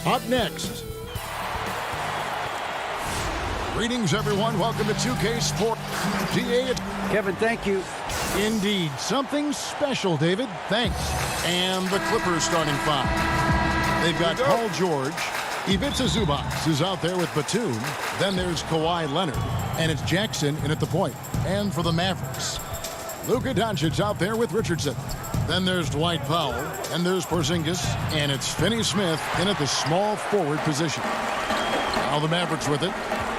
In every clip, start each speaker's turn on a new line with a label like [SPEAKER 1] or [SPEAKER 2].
[SPEAKER 1] Up next. Greetings, everyone. Welcome to 2K Sports. DA.
[SPEAKER 2] Kevin, thank you.
[SPEAKER 1] Indeed. Something special, David. Thanks. And the Clippers starting five. They've got Paul George. Ivica Zubac is out there with Batum. Then there's Kawhi Leonard. And it's Jackson in at the point. And for the Mavericks, Luka Doncic out there with Richardson. Then there's Dwight Powell. And there's Porzingis. And it's Finney-Smith in at the small forward position. Now the Mavericks with it.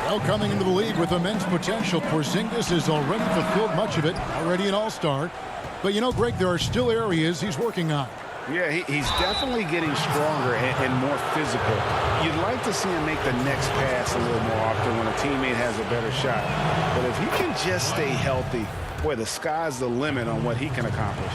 [SPEAKER 1] Well, coming into the league with immense potential, Porzingis has already fulfilled much of it. Already an all-star. But you know, Greg, there are still areas he's working on.
[SPEAKER 3] Yeah, he's definitely getting stronger and more physical. You'd like to see him make the next pass a little more often when a teammate has a better shot. But if he can just stay healthy, boy, the sky's the limit on what he can accomplish.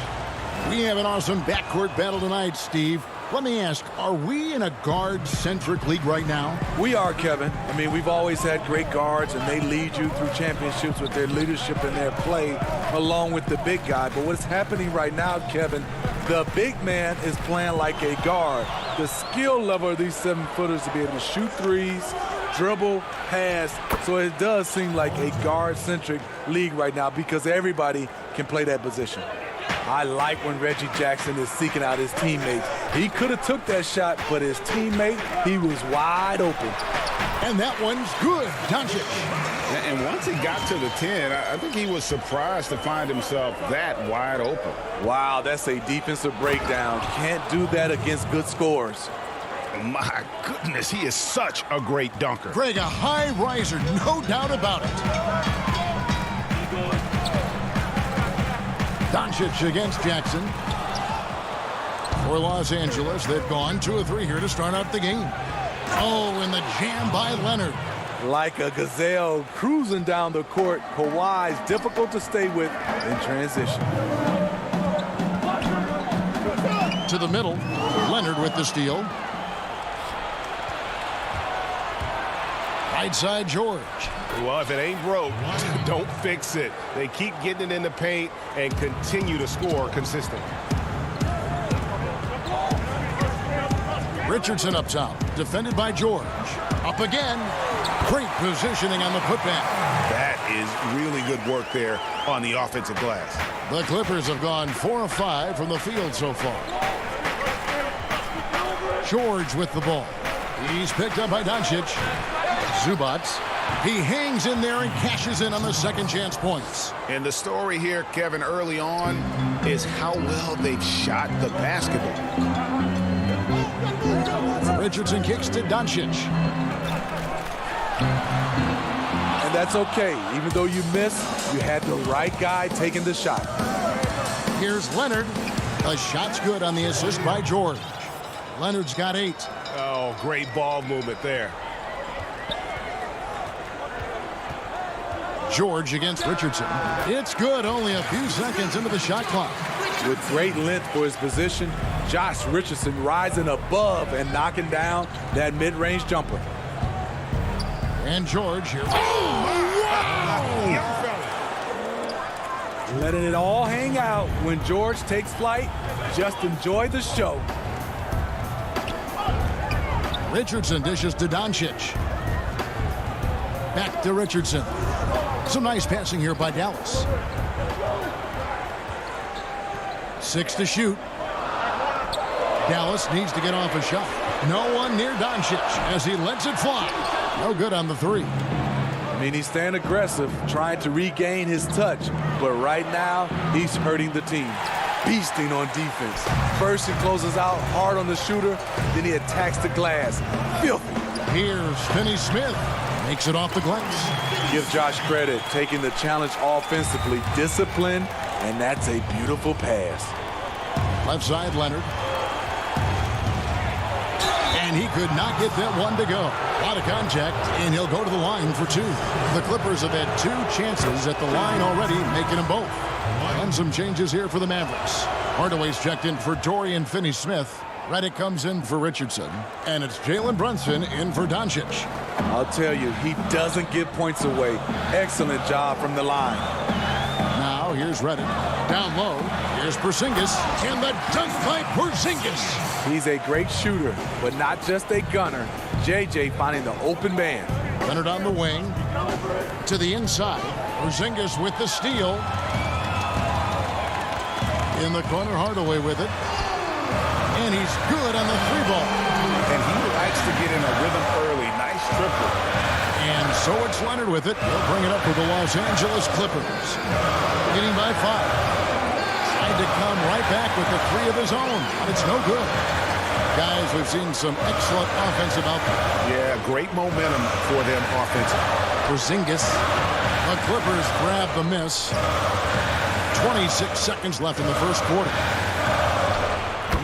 [SPEAKER 1] We have an awesome backcourt battle tonight, Steve. Let me ask, are we in a guard-centric league right now?
[SPEAKER 4] We are, Kevin. I mean, we've always had great guards, and they lead you through championships with their leadership and their play, along with the big guy. But what's happening right now, Kevin, the big man is playing like a guard. The skill level of these 7-footers to be able to shoot threes, dribble, pass. So it does seem like a guard-centric league right now because everybody can play that position. I like when Reggie Jackson is seeking out his teammates. He could have took that shot, but his teammate, he was wide open.
[SPEAKER 1] And that one's good. Doncic.
[SPEAKER 3] And once he got to the 10, I think he was surprised to find himself that wide open.
[SPEAKER 4] Wow, that's a defensive breakdown. Can't do that against good scorers.
[SPEAKER 3] My goodness, he is such a great dunker.
[SPEAKER 1] Greg, a high riser, no doubt about it. Doncic against Jackson. For Los Angeles, they've gone 2 of 3 here to start out the game. Oh, and the jam by Leonard.
[SPEAKER 4] Like a gazelle cruising down the court, Kawhi's difficult to stay with in transition.
[SPEAKER 1] To the middle, Leonard with the steal. Right side, George.
[SPEAKER 5] Well, if it ain't broke, don't fix it. They keep getting it in the paint and continue to score consistently.
[SPEAKER 1] Richardson up top, defended by George. Up again. Great positioning on the putback.
[SPEAKER 5] That is really good work there on the offensive glass.
[SPEAKER 1] The Clippers have gone 4 of 5 from the field so far. George with the ball. He's picked up by Doncic. Zubac. He hangs in there and cashes in on the second chance points.
[SPEAKER 3] And the story here, Kevin, early on is how well they've shot the basketball.
[SPEAKER 1] Richardson kicks to Doncic.
[SPEAKER 4] And that's okay. Even though you missed, you had the right guy taking the shot.
[SPEAKER 1] Here's Leonard. The shot's good on the assist by George. Leonard's got 8.
[SPEAKER 5] Oh, great ball movement there.
[SPEAKER 1] George against Richardson. It's good, only a few seconds into the shot clock.
[SPEAKER 4] With great length for his position, Josh Richardson rising above and knocking down that mid-range jumper.
[SPEAKER 1] And George here.
[SPEAKER 4] Letting it all hang out when George takes flight. Just enjoy the show.
[SPEAKER 1] Richardson dishes to Doncic. Back to Richardson. Some nice passing here by Dallas. 6 to shoot. Dallas needs to get off a shot. No one near Doncic as he lets it fly. No good on the 3.
[SPEAKER 4] I mean, he's staying aggressive, trying to regain his touch. But right now, he's hurting the team. Beasting on defense. First, he closes out hard on the shooter. Then he attacks the glass. Filthy.
[SPEAKER 1] Here's Finney-Smith. Makes it off the glass.
[SPEAKER 4] Give Josh credit, taking the challenge offensively. Discipline, and that's a beautiful pass.
[SPEAKER 1] Left side, Leonard. And he could not get that one to go. A lot of contact, and he'll go to the line for 2. The Clippers have had 2 chances at the line already, making them both. And some changes here for the Mavericks. Hardaway's checked in for Dorian Finney-Smith. Redick comes in for Richardson. And it's Jalen Brunson in for Doncic.
[SPEAKER 4] I'll tell you, he doesn't give points away. Excellent job from the line.
[SPEAKER 1] Now Here's Reddick. Down low. Here's Porzingis. And the dunk by Porzingis.
[SPEAKER 4] He's a great shooter, but not just a gunner. JJ finding the open man.
[SPEAKER 1] Leonard on the wing. To the inside. Porzingis with the steal. In the corner, Hardaway with it. And he's good on the 3-ball.
[SPEAKER 3] And he likes to get in a rhythm early. Nice triple.
[SPEAKER 1] And so it's Leonard with it. He'll bring it up for the Los Angeles Clippers. Leading by 5. Tried to come right back with the 3 of his own. But it's no good. Guys, we've seen some excellent offensive output.
[SPEAKER 3] Yeah, great momentum for them offensively.
[SPEAKER 1] Porzingis. The Clippers grab the miss. 26 seconds left in the first quarter.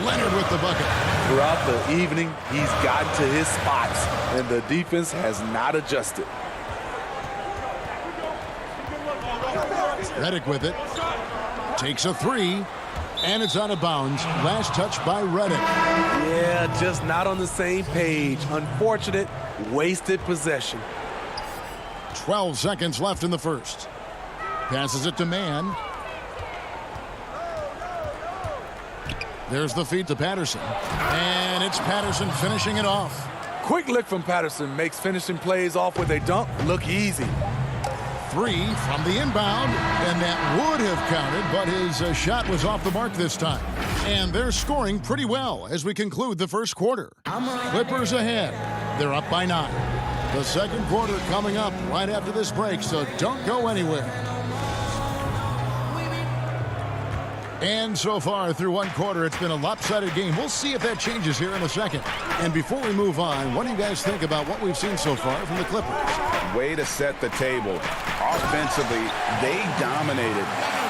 [SPEAKER 1] Leonard with the bucket.
[SPEAKER 4] Throughout the evening, he's gotten to his spots, and the defense has not adjusted.
[SPEAKER 1] Reddick with it. Takes a 3. And it's out of bounds. Last touch by Reddick.
[SPEAKER 4] Yeah, just not on the same page. Unfortunate, wasted possession.
[SPEAKER 1] 12 seconds left in the first. Passes it to Mann. There's the feed to Patterson. And it's Patterson finishing it off.
[SPEAKER 4] Quick lick from Patterson makes finishing plays off with a dunk look easy.
[SPEAKER 1] 3 from the inbound, and that would have counted, but his shot was off the mark this time. And they're scoring pretty well as we conclude the first quarter. Clippers ahead. They're up by 9. The second quarter coming up right after this break, so don't go anywhere. And so far through one quarter, it's been a lopsided game. We'll see if that changes here in a second. And before we move on, what do you guys think about what we've seen so far from the Clippers?
[SPEAKER 3] Way to set the table. Offensively, they dominated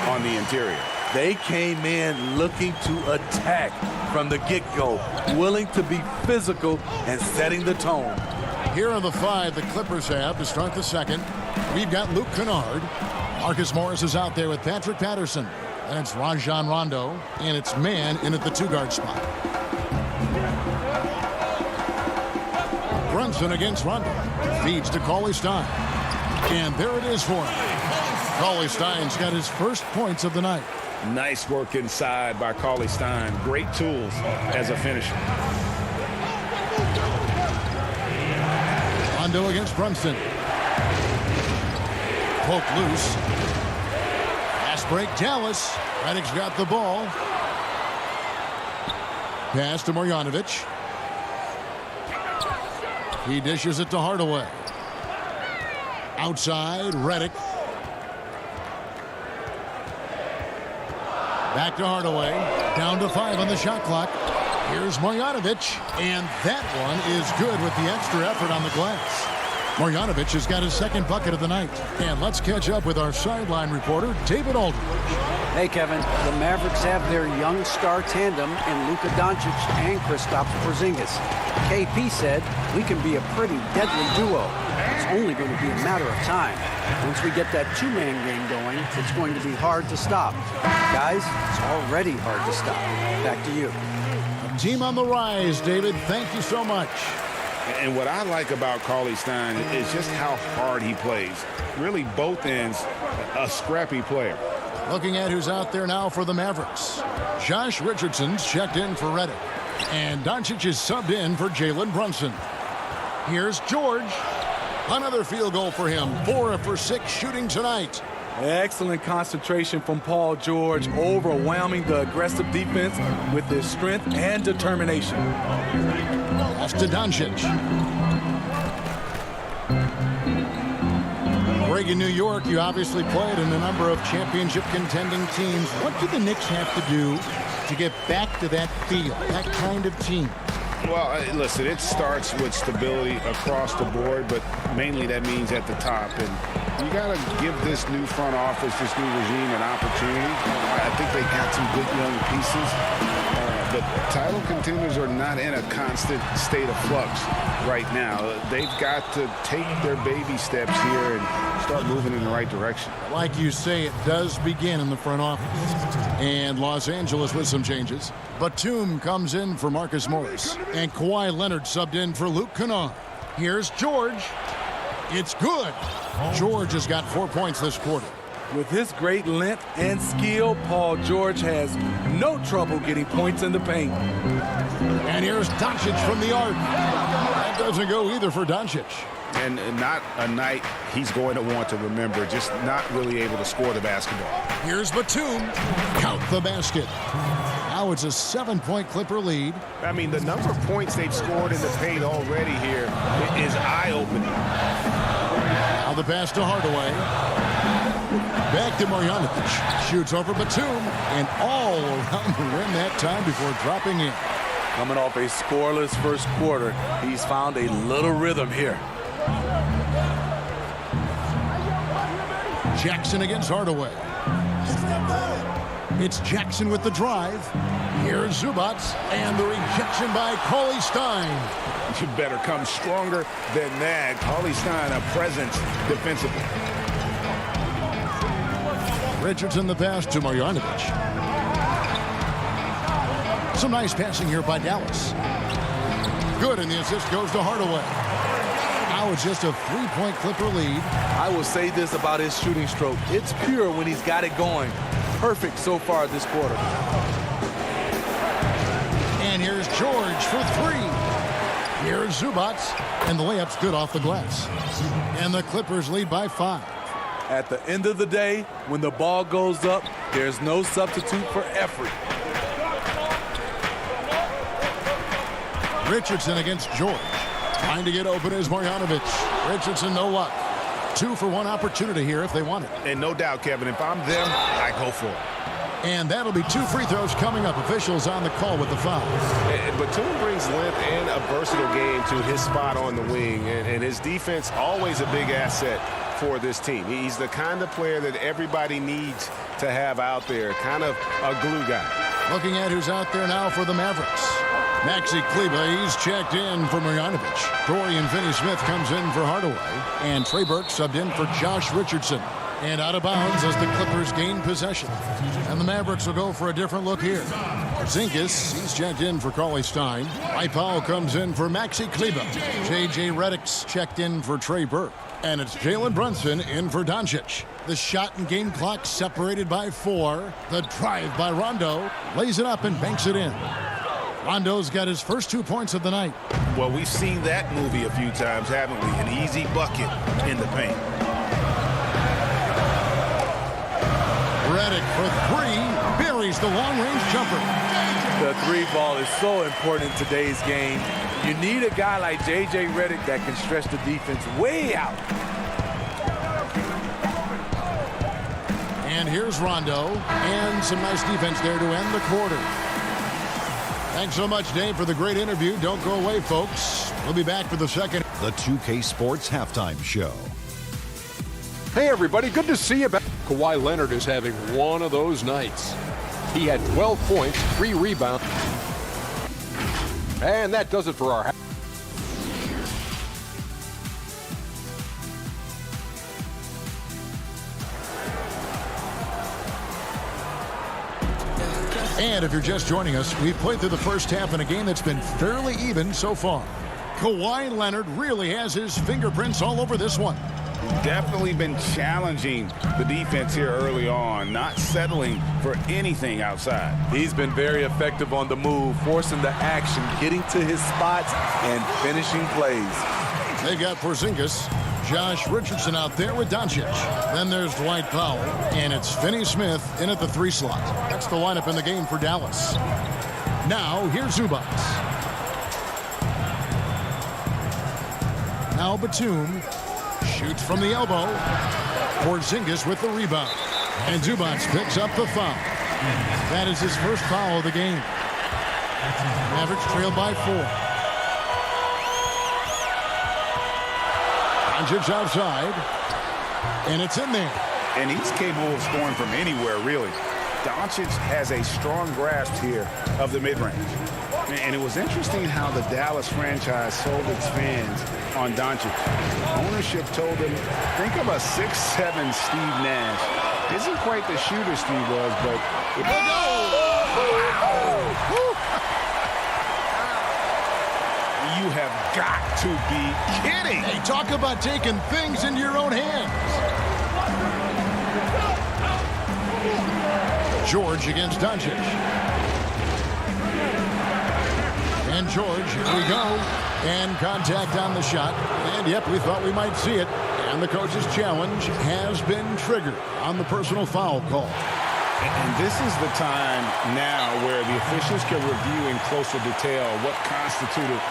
[SPEAKER 3] on the interior.
[SPEAKER 4] They came in looking to attack from the get-go, willing to be physical and setting the tone.
[SPEAKER 1] Here are the 5 the Clippers have to start the second. We've got Luke Kennard. Marcus Morris is out there with Patrick Patterson. And it's Rajon Rondo, and it's Mann in at the 2-guard spot. Brunson against Rondo. Feeds to Cauley Stein. And there it is for him. Cauley Stein's got his first points of the night.
[SPEAKER 3] Nice work inside by Cauley Stein. Great tools as a finisher.
[SPEAKER 1] Rondo against Brunson. Poke loose. Fast break, Dallas. Reddick's got the ball. Pass to Marjanovic. He dishes it to Hardaway. Outside, Reddick. Back to Hardaway. Down to 5 on the shot clock. Here's Marjanovic. And that one is good with the extra effort on the glass. Marjanovic has got his second bucket of the night. And let's catch up with our sideline reporter, David Aldridge.
[SPEAKER 2] Hey, Kevin. The Mavericks have their young star tandem in Luka Doncic and Kristaps Porzingis. KP said, we can be a pretty deadly duo. It's only going to be a matter of time. Once we get that 2-man game going, it's going to be hard to stop. Guys, it's already hard to stop. Back to you.
[SPEAKER 1] Team on the rise, David. Thank you so much.
[SPEAKER 3] And what I like about Cauley Stein is just how hard he plays. Really, both ends, a scrappy player.
[SPEAKER 1] Looking at who's out there now for the Mavericks. Josh Richardson's checked in for Reddick. And Doncic is subbed in for Jalen Brunson. Here's George. Another field goal for him. 4 for 6 shooting tonight.
[SPEAKER 4] Excellent concentration from Paul George, overwhelming the aggressive defense with his strength and determination.
[SPEAKER 1] Pass to Doncic. Greg, in New York, you obviously played in a number of championship contending teams. What do the Knicks have to do to get back to that feel, that kind of team?
[SPEAKER 3] Well, listen, it starts with stability across the board, but mainly that means at the top. And you got to give this new front office, this new regime, an opportunity. I think they got some good young pieces. But title contenders are not in a constant state of flux right now. They've got to take their baby steps here and start moving in the right direction.
[SPEAKER 1] Like you say, it does begin in the front office. And Los Angeles with some changes. Batum comes in for Marcus Morris. And Kawhi Leonard subbed in for Luke Kennard. Here's George. It's good. George has got 4 points this quarter.
[SPEAKER 4] With his great length and skill, Paul George has no trouble getting points in the paint.
[SPEAKER 1] And here's Doncic from the arc. That doesn't go either for Doncic.
[SPEAKER 3] And not a night he's going to want to remember, just not really able to score the basketball.
[SPEAKER 1] Here's Batum. Count the basket. Now it's a 7-point Clipper lead.
[SPEAKER 5] I mean, the number of points they've scored in the paint already here is eye-opening.
[SPEAKER 1] Now the pass to Hardaway. Back to Marjanovic. Shoots over Batum. And all around the rim that time before dropping in.
[SPEAKER 4] Coming off a scoreless first quarter, he's found a little rhythm here.
[SPEAKER 1] Jackson against Hardaway. It's Jackson with the drive. Here's Zubac, and the rejection by Cauley Stein.
[SPEAKER 3] You better come stronger than that. Cauley Stein, a presence defensively.
[SPEAKER 1] Richardson the pass to Marjanovic. Some nice passing here by Dallas. Good, and the assist goes to Hardaway. Now it's just a 3-point Clipper lead.
[SPEAKER 4] I will say this about his shooting stroke. It's pure when he's got it going. Perfect so far this quarter.
[SPEAKER 1] And here's George for 3. Here's Zubac, and the layup's good off the glass. And the Clippers lead by 5.
[SPEAKER 4] At the end of the day, when the ball goes up, there's no substitute for effort.
[SPEAKER 1] Richardson against George. Trying to get open is Marjanovic. Richardson, no luck. 2 for 1 opportunity here if they want it.
[SPEAKER 5] And no doubt, Kevin, if I'm them, I go for it.
[SPEAKER 1] And that'll be 2 free throws coming up. Officials on the call with the foul.
[SPEAKER 5] Batum brings length and a versatile game to his spot on the wing. And his defense, always a big asset for this team. He's the kind of player that everybody needs to have out there. Kind of a glue guy.
[SPEAKER 1] Looking at who's out there now for the Mavericks. Maxi Kleber, he's checked in for Marjanovic. Dorian Finney-Smith comes in for Hardaway. And Trey Burke subbed in for Josh Richardson. And out of bounds as the Clippers gain possession. And the Mavericks will go for a different look here. Porzingis, he's checked in for Cauley Stein. Mike Powell comes in for Maxi Kleber. J.J. Redick's checked in for Trey Burke. And it's Jalen Brunson in for Doncic. The shot and game clock separated by 4. The drive by Rondo. Lays it up and banks it in. Rondo's got his first 2 points of the night.
[SPEAKER 3] Well, we've seen that movie a few times, haven't we? An easy bucket in the paint.
[SPEAKER 1] Redick for 3. Buries the long-range jumper.
[SPEAKER 4] The 3 ball is so important in today's game. You need a guy like J.J. Redick that can stretch the defense way out.
[SPEAKER 1] And here's Rondo. And some nice defense there to end the quarter. Thanks so much, Dave, for the great interview. Don't go away, folks. We'll be back for the second.
[SPEAKER 6] The 2K Sports Halftime Show.
[SPEAKER 7] Hey, everybody. Good to see you back. Kawhi Leonard is having one of those nights. He had 12 points, 3 rebounds. And that does it for our...
[SPEAKER 1] And if you're just joining us, we've played through the first half in a game that's been fairly even so far. Kawhi Leonard really has his fingerprints all over this one.
[SPEAKER 3] Definitely been challenging the defense here early on, not settling for anything outside.
[SPEAKER 4] He's been very effective on the move, forcing the action, getting to his spots, and finishing plays.
[SPEAKER 1] They've got Porzingis, Josh Richardson out there with Doncic. Then there's Dwight Powell, and it's Finney-Smith in at the 3 slot. That's the lineup in the game for Dallas. Now, here's Zubac. Now Batum shoots from the elbow. Porzingis with the rebound. And Zubac picks up the foul. That is his first foul of the game. Mavericks trail by 4. Doncic outside, and it's in there.
[SPEAKER 3] And he's capable of scoring from anywhere, really. Doncic has a strong grasp here of the mid-range. And it was interesting how the Dallas franchise sold its fans on Doncic. Ownership told them, think of a 6'7" Steve Nash. Isn't quite the shooter Steve was, but... You have got to be kidding.
[SPEAKER 1] Hey, talk about taking things into your own hands. George against Doncic. And George, here we go. And contact on the shot. And yep, we thought we might see it. And the coach's challenge has been triggered on the personal foul call.
[SPEAKER 3] And this is the time now where the officials can review in closer detail what constituted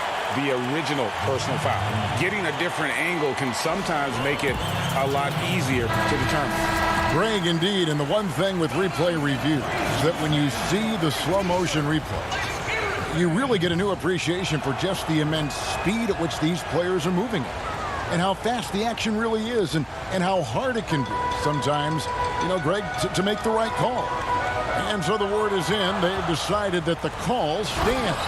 [SPEAKER 3] the original personal foul. Getting a different angle can sometimes make it a lot easier to determine.
[SPEAKER 1] Greg, indeed, and the one thing with replay review is that when you see the slow motion replay, you really get a new appreciation for just the immense speed at which these players are moving and how fast the action really is and how hard it can be sometimes, Greg, to make the right call. And so the word is in. They've decided that the call stands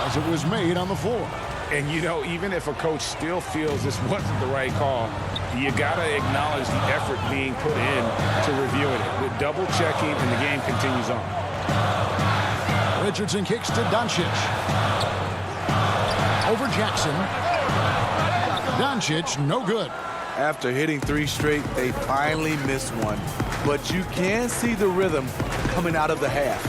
[SPEAKER 1] as it was made on the floor.
[SPEAKER 3] And, even if a coach still feels this wasn't the right call, you got to acknowledge the effort being put in to reviewing it. With double checking, and the game continues on.
[SPEAKER 1] Richardson kicks to Doncic. Over Jackson. Doncic, no good.
[SPEAKER 4] After hitting 3 straight, they finally missed one. But you can see the rhythm coming out of the half.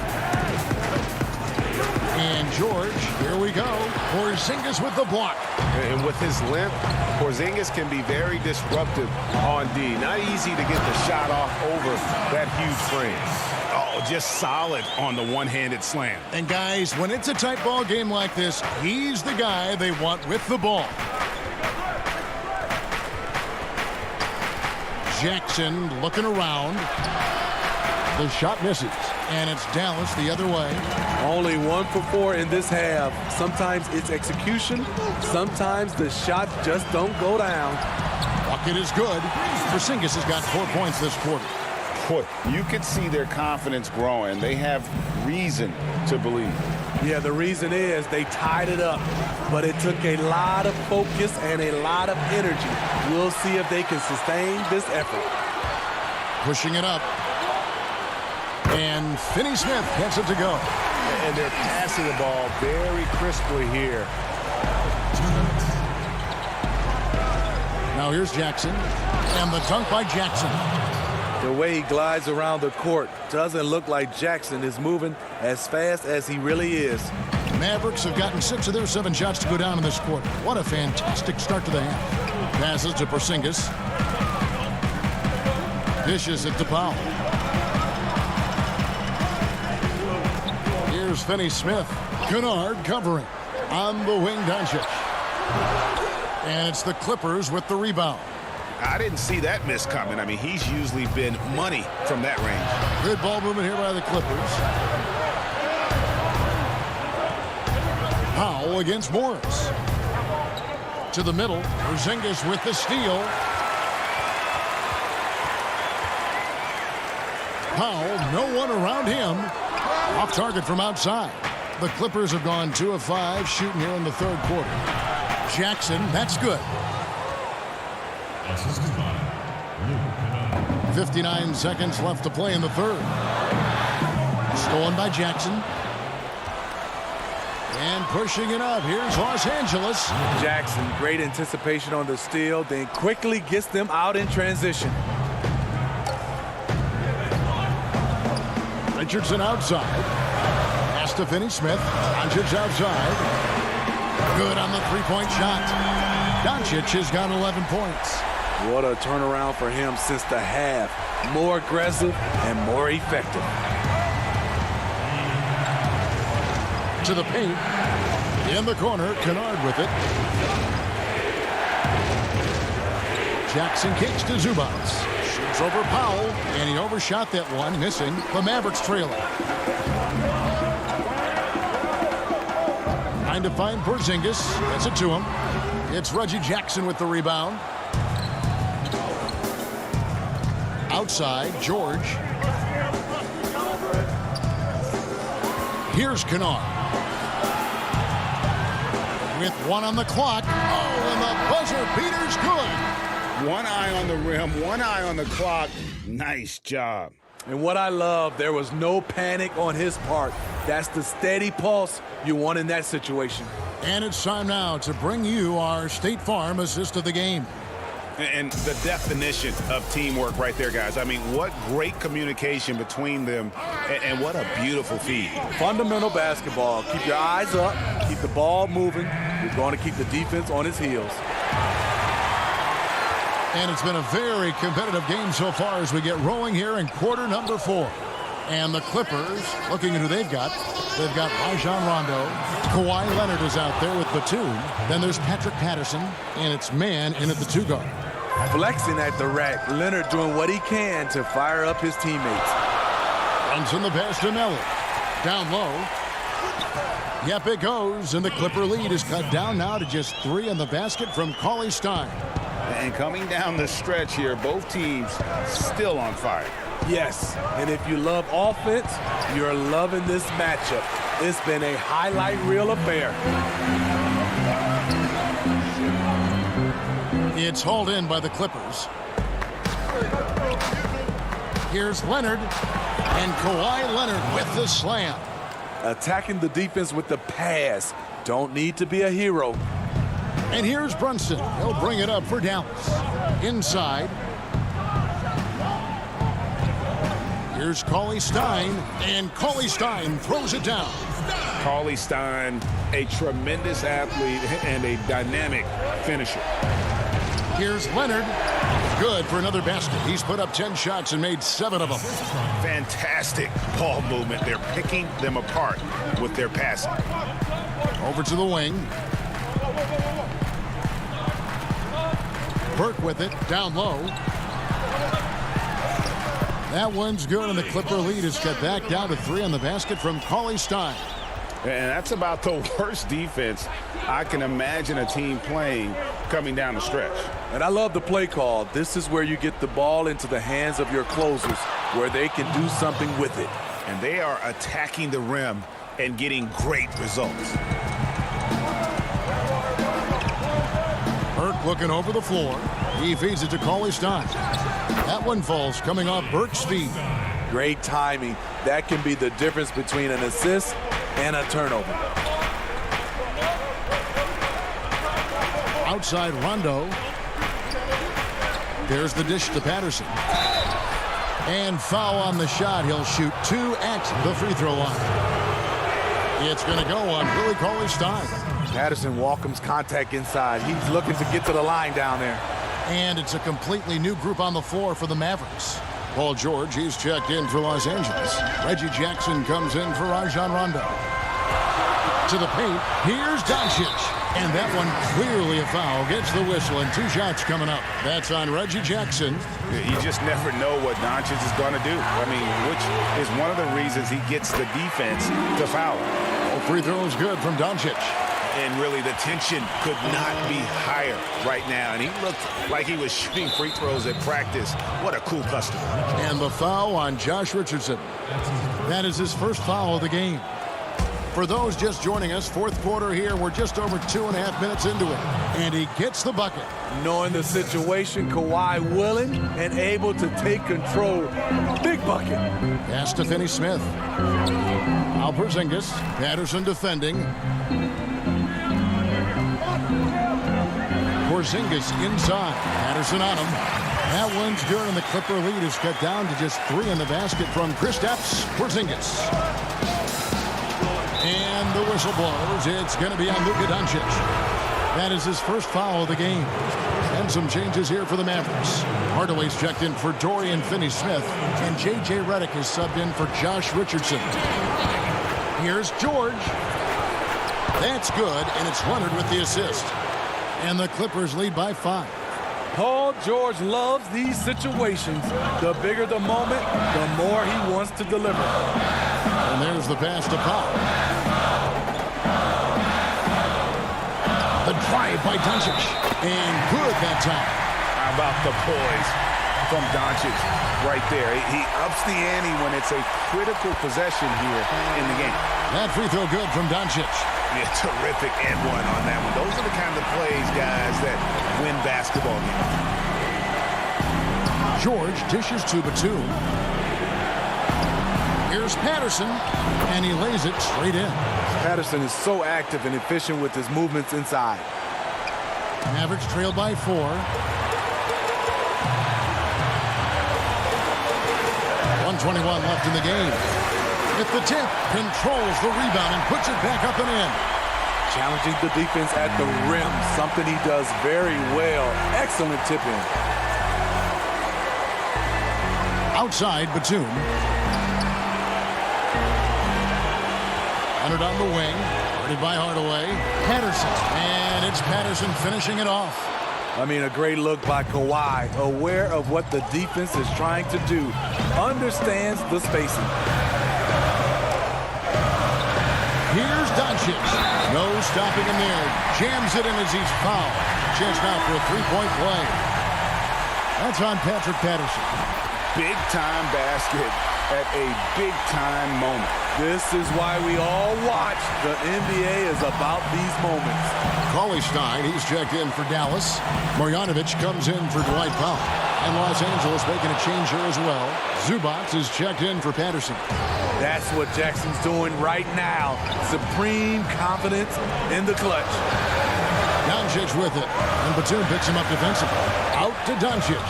[SPEAKER 1] And George, here we go. Porzingis with the block.
[SPEAKER 5] And with his length, Porzingis can be very disruptive on D. Not easy to get the shot off over that huge frame.
[SPEAKER 3] Oh, just solid on the one-handed slam.
[SPEAKER 1] And guys, when it's a tight ball game like this, he's the guy they want with the ball. Jackson looking around. The shot misses, and it's Dallas the other way.
[SPEAKER 4] Only 1 for 4 in this half. Sometimes it's execution. Sometimes the shot just don't go down.
[SPEAKER 1] Bucket is good. Porzingis has got 4 points this quarter.
[SPEAKER 3] Boy, you could see their confidence growing. They have reason to believe.
[SPEAKER 4] Yeah, the reason is they tied it up, but it took a lot of focus and a lot of energy. We'll see if they can sustain this effort.
[SPEAKER 1] Pushing it up. And Finney Smith gets it to go.
[SPEAKER 3] And they're passing the ball very crisply here.
[SPEAKER 1] Now here's Jackson. And the dunk by Jackson.
[SPEAKER 4] The way he glides around the court doesn't look like Jackson is moving as fast as he really is.
[SPEAKER 1] Mavericks have gotten 6 of their 7 shots to go down in this quarter. What a fantastic start to the half. Passes to Porzingis. Dishes it to Powell. Here's Finney Smith. Kennard covering. On the wing, Doncic. And it's the Clippers with the rebound.
[SPEAKER 3] I didn't see that miss coming. I mean, he's usually been money from that range.
[SPEAKER 1] Good ball movement here by the Clippers. Powell against Morris. To the middle. Porzingis with the steal. Powell, no one around him. Off target from outside. The Clippers have gone 2 of 5 shooting here in the 3rd quarter. Jackson, that's good. 59 seconds left to play in the 3rd. Stolen by Jackson. And pushing it up. Here's Los Angeles.
[SPEAKER 4] Jackson, great anticipation on the steal, then quickly gets them out in transition.
[SPEAKER 1] Richardson outside. Pass to Finney Smith. Doncic outside. Good on the 3-point shot. Doncic has got 11 points.
[SPEAKER 4] What a turnaround for him since the half. More aggressive and more effective.
[SPEAKER 1] To the paint. In the corner, Kennard with it. Jackson kicks to Zubac. Shoots over Powell, and he overshot that one, missing. The Mavericks trailing. Trying to find Porzingis. Gets it to him. It's Reggie Jackson with the rebound. Outside, George. Here's Kennard. With 1 on the clock. Oh, and the buzzer beater's good.
[SPEAKER 3] 1 eye on the rim, 1 eye on the clock. Nice job.
[SPEAKER 4] And what I love, there was no panic on his part. That's the steady pulse you want in that situation.
[SPEAKER 1] And it's time now to bring you our State Farm assist of the game.
[SPEAKER 3] And the definition of teamwork right there, guys. I mean, what great communication between them, and what a beautiful feed.
[SPEAKER 4] Fundamental basketball. Keep your eyes up. Keep the ball moving. You're going to keep the defense on its heels.
[SPEAKER 1] And it's been a very competitive game so far as we get rolling here in quarter number 4. And the Clippers, looking at who they've got Rajon Rondo. Kawhi Leonard is out there with Batum. Then there's Patrick Patterson, and it's man in at the 2 guard.
[SPEAKER 4] Flexing at the rack. Leonard doing what he can to fire up his teammates.
[SPEAKER 1] Runs in the pass to Melly. Down low. Yep, it goes, and the Clipper lead is cut down now to just 3 in the basket from Cauley Stein.
[SPEAKER 3] And coming down the stretch here, both teams still on fire.
[SPEAKER 4] Yes, and if you love offense, you're loving this matchup. It's been a highlight reel affair.
[SPEAKER 1] It's hauled in by the Clippers. Here's Leonard, and Kawhi Leonard with the slam.
[SPEAKER 4] Attacking the defense with the pass. Don't need to be a hero.
[SPEAKER 1] And here's Brunson. He'll bring it up for Dallas. Inside. Here's Cauley Stein, and Cauley Stein throws it down.
[SPEAKER 3] Cauley Stein, a tremendous athlete and a dynamic finisher.
[SPEAKER 1] Here's Leonard. Good for another basket. He's put up 10 shots and made 7 of them.
[SPEAKER 3] Fantastic ball movement. They're picking them apart with their passing.
[SPEAKER 1] Over to the wing. Burke with it, down low. That one's good, and the Clipper lead is cut back down to 3 on the basket from Cauley Stein.
[SPEAKER 3] And that's about the worst defense I can imagine a team playing coming down the stretch.
[SPEAKER 4] And I love the play call. This is where you get the ball into the hands of your closers, where they can do something with it.
[SPEAKER 3] And they are attacking the rim and getting great results.
[SPEAKER 1] Burke looking over the floor. He feeds it to Cauley Stein. That one falls coming off Burke's feet.
[SPEAKER 4] Great timing. That can be the difference between an assist and a turnover.
[SPEAKER 1] Outside Rondo. There's the dish to Patterson. And foul on the shot. He'll shoot 2 at the free throw line. It's going to go on Billy Cauley Stein.
[SPEAKER 4] Patterson welcomes contact inside. He's looking to get to the line down there.
[SPEAKER 1] And it's a completely new group on the floor for the Mavericks. Paul George, he's checked in for Los Angeles. Reggie Jackson comes in for Rajon Rondo. To the paint, here's Doncic. And that one clearly a foul. Gets the whistle, and 2 shots coming up. That's on Reggie Jackson.
[SPEAKER 3] You just never know what Doncic is going to do. I mean, which is one of the reasons he gets the defense to foul.
[SPEAKER 1] Free throw is good from Doncic.
[SPEAKER 3] And really, the tension could not be higher right now. And he looked like he was shooting free throws at practice. What a cool customer.
[SPEAKER 1] And the foul on Josh Richardson. That is his first foul of the game. For those just joining us, 4th quarter here. We're just over 2.5 minutes into it. And he gets the bucket.
[SPEAKER 4] Knowing the situation, Kawhi willing and able to take control. Big bucket.
[SPEAKER 1] Pass to Finney-Smith. Al Porzingis. Patterson defending. Porzingis inside. Patterson on him. That one's good, and the Clipper lead is cut down to just 3 in the basket from Kristaps Porzingis. And the whistle blows. It's going to be on Luka Doncic. That is his first foul of the game. And some changes here for the Mavericks. Hardaway's checked in for Dorian Finney-Smith, and J.J. Redick is subbed in for Josh Richardson. Here's George. That's good, and it's Leonard with the assist. And the Clippers lead by 5.
[SPEAKER 4] Paul George loves these situations. The bigger the moment, the more he wants to deliver.
[SPEAKER 1] And there's the pass to Pop. The drive by Doncic. And good that time.
[SPEAKER 3] How about the poise from Doncic right there? He ups the ante when it's a critical possession here in the game.
[SPEAKER 1] That free throw good from Doncic.
[SPEAKER 3] Yeah, terrific and one on that one. Those are the kind of plays, guys, that win basketball games.
[SPEAKER 1] George dishes to Batum. Here's Patterson, and he lays it straight in.
[SPEAKER 4] Patterson is so active and efficient with his movements inside.
[SPEAKER 1] Mavericks trailed by 4. 3:21 left in the game. At the tip, controls the rebound and puts it back up and in.
[SPEAKER 4] Challenging the defense at the rim, something he does very well. Excellent tip-in.
[SPEAKER 1] Outside, Batum. Hunter down the wing. Guarded by Hardaway. Patterson. And it's Patterson finishing it off.
[SPEAKER 4] I mean, a great look by Kawhi, aware of what the defense is trying to do. Understands the spacing.
[SPEAKER 1] Here's Doncic. No stopping him there. Jams it in as he's fouled. Chance now for a three-point play. That's on Patrick Patterson.
[SPEAKER 3] Big-time basket at a big-time moment.
[SPEAKER 4] This is why we all watch. The NBA is about these moments.
[SPEAKER 1] Cauley-Stein, he's checked in for Dallas. Marjanovic comes in for Dwight Powell. And Los Angeles making a change here as well. Zubac is checked in for Patterson.
[SPEAKER 4] That's what Jackson's doing right now. Supreme confidence in the clutch.
[SPEAKER 1] Doncic with it. And Batum picks him up defensively. Out to Doncic.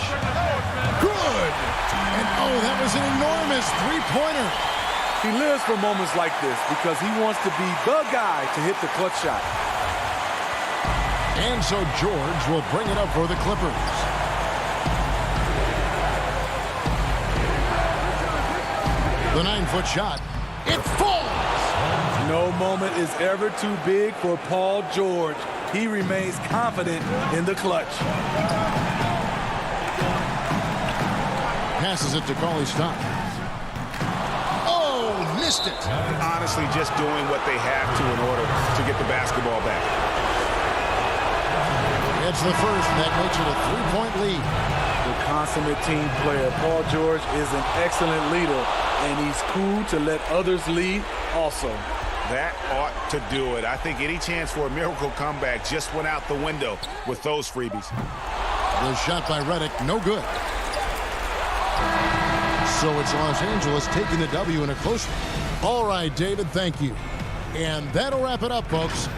[SPEAKER 1] Good! And oh, that was an enormous three-pointer.
[SPEAKER 4] He lives for moments like this because he wants to be the guy to hit the clutch shot.
[SPEAKER 1] And so George will bring it up for the Clippers. The 9-foot shot. It falls!
[SPEAKER 4] No moment is ever too big for Paul George. He remains confident in the clutch.
[SPEAKER 1] Passes it to Cauley-Stein. Oh, missed it.
[SPEAKER 3] Honestly, just doing what they have to in order to get the basketball back.
[SPEAKER 1] It's the first, and that makes it a three-point lead.
[SPEAKER 4] The consummate team player, Paul George, is an excellent leader, and he's cool to let others lead also.
[SPEAKER 3] That ought to do it. I think any chance for a miracle comeback just went out the window with those freebies.
[SPEAKER 1] The shot by Redick, no good. So it's Los Angeles taking the W in a close one. All right, David, thank you. And that'll wrap it up, folks.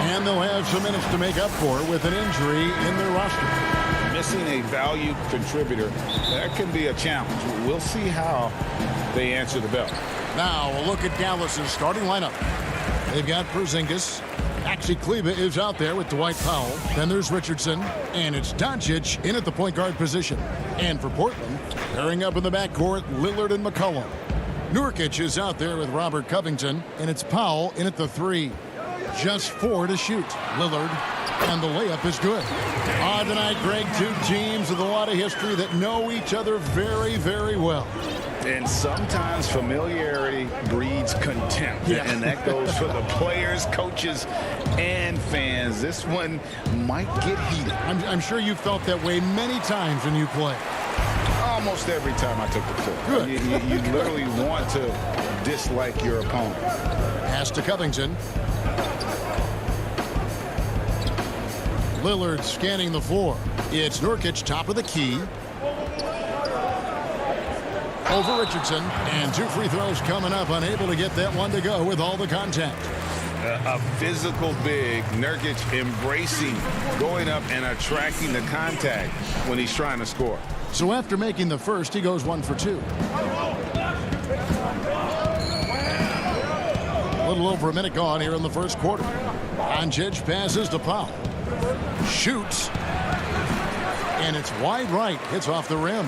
[SPEAKER 1] And they'll have some minutes to make up for with an injury in their roster.
[SPEAKER 3] Missing a value contributor, that can be a challenge. We'll see how they answer the bell.
[SPEAKER 1] Now a look at Dallas's starting lineup. They've got Porzingis. Maxi Kleber is out there with Dwight Powell. Then there's Richardson. And it's Doncic in at the point guard position. And for Portland, pairing up in the backcourt, Lillard and McCollum. Nurkic is out there with Robert Covington. And it's Powell in at the 3. Just 4 to shoot. Lillard. And the layup is good. Tonight, Greg, two teams with a lot of history that know each other very, very well.
[SPEAKER 3] And sometimes familiarity breeds contempt.
[SPEAKER 1] Yeah.
[SPEAKER 3] And that goes for the players, coaches, and fans. This one might get heated.
[SPEAKER 1] I'm sure you felt that way many times when you play.
[SPEAKER 3] Almost every time I took the court.
[SPEAKER 1] Good.
[SPEAKER 3] You literally want to dislike your opponent.
[SPEAKER 1] Pass to Covington. Lillard scanning the floor. It's Nurkic, top of the key. Over Richardson. And 2 free throws coming up. Unable to get that one to go with all the contact.
[SPEAKER 3] A physical big. Nurkic embracing, going up and attracting the contact when he's trying to score.
[SPEAKER 1] So after making the first, he goes 1 for 2. A little over a minute gone here in the first quarter. Doncic passes to Powell. Shoots. And it's wide right. Hits off the rim.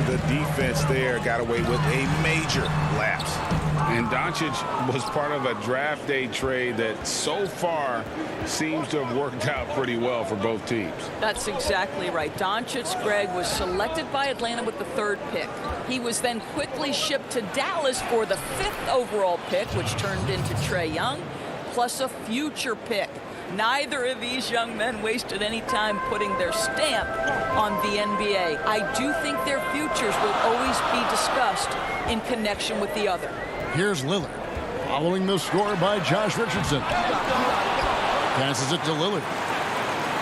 [SPEAKER 3] The defense there got away with a major lapse. And Doncic was part of a draft day trade that so far seems to have worked out pretty well for both teams.
[SPEAKER 8] That's exactly right. Doncic, Greg, was selected by Atlanta with the 3rd pick. He was then quickly shipped to Dallas for the 5th overall pick, which turned into Trae Young, plus a future pick. Neither of these young men wasted any time putting their stamp on the NBA. I do think their futures will always be discussed in connection with the other.
[SPEAKER 1] Here's Lillard, following the score by Josh Richardson. Passes it to Lillard.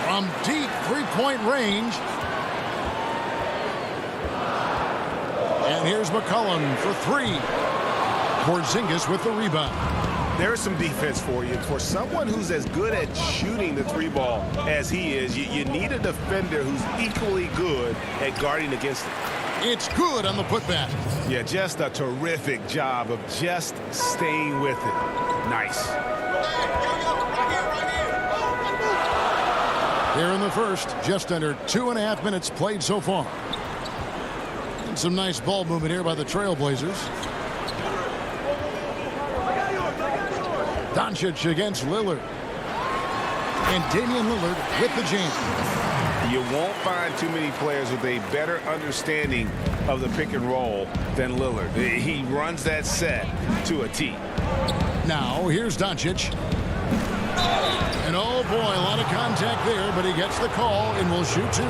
[SPEAKER 1] From deep three-point range. And here's McCollum for 3. Porzingis with the rebound.
[SPEAKER 5] There's some defense for you. For someone who's as good at shooting the 3-ball as he is, you need a defender who's equally good at guarding against it.
[SPEAKER 1] It's good on the putback.
[SPEAKER 3] Yeah, just a terrific job of just staying with it. Nice.
[SPEAKER 1] Here in the first, just under 2.5 minutes played so far. And some nice ball movement here by the Trailblazers. Doncic against Lillard. And Damian Lillard with the jam.
[SPEAKER 3] You won't find too many players with a better understanding of the pick and roll than Lillard. He runs that set to a T.
[SPEAKER 1] Now, here's Doncic. And oh boy, a lot of contact there, but he gets the call and will shoot two.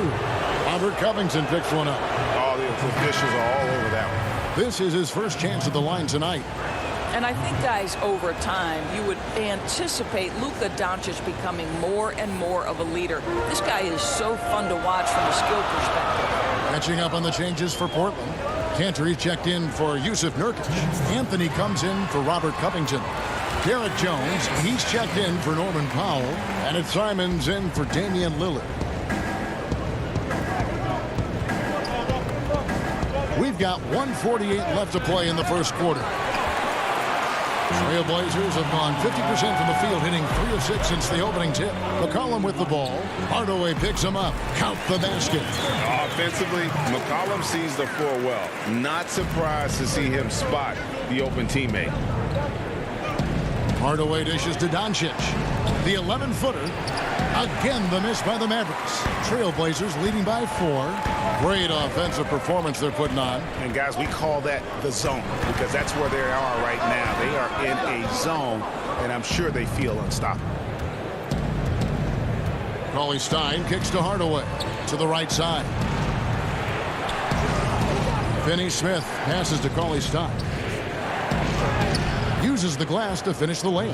[SPEAKER 1] Robert Covington picks one up.
[SPEAKER 3] All the officials are all over that one.
[SPEAKER 1] This is his first chance at the line tonight.
[SPEAKER 8] And I think, guys, over time, you would anticipate Luka Doncic becoming more and more of a leader. This guy is so fun to watch from a skill perspective.
[SPEAKER 1] Catching up on the changes for Portland. Cantor checked in for Yusuf Nurkic. Anthony comes in for Robert Covington. Derek Jones, he's checked in for Norman Powell. And it's Simons in for Damian Lillard. We've got 1:48 left to play in the first quarter. Trailblazers have gone 50% from the field, hitting 3 of 6 since the opening tip. McCollum with the ball. Hardaway picks him up. Count the basket.
[SPEAKER 3] Offensively, McCollum sees the floor well. Not surprised to see him spot the open teammate.
[SPEAKER 1] Hardaway dishes to Doncic. The 11-footer. Again, the miss by the Mavericks. Trailblazers leading by 4. Great offensive performance they're putting on.
[SPEAKER 3] And guys, we call that the zone because that's where they are right now. They are in a zone, and I'm sure they feel unstoppable.
[SPEAKER 1] Cauley-Stein kicks to Hardaway to the right side. Finney-Smith passes to Cauley-Stein. Uses the glass to finish the layup.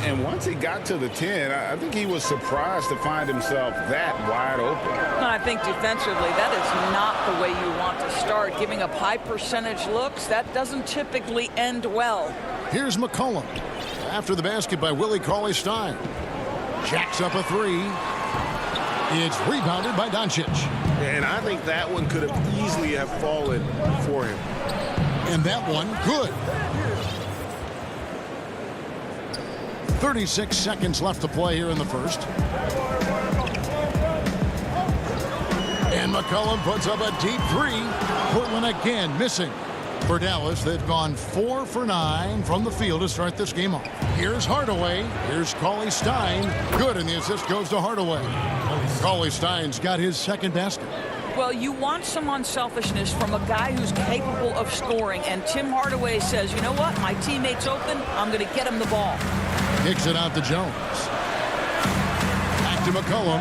[SPEAKER 3] And once he got to the 10, I think he was surprised to find himself that wide open.
[SPEAKER 8] I think defensively, that is not the way you want to start. Giving up high percentage looks, that doesn't typically end well.
[SPEAKER 1] Here's McCollum. After the basket by Willie Cauley-Stein. Jacks up a 3. It's rebounded by Doncic.
[SPEAKER 3] And I think that one could have easily have fallen for him.
[SPEAKER 1] And that one, good. 36 seconds left to play here in the first. And McCollum puts up a deep 3. Portland again missing. For Dallas, they've gone 4 for 9 from the field to start this game off. Here's Hardaway. Here's Cauley-Stein. Good, and the assist goes to Hardaway. Cauley-Stein's got his second basket.
[SPEAKER 8] Well, you want some unselfishness from a guy who's capable of scoring. And Tim Hardaway says, you know what? My teammate's open. I'm going to get him the ball.
[SPEAKER 1] Kicks it out to Jones. Back to McCollum.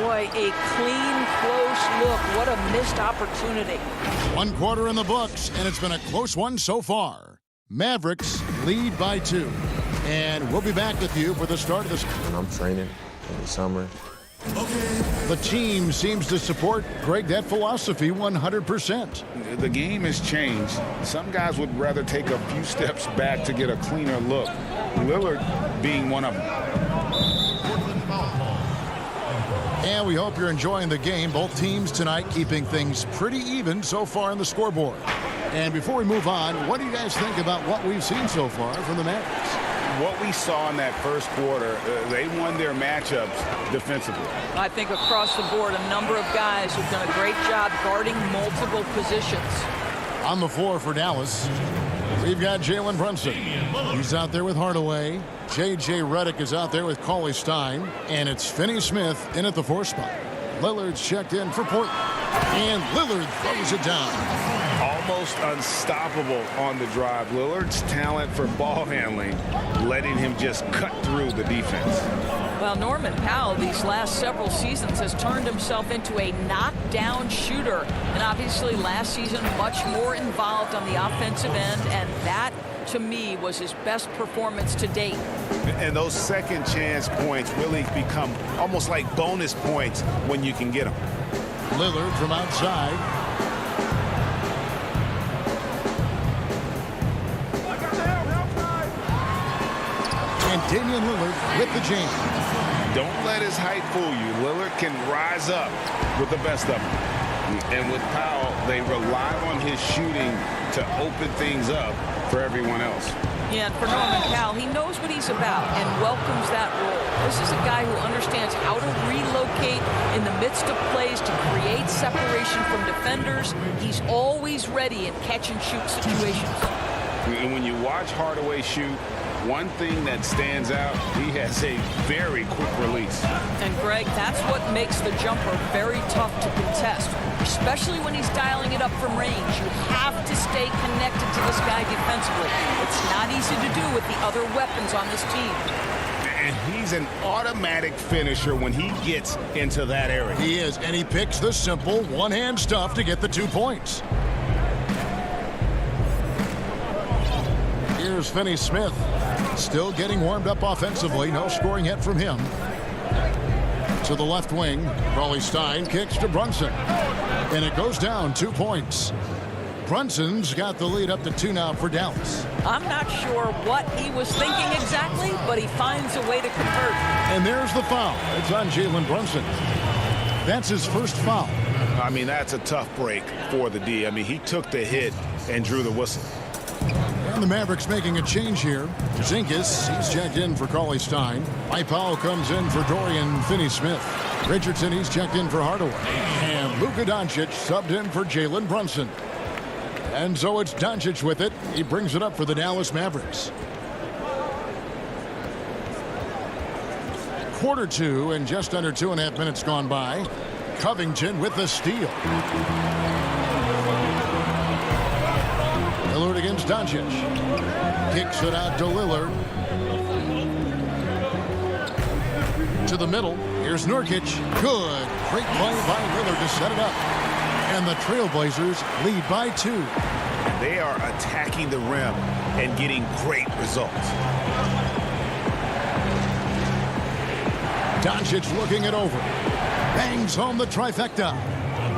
[SPEAKER 8] Boy, a clean, close look. What a missed opportunity.
[SPEAKER 1] 1 quarter in the books, and it's been a close one so far. Mavericks lead by 2. And we'll be back with you for the start of this.
[SPEAKER 9] And I'm training in the summer.
[SPEAKER 1] The team seems to support, Greg, that philosophy 100%.
[SPEAKER 3] The game has changed. Some guys would rather take a few steps back to get a cleaner look. Lillard being one of them.
[SPEAKER 1] And we hope you're enjoying the game. Both teams tonight keeping things pretty even so far on the scoreboard. And before we move on, what do you guys think about what we've seen so far from the Mavericks?
[SPEAKER 3] What we saw in that first quarter, they won their matchups defensively.
[SPEAKER 8] I think across the board, a number of guys who've done a great job guarding multiple positions.
[SPEAKER 1] On the floor for Dallas, we've got Jalen Brunson. He's out there with Hardaway. J.J. Redick is out there with Cauley-Stein. And it's Finney-Smith in at the 4 spot. Lillard's checked in for Portland. And Lillard throws it down.
[SPEAKER 3] Almost unstoppable on the drive. Lillard's talent for ball handling, letting him just cut through the defense.
[SPEAKER 8] Well, Norman Powell, these last several seasons, has turned himself into a knockdown shooter. And obviously last season, much more involved on the offensive end. And that, to me, was his best performance to date.
[SPEAKER 3] And those second chance points really become almost like bonus points when you can get them.
[SPEAKER 1] Lillard from outside. And Damian Lillard with the jam.
[SPEAKER 5] Don't let his height fool you. Lillard can rise up with the best of them. And with Powell, they rely on his shooting to open things up for everyone else.
[SPEAKER 8] Yeah, and for Norman Powell, he knows what he's about and welcomes that role. This is a guy who understands how to relocate in the midst of plays to create separation from defenders. He's always ready in catch-and-shoot situations.
[SPEAKER 5] And when you watch Hardaway shoot, one thing that stands out, he has a very quick release.
[SPEAKER 8] And Greg, that's what makes the jumper very tough to contest, especially when he's dialing it up from range. You have to stay connected to this guy defensively. It's not easy to do with the other weapons on this team.
[SPEAKER 5] And he's an automatic finisher when he gets into that area.
[SPEAKER 1] He is, and he picks the simple one-hand stuff to get the 2 points. Here's Finney-Smith, still getting warmed up offensively. No scoring yet from him. To the left wing, Cauley-Stein kicks to Brunson, and it goes down 2 points. Brunson's got the lead up to 2 now for Dallas.
[SPEAKER 8] I'm not sure what he was thinking exactly, but he finds a way to convert.
[SPEAKER 1] And there's the foul. It's on Jalen Brunson. That's his first foul.
[SPEAKER 5] I mean, that's a tough break for the D. I mean, he took the hit and drew the whistle.
[SPEAKER 1] And the Mavericks making a change here. Zinkis, he's checked in for Cauley-Stein. Mike Powell comes in for Dorian Finney-Smith. Richardson, he's checked in for Hardaway. And Luka Doncic subbed in for Jalen Brunson. And so it's Doncic with it. He brings it up for the Dallas Mavericks. Quarter 2 and just under 2.5 minutes gone by. Covington with the steal. Lillard against Doncic. Kicks it out to Lillard. To the middle. Here's Nurkic. Good. Great play by Lillard to set it up. And the Trailblazers lead by 2.
[SPEAKER 5] They are attacking the rim and getting great results.
[SPEAKER 1] Doncic looking it over. Bangs home the trifecta.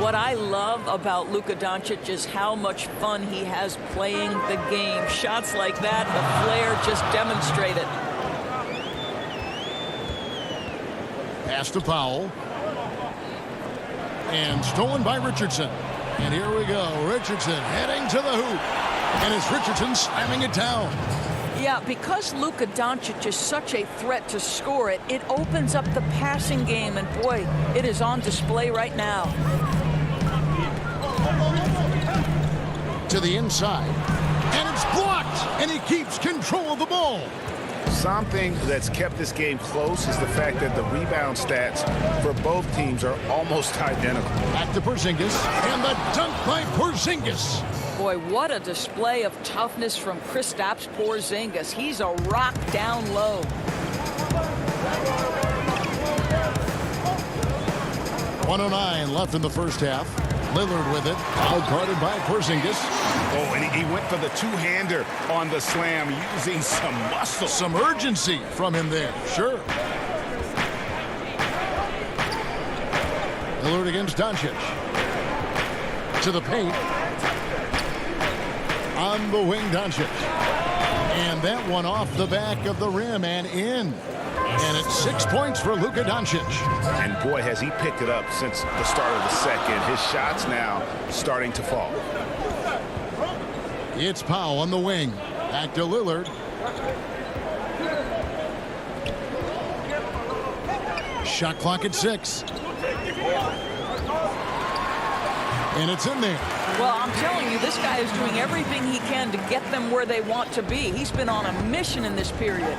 [SPEAKER 8] What I love about Luka Doncic is how much fun he has playing the game. Shots like that, the flair just demonstrated.
[SPEAKER 1] Pass to Powell. And stolen by Richardson. And here we go. Richardson heading to the hoop. And it's Richardson slamming it down.
[SPEAKER 8] Yeah, because Luka Doncic is such a threat to score it, it opens up the passing game. And boy, it is on display right now.
[SPEAKER 1] To the inside. And it's blocked. And he keeps control of the ball.
[SPEAKER 5] Something that's kept this game close is the fact that the rebound stats for both teams are almost identical.
[SPEAKER 1] Back to Porzingis, and the dunk by Porzingis.
[SPEAKER 8] Boy, what a display of toughness from Kristaps Porzingis. He's a rock down low. .109 left in the first half. Lillard with it, outguarded by Porzingis.
[SPEAKER 5] Oh, and he went for the two-hander on the slam, using some muscle.
[SPEAKER 1] Some urgency from him there, sure. Lillard against Doncic. To the paint. On the wing, Doncic. And that one off the back of the rim and in. And it's 6 points for Luka Doncic.
[SPEAKER 5] And boy, has he picked it up since the start of the second. His shots now starting to fall.
[SPEAKER 1] It's Powell on the wing. Back to Lillard. Shot clock at 6. And it's in there.
[SPEAKER 8] Well, I'm telling you, this guy is doing everything he can to get them where they want to be. He's been on a mission in this period.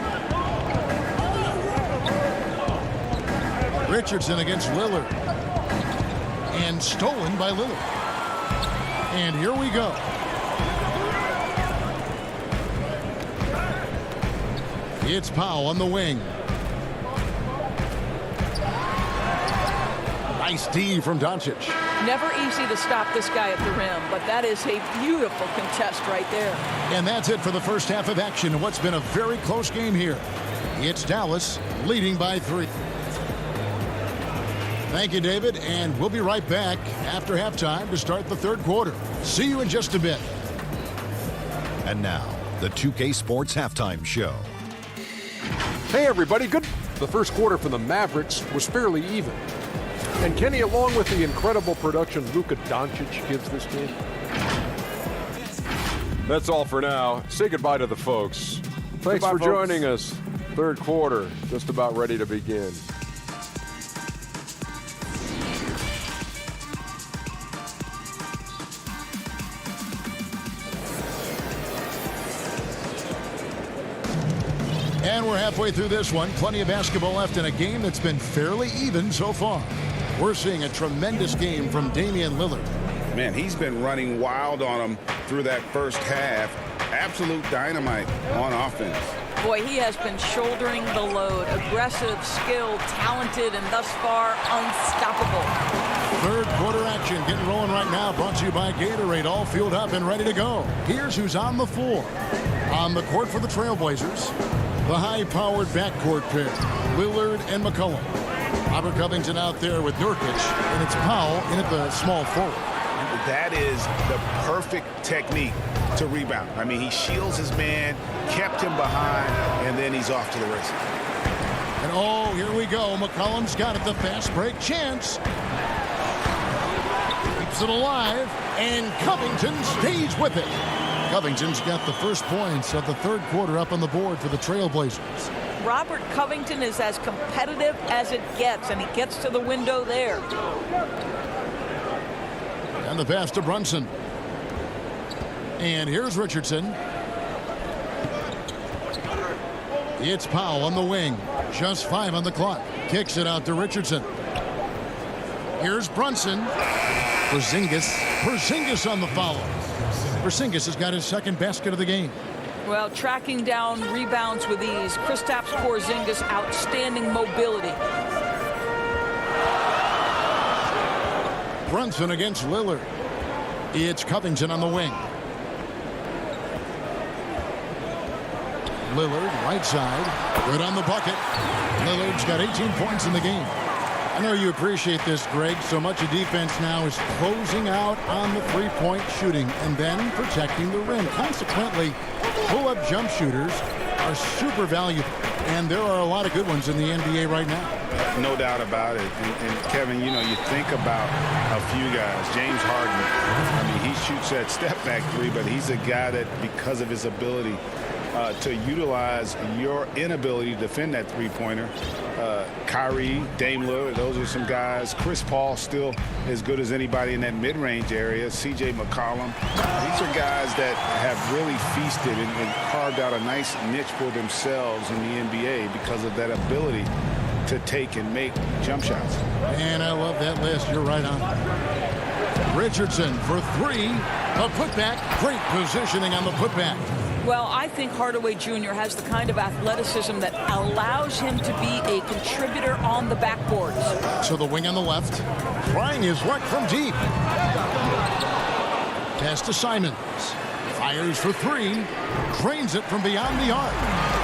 [SPEAKER 1] Richardson against Lillard. And stolen by Lillard. And here we go. It's Powell on the wing. Nice D from Doncic.
[SPEAKER 8] Never easy to stop this guy at the rim, but that is a beautiful contest right there.
[SPEAKER 1] And that's it for the first half of action in what's been a very close game here. It's Dallas leading by 3. Thank you, David, and we'll be right back after halftime to start the third quarter. See you in just a bit.
[SPEAKER 6] And now, the 2K Sports Halftime Show.
[SPEAKER 7] Hey, everybody. Good. The first quarter for the Mavericks was fairly even. And Kenny, along with the incredible production Luka Doncic gives this team. That's all for now. Say goodbye to the folks. Thanks for joining us. Third quarter, just about ready to begin.
[SPEAKER 1] And we're halfway through this one. Plenty of basketball left in a game that's been fairly even so far. We're seeing a tremendous game from Damian Lillard.
[SPEAKER 3] Man, he's been running wild on him through that first half. Absolute dynamite on offense.
[SPEAKER 8] Boy, he has been shouldering the load. Aggressive, skilled, talented, and thus far unstoppable.
[SPEAKER 1] Third quarter action getting rolling right now. Brought to you by Gatorade. All fueled up and ready to go. Here's who's on the floor. On the court for the Trailblazers, the high-powered backcourt pair, Lillard and McCollum. Robert Covington out there with Nurkic, and it's Powell in at the small forward.
[SPEAKER 3] That is the perfect technique to rebound. I mean, he shields his man, kept him behind, and then he's off to the races.
[SPEAKER 1] And oh, here we go. McCollum's got it, the fast break chance. Keeps it alive, and Covington stays with it. Covington's got the first points of the third quarter up on the board for the Trailblazers.
[SPEAKER 8] Robert Covington is as competitive as it gets, and he gets to the window there.
[SPEAKER 1] And the pass to Brunson. And here's Richardson. It's Powell on the wing. Just 5 on the clock. Kicks it out to Richardson. Here's Brunson. Porzingis on the foul. Porzingis has got his second basket of the game.
[SPEAKER 8] Well, tracking down rebounds with ease. Kristaps Porzingis, outstanding mobility.
[SPEAKER 1] Brunson against Lillard. It's Covington on the wing. Lillard, right side. Good on the bucket. Lillard's got 18 points in the game. I know you appreciate this, Greg. So much of defense now is closing out on the three-point shooting and then protecting the rim. Consequently, pull-up jump shooters are super valuable. And there are a lot of good ones in the NBA right now.
[SPEAKER 3] No doubt about it. And Kevin, you know, you think about a few guys. James Harden, I mean, he shoots that step-back three, but he's a guy that, because of his ability to utilize your inability to defend that three-pointer, Kyrie, Dame Lillard, those are some guys. Chris Paul still as good as anybody in that mid-range area. C.J. McCollum. These are guys that have really feasted and carved out a nice niche for themselves in the NBA because of that ability to take and make jump shots.
[SPEAKER 1] And I love that list. You're right on. Richardson for three. A putback. Great positioning on the putback.
[SPEAKER 8] Well, I think Hardaway Jr. has the kind of athleticism that allows him to be a contributor on the backboards.
[SPEAKER 1] So the wing on the left, trying his luck from deep. Pass to Simons. Fires for three. Drains it from beyond the arc.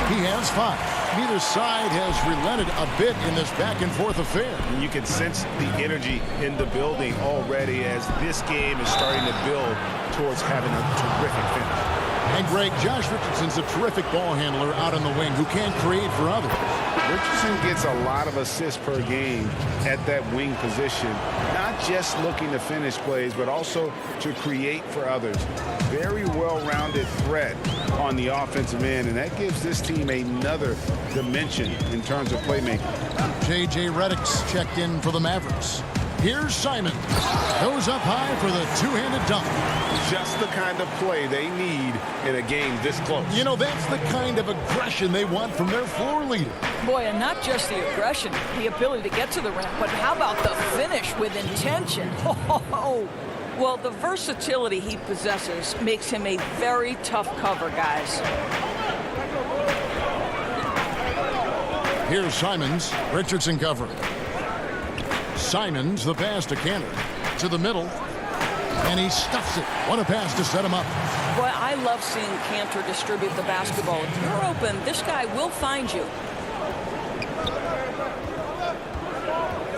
[SPEAKER 1] He has 5. Neither side has relented a bit in this back-and-forth affair.
[SPEAKER 3] And you can sense the energy in the building already as this game is starting to build towards having a terrific finish.
[SPEAKER 1] And Greg, Josh Richardson's a terrific ball handler out on the wing who can create for others.
[SPEAKER 3] Richardson gets a lot of assists per game at that wing position, not just looking to finish plays, but also to create for others. Very well-rounded threat on the offensive end, and that gives this team another dimension in terms of playmaking.
[SPEAKER 1] J.J. Redick's checked in for the Mavericks. Here's Simons. Goes up high for the two-handed dunk.
[SPEAKER 3] Just the kind of play they need in a game this close.
[SPEAKER 1] You know, that's the kind of aggression they want from their floor leader.
[SPEAKER 8] Boy, and not just the aggression, the ability to get to the rim, but how about the finish with intention? Oh, well, the versatility he possesses makes him a very tough cover, guys.
[SPEAKER 1] Here's Simons. Richardson covering. Simons, the pass to Cantor. To the middle. And he stuffs it. What a pass to set him up.
[SPEAKER 8] Boy, I love seeing Cantor distribute the basketball. If you're open, this guy will find you.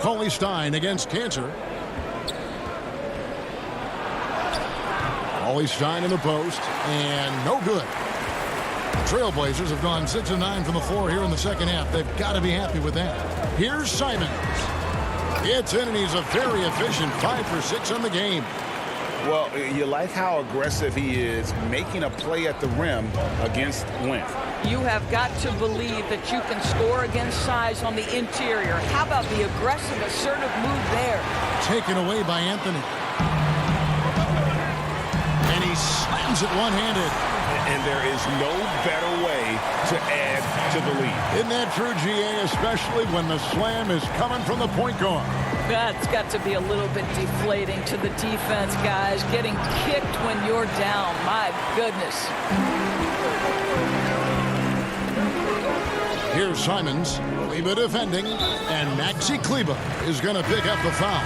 [SPEAKER 1] Cauley Stein against Cantor. Cauley Stein in the post. And no good. Trailblazers have gone 6 of 9 from the floor here in the second half. They've got to be happy with that. Here's Simons. It's in, and he's a very efficient 5 for 6 on the game.
[SPEAKER 3] Well, you like how aggressive he is making a play at the rim against length.
[SPEAKER 8] You have got to believe that you can score against size on the interior. How about the aggressive, assertive move there?
[SPEAKER 1] Taken away by Anthony. And he slams it one-handed.
[SPEAKER 3] And there is no better way to add to the lead.
[SPEAKER 1] Isn't that true, GA, especially when the slam is coming from the point guard?
[SPEAKER 8] That's got to be a little bit deflating to the defense, guys. Getting kicked when you're down. My goodness.
[SPEAKER 1] Here's Simons. Kleba defending. And Maxi Kleba is going to pick up the foul.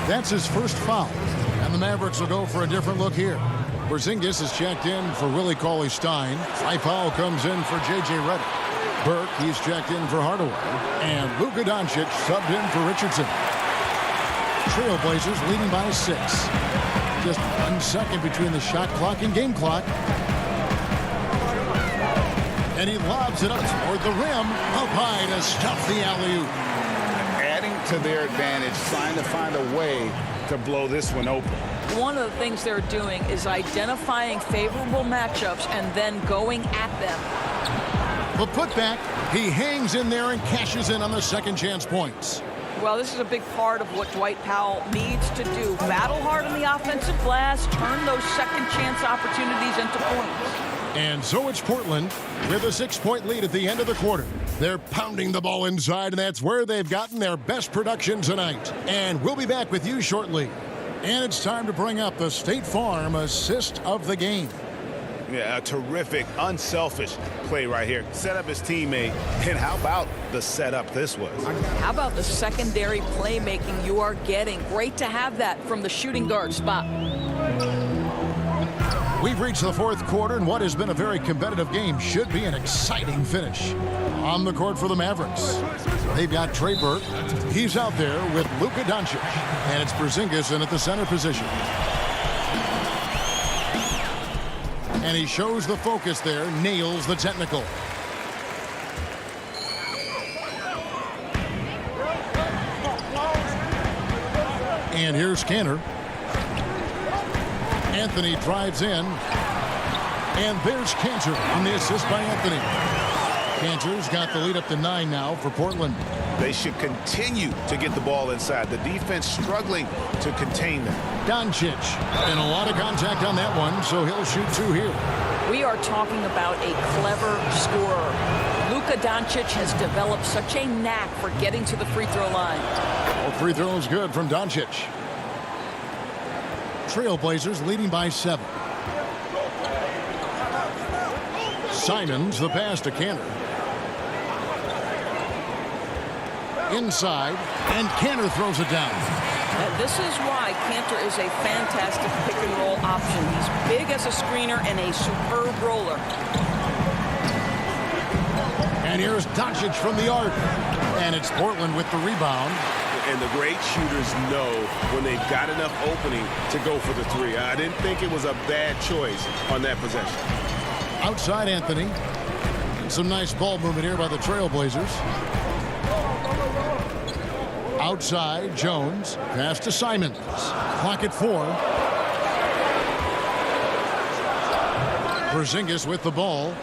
[SPEAKER 1] That's his first foul. And the Mavericks will go for a different look here. Porzingis is checked in for Willie Cauley-Stein. Foul comes in for J.J. Redick. Burke, he's checked in for Hardaway. And Luka Doncic subbed in for Richardson. Trailblazers leading by 6. Just 1 second between the shot clock and game clock. And he lobs it up toward the rim. Up high to stuff the alley-oop.
[SPEAKER 3] Adding to their advantage, trying to find a way to blow this one open.
[SPEAKER 8] One of the things they're doing is identifying favorable matchups and then going at them.
[SPEAKER 1] The putback, he hangs in there and cashes in on the second chance points.
[SPEAKER 8] Well, this is a big part of what Dwight Powell needs to do. Battle hard on the offensive glass, turn those second chance opportunities into points.
[SPEAKER 1] And so it's Portland with a 6-point lead at the end of the quarter. They're pounding the ball inside, and that's where they've gotten their best production tonight. And we'll be back with you shortly. And it's time to bring up the State Farm assist of the game.
[SPEAKER 3] Yeah, a terrific, unselfish play right here. Set up his teammate. And how about the setup this was?
[SPEAKER 8] How about the secondary playmaking you are getting? Great to have that from the shooting guard spot.
[SPEAKER 1] We've reached the fourth quarter, and what has been a very competitive game should be an exciting finish. On the court for the Mavericks, they've got Trey Burke. He's out there with Luka Doncic, and it's Porzingis in at the center position. And he shows the focus there, nails the technical. And here's Kanter. Anthony drives in. And there's Kanter on the assist by Anthony. Kanter's got the lead up to 9 now for Portland.
[SPEAKER 3] They should continue to get the ball inside. The defense struggling to contain them.
[SPEAKER 1] Doncic. And a lot of contact on that one, so he'll shoot 2 here.
[SPEAKER 8] We are talking about a clever scorer. Luka Doncic has developed such a knack for getting to the free throw line.
[SPEAKER 1] All free throws good from Doncic. Trailblazers leading by 7. Simons, the pass to Kanter. Inside, and Kanter throws it down.
[SPEAKER 8] This is why Kanter is a fantastic pick-and-roll option. He's big as a screener and a superb roller.
[SPEAKER 1] And here's Doncic from the arc. And it's Portland with the rebound.
[SPEAKER 5] And the great shooters know when they've got enough opening to go for the 3. I didn't think it was a bad choice on that possession.
[SPEAKER 1] Outside Anthony. Some nice ball movement here by the Trailblazers. Outside Jones. Pass to Simons. Clock at 4. Porzingis with the ball.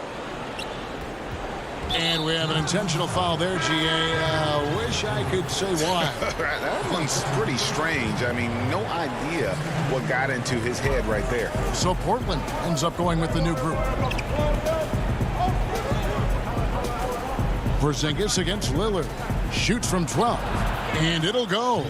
[SPEAKER 1] And we have an intentional foul there, GA. Wish I could say why.
[SPEAKER 3] That one's pretty strange. I mean, no idea what got into his head right there.
[SPEAKER 1] So Portland ends up going with the new group. Porzingis against Lillard. Shoots from 12. And it'll go.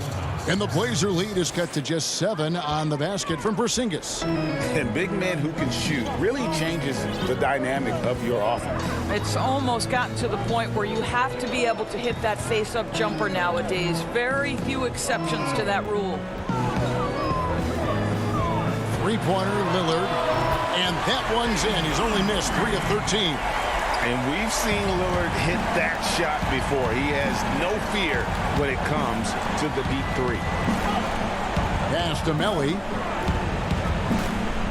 [SPEAKER 1] And the Blazer lead is cut to just 7 on the basket from Porzingis.
[SPEAKER 3] And big men who can shoot really changes the dynamic of your offense.
[SPEAKER 8] It's almost gotten to the point where you have to be able to hit that face-up jumper nowadays. Very few exceptions to that rule.
[SPEAKER 1] Three-pointer, Lillard. And that one's in. He's only missed 3 of 13.
[SPEAKER 3] And we've seen Lillard hit that shot before. He has no fear when it comes to the deep 3.
[SPEAKER 1] Pass to Melly.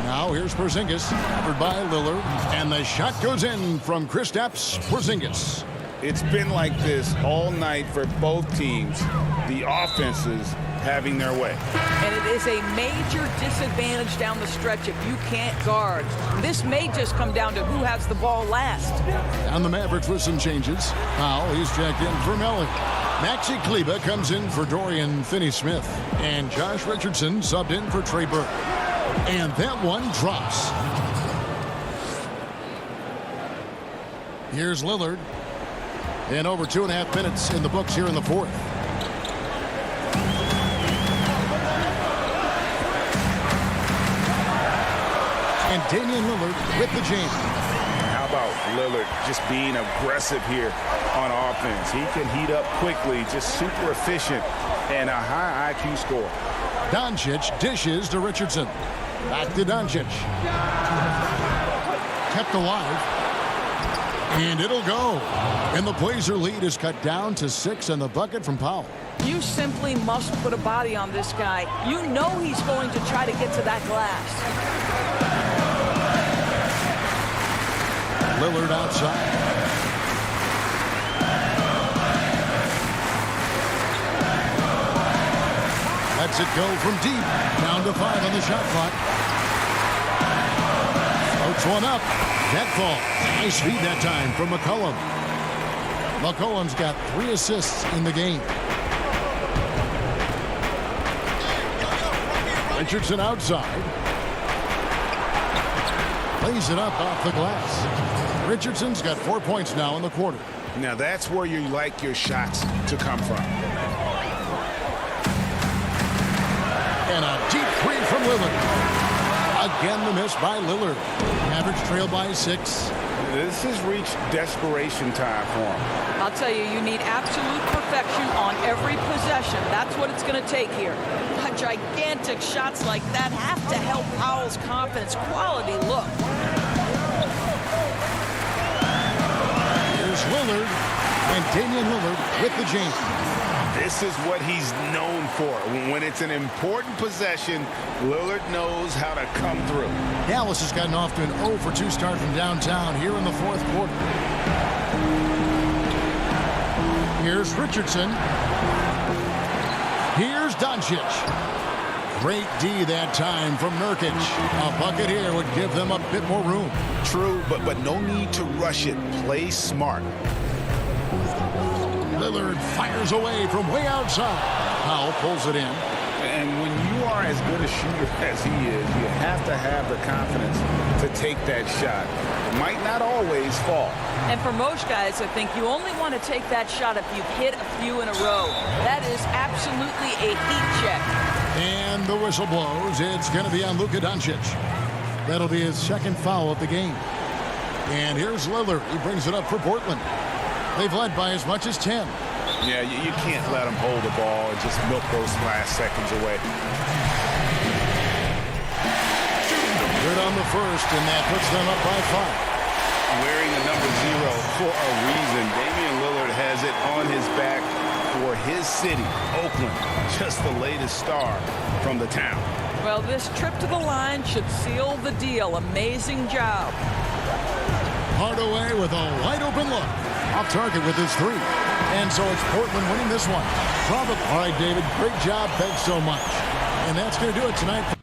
[SPEAKER 1] Now here's Porzingis, covered by Lillard, and the shot goes in from Kristaps Porzingis.
[SPEAKER 3] It's been like this all night for both teams. The offenses having their way.
[SPEAKER 8] And it is a major disadvantage down the stretch if you can't guard. This may just come down to who has the ball last.
[SPEAKER 1] And the Mavericks with some changes. Powell, he's checked in for Mellon. Maxi Kleber comes in for Dorian Finney-Smith. And Josh Richardson subbed in for Trey Burke. And that one drops. Here's Lillard. And over 2.5 minutes in the books here in the fourth. And Damian Lillard with the jam.
[SPEAKER 3] How about Lillard just being aggressive here on offense? He can heat up quickly, just super efficient, and a high IQ score.
[SPEAKER 1] Doncic dishes to Richardson. Back to Doncic. Kept alive. And it'll go. And the Blazer lead is cut down to 6 and the bucket from Powell.
[SPEAKER 8] You simply must put a body on this guy. You know he's going to try to get to that glass.
[SPEAKER 1] Lillard outside. Lets it go from deep. Down to 5 on the shot clock. Floats one up. That ball. Nice feed that time from McCollum. McCollum's got 3 assists in the game. Richardson outside. Plays it up off the glass. Richardson's got 4 points now in the quarter.
[SPEAKER 3] Now that's where you like your shots to come from.
[SPEAKER 1] And a deep 3 from Lillard. Again the miss by Lillard. Mavericks trail by 6.
[SPEAKER 3] This has reached desperation time for him.
[SPEAKER 8] I'll tell you, you need absolute perfection on every possession. That's what it's going to take here. Gigantic shots like that have to help Powell's confidence. Quality look.
[SPEAKER 1] Here's Lillard, and Damian Lillard with the jam.
[SPEAKER 3] This is what he's known for. When it's an important possession, Lillard knows how to come through.
[SPEAKER 1] Dallas has gotten off to an 0 for 2 start from downtown here in the fourth quarter. Here's Richardson. Here's Doncic. Great D that time from Nurkic. A bucket here would give them a bit more room.
[SPEAKER 3] True, but no need to rush it. Play smart.
[SPEAKER 1] Lillard fires away from way outside. Powell pulls it in.
[SPEAKER 3] And when you are as good a shooter as he is, you have to have the confidence to take that shot. It might not always fall.
[SPEAKER 8] And for most guys, I think you only want to take that shot if you've hit a few in a row. That is absolutely a heat check.
[SPEAKER 1] And the whistle blows. It's going to be on Luka Doncic. That'll be his second foul of the game. And here's Lillard. He brings it up for Portland. They've led by as much as 10.
[SPEAKER 3] Yeah, you can't let them hold the ball and just milk those last seconds away.
[SPEAKER 1] Good on the first, and that puts them up by 5.
[SPEAKER 3] Wearing the number 0 for a reason. Damian Lillard has it on his back for his city, Oakland. Just the latest star from the town.
[SPEAKER 8] Well, this trip to the line should seal the deal. Amazing job.
[SPEAKER 1] Hardaway with a wide open look. Off target with his 3. And so it's Portland winning this one. Probably. All right, David. Great job. Thanks so much. And that's going to do it tonight.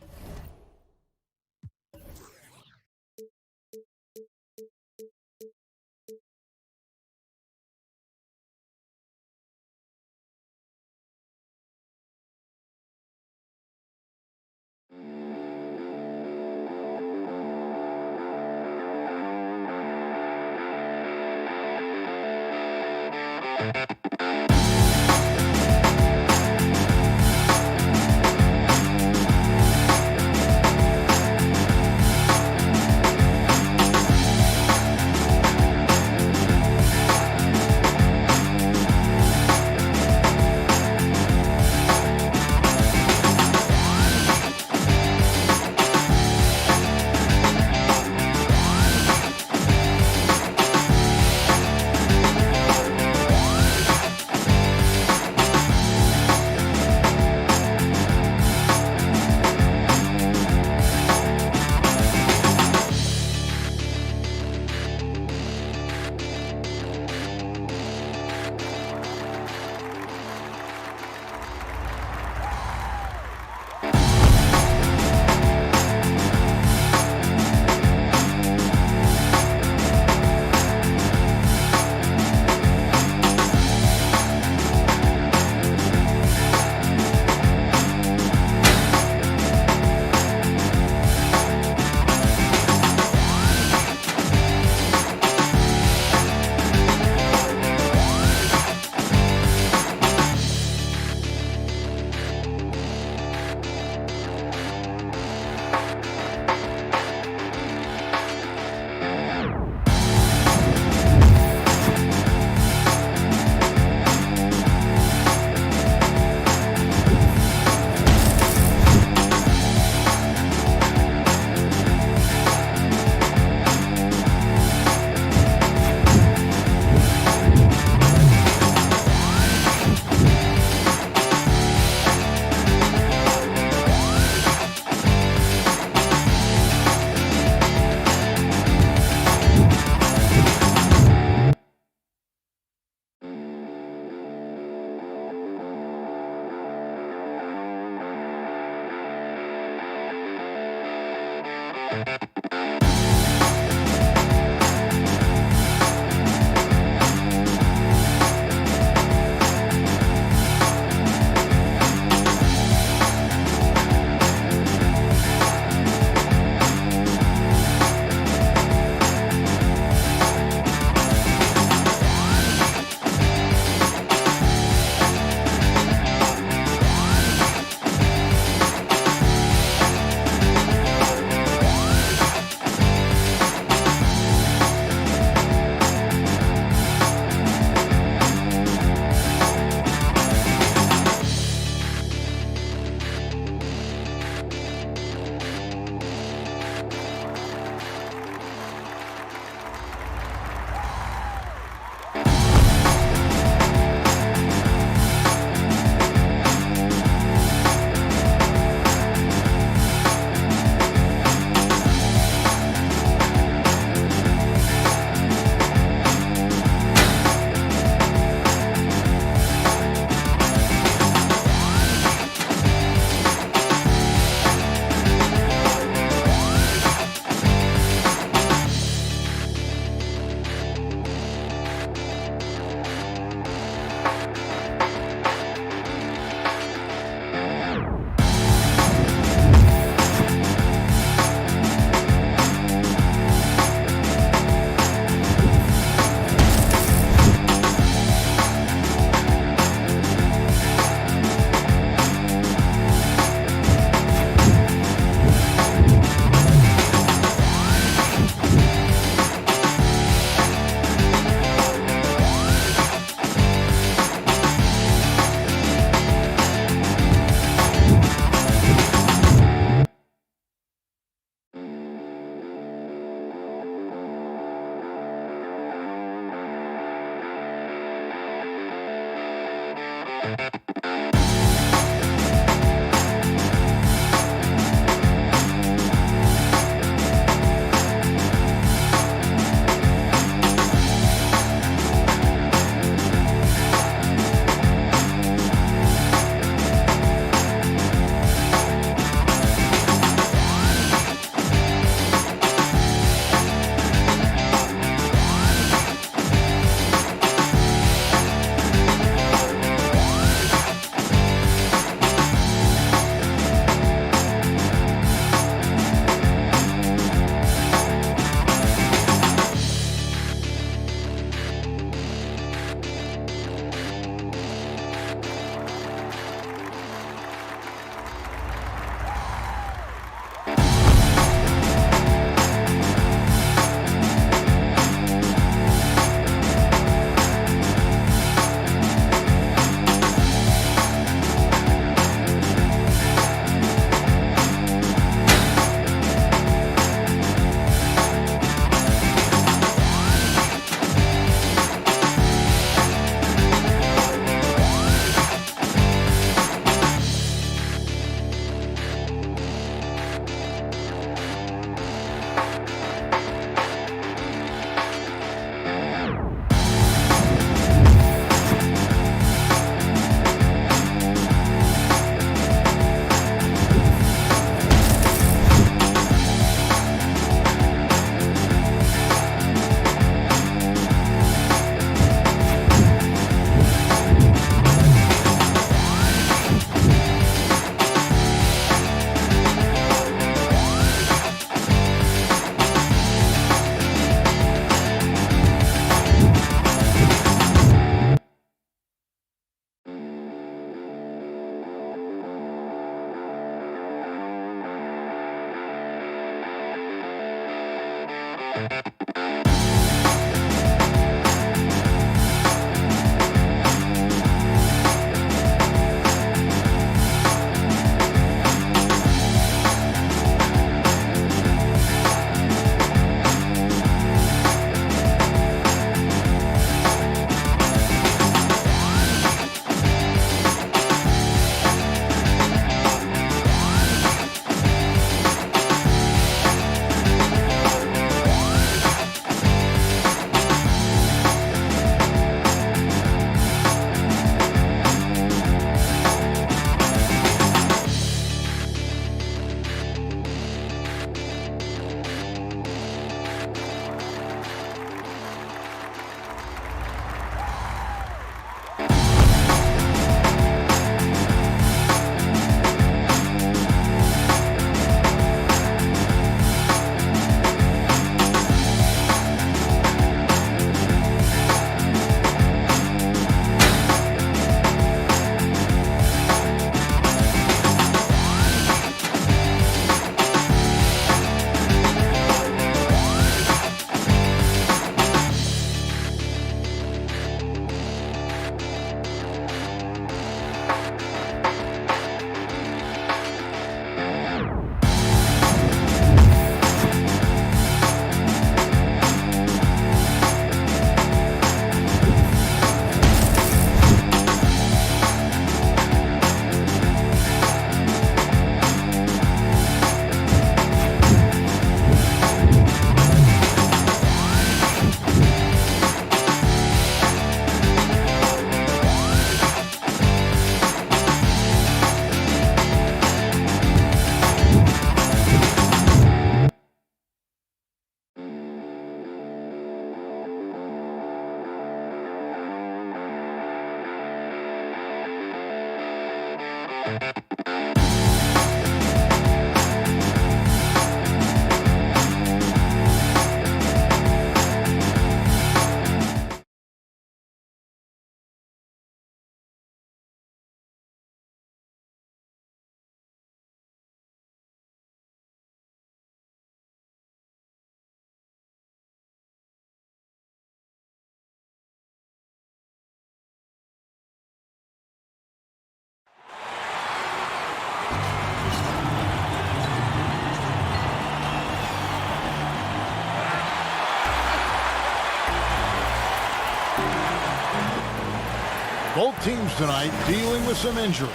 [SPEAKER 1] Both teams tonight dealing with some injuries.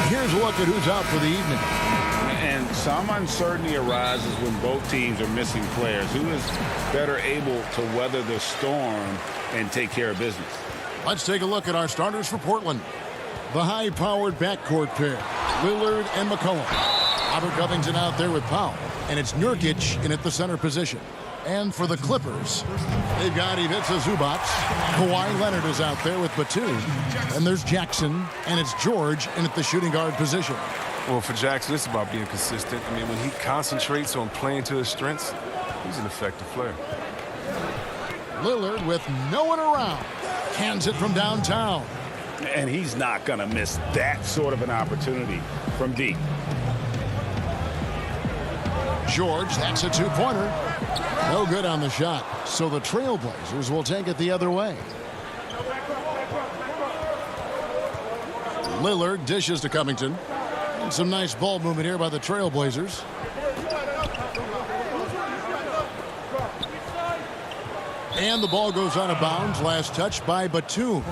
[SPEAKER 1] Here's a look at who's out for the evening.
[SPEAKER 3] And some uncertainty arises when both teams are missing players. Who is better able to weather the storm and take care of business?
[SPEAKER 1] Let's take a look at our starters for Portland. The high-powered backcourt pair, Lillard and McCollum. Robert Covington out there with Powell, and it's Nurkic in at the center position. And for the Clippers, they've got Ivica Zubac. Kawhi Leonard is out there with Batum. And there's Jackson, and it's George in at the shooting guard position.
[SPEAKER 10] Well, for Jackson, it's about being consistent. I mean, when he concentrates on playing to his strengths, he's an effective player.
[SPEAKER 1] Lillard with no one around. Hands it from downtown.
[SPEAKER 3] And he's not going to miss that sort of an opportunity from deep.
[SPEAKER 1] George, that's a two-pointer. No good on the shot. So the Trailblazers will take it the other way. Lillard dishes to Covington. And some nice ball movement here by the Trailblazers. And the ball goes out of bounds. Last touch by Batum.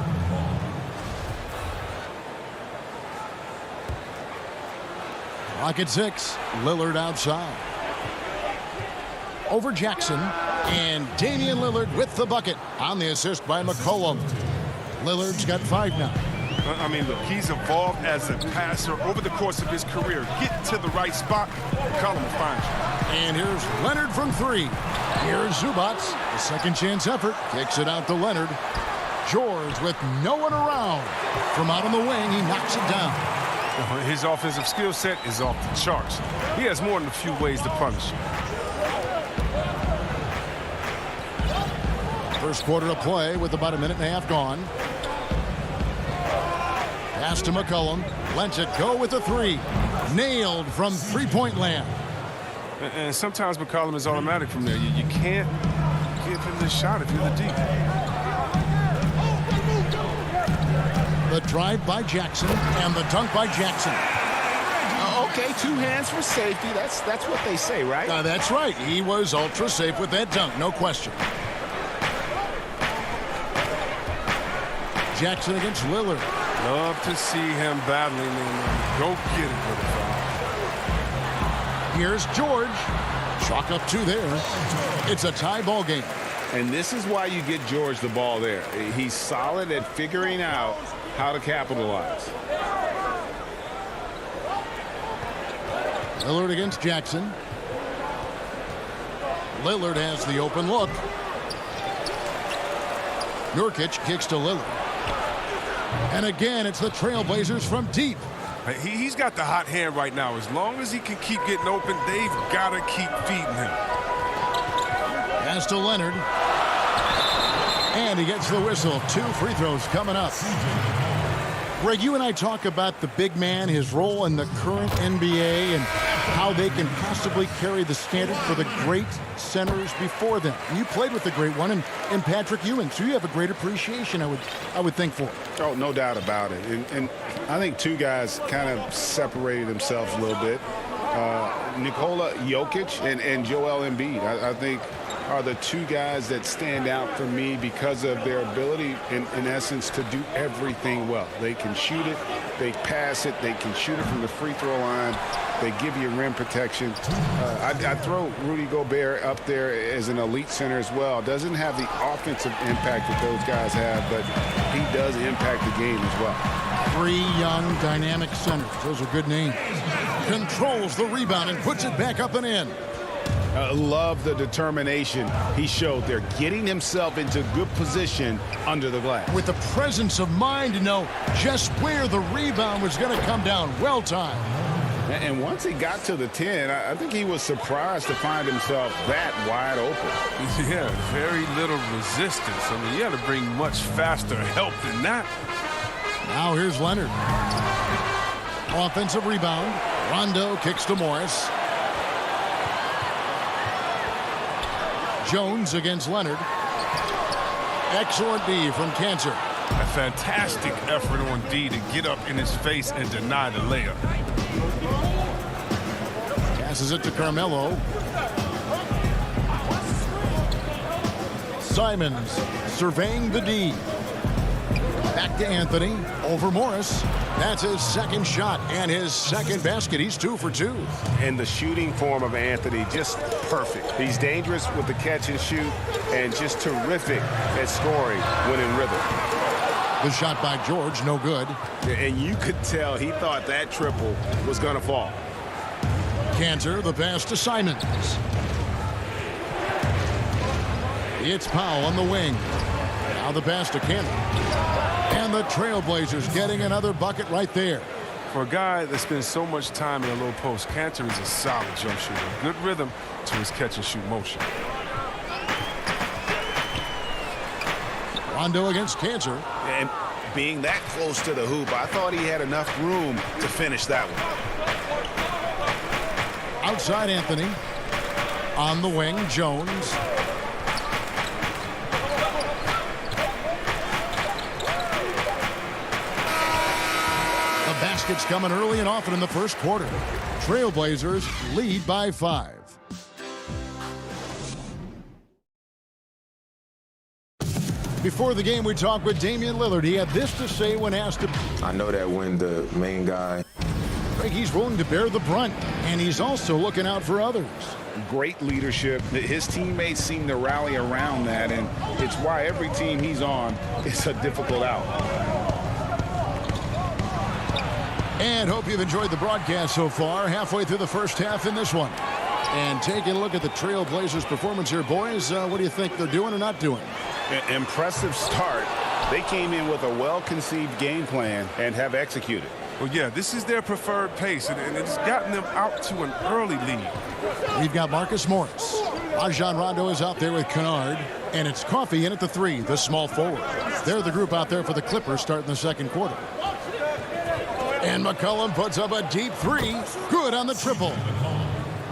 [SPEAKER 1] Clock at 6. Lillard outside. Over Jackson. And Damian Lillard with the bucket on the assist by McCollum. Lillard's got 5 now.
[SPEAKER 10] I mean, look, he's evolved as a passer over the course of his career. Get to the right spot, McCollum will find you.
[SPEAKER 1] And here's Leonard from 3. Here's Zubac. A second chance effort. Kicks it out to Leonard. George with no one around. From out on the wing, he knocks it down.
[SPEAKER 10] His offensive skill set is off the charts. He has more than a few ways to punish.
[SPEAKER 1] First quarter of play with about a minute and a half gone. Pass to McCollum. Lets it go with a 3. Nailed from three-point land.
[SPEAKER 10] And sometimes McCollum is automatic from there. You can't give him the shot if you're the deep.
[SPEAKER 1] The drive by Jackson and the dunk by Jackson.
[SPEAKER 3] Okay, 2 hands for safety. That's what they say, right?
[SPEAKER 1] That's right. He was ultra safe with that dunk, no question. Jackson against Lillard.
[SPEAKER 10] Love to see him battling and go get it with a foul.
[SPEAKER 1] Here's George. Chalk up 2 there. It's a tie ball game.
[SPEAKER 3] And this is why you get George the ball there. He's solid at figuring out how to capitalize.
[SPEAKER 1] Lillard against Jackson. Lillard has the open look. Nurkic kicks to Lillard. And again, it's the Trailblazers from deep.
[SPEAKER 10] He's got the hot hand right now. As long as he can keep getting open, they've got to keep feeding him.
[SPEAKER 1] Pass to Leonard. And he gets the whistle. 2 free throws coming up. Greg, you and I talk about the big man, his role in the current NBA, and how they can possibly carry the standard for the great centers before them. And you played with the great one in Patrick Ewing, so you have a great appreciation, I would think, for it.
[SPEAKER 3] Oh, no doubt about it. And I think 2 guys kind of separated themselves a little bit. Nikola Jokic and Joel Embiid, I think, are the 2 guys that stand out for me because of their ability, in essence, to do everything well. They can shoot it, they pass it, they can shoot it from the free throw line, they give you rim protection. I throw Rudy Gobert up there as an elite center as well. Doesn't have the offensive impact that those guys have, but he does impact the game as well.
[SPEAKER 1] 3 young, dynamic centers. Those are good names. Controls the rebound and puts it back up and in.
[SPEAKER 3] Love the determination he showed there, getting himself into good position under the glass.
[SPEAKER 1] With the presence of mind to know just where the rebound was going to come down. Well timed.
[SPEAKER 3] And once he got to the 10, I think he was surprised to find himself that wide open.
[SPEAKER 10] Yeah, very little resistance. I mean, you had to bring much faster help than that.
[SPEAKER 1] Now here's Leonard. Offensive rebound. Rondo kicks to Morris. Jones against Leonard. Excellent D from Cantor.
[SPEAKER 10] A fantastic effort on D to get up in his face and deny the layup.
[SPEAKER 1] Passes it to Carmelo. Simons surveying the D. Back to Anthony. Over Morris. That's his second shot and his second basket. He's 2 for 2.
[SPEAKER 5] And the shooting form of Anthony, just perfect. He's dangerous with the catch and shoot and just terrific at scoring when in rhythm.
[SPEAKER 1] The shot by George, no good.
[SPEAKER 5] And you could tell he thought that triple was going to fall.
[SPEAKER 1] Cantor, the pass to Simons. It's Powell on the wing. Now the pass to Cantor. And the Trailblazers getting another bucket right there.
[SPEAKER 10] For a guy that spends so much time in a low post, Cantor is a solid jump shooter. Good rhythm to his catch and shoot motion.
[SPEAKER 1] Rondo against Cantor.
[SPEAKER 3] And being that close to the hoop, I thought he had enough room to finish that one.
[SPEAKER 1] Outside Anthony. On the wing, Jones. Baskets coming early and often in the first quarter. Trailblazers lead by 5. Before the game, we talked with Damian Lillard. He had this to say when asked.
[SPEAKER 9] I know that when the main guy.
[SPEAKER 1] I think he's willing to bear the brunt, and he's also looking out for others.
[SPEAKER 3] Great leadership. His teammates seem to rally around that, and it's why every team he's on is a difficult out.
[SPEAKER 1] And hope you've enjoyed the broadcast so far. Halfway through the first half in this one. And taking a look at the Trailblazers' performance here, boys. What do you think they're doing or not doing?
[SPEAKER 3] Impressive start. They came in with a well-conceived game plan and have executed.
[SPEAKER 10] Well, yeah, this is their preferred pace, and it's gotten them out to an early lead.
[SPEAKER 1] We've got Marcus Morris. Rajon Rondo is out there with Kennard. And it's Coffey in at the 3, the small forward. They're the group out there for the Clippers starting the second quarter. And McCollum puts up a deep 3. Good on the triple.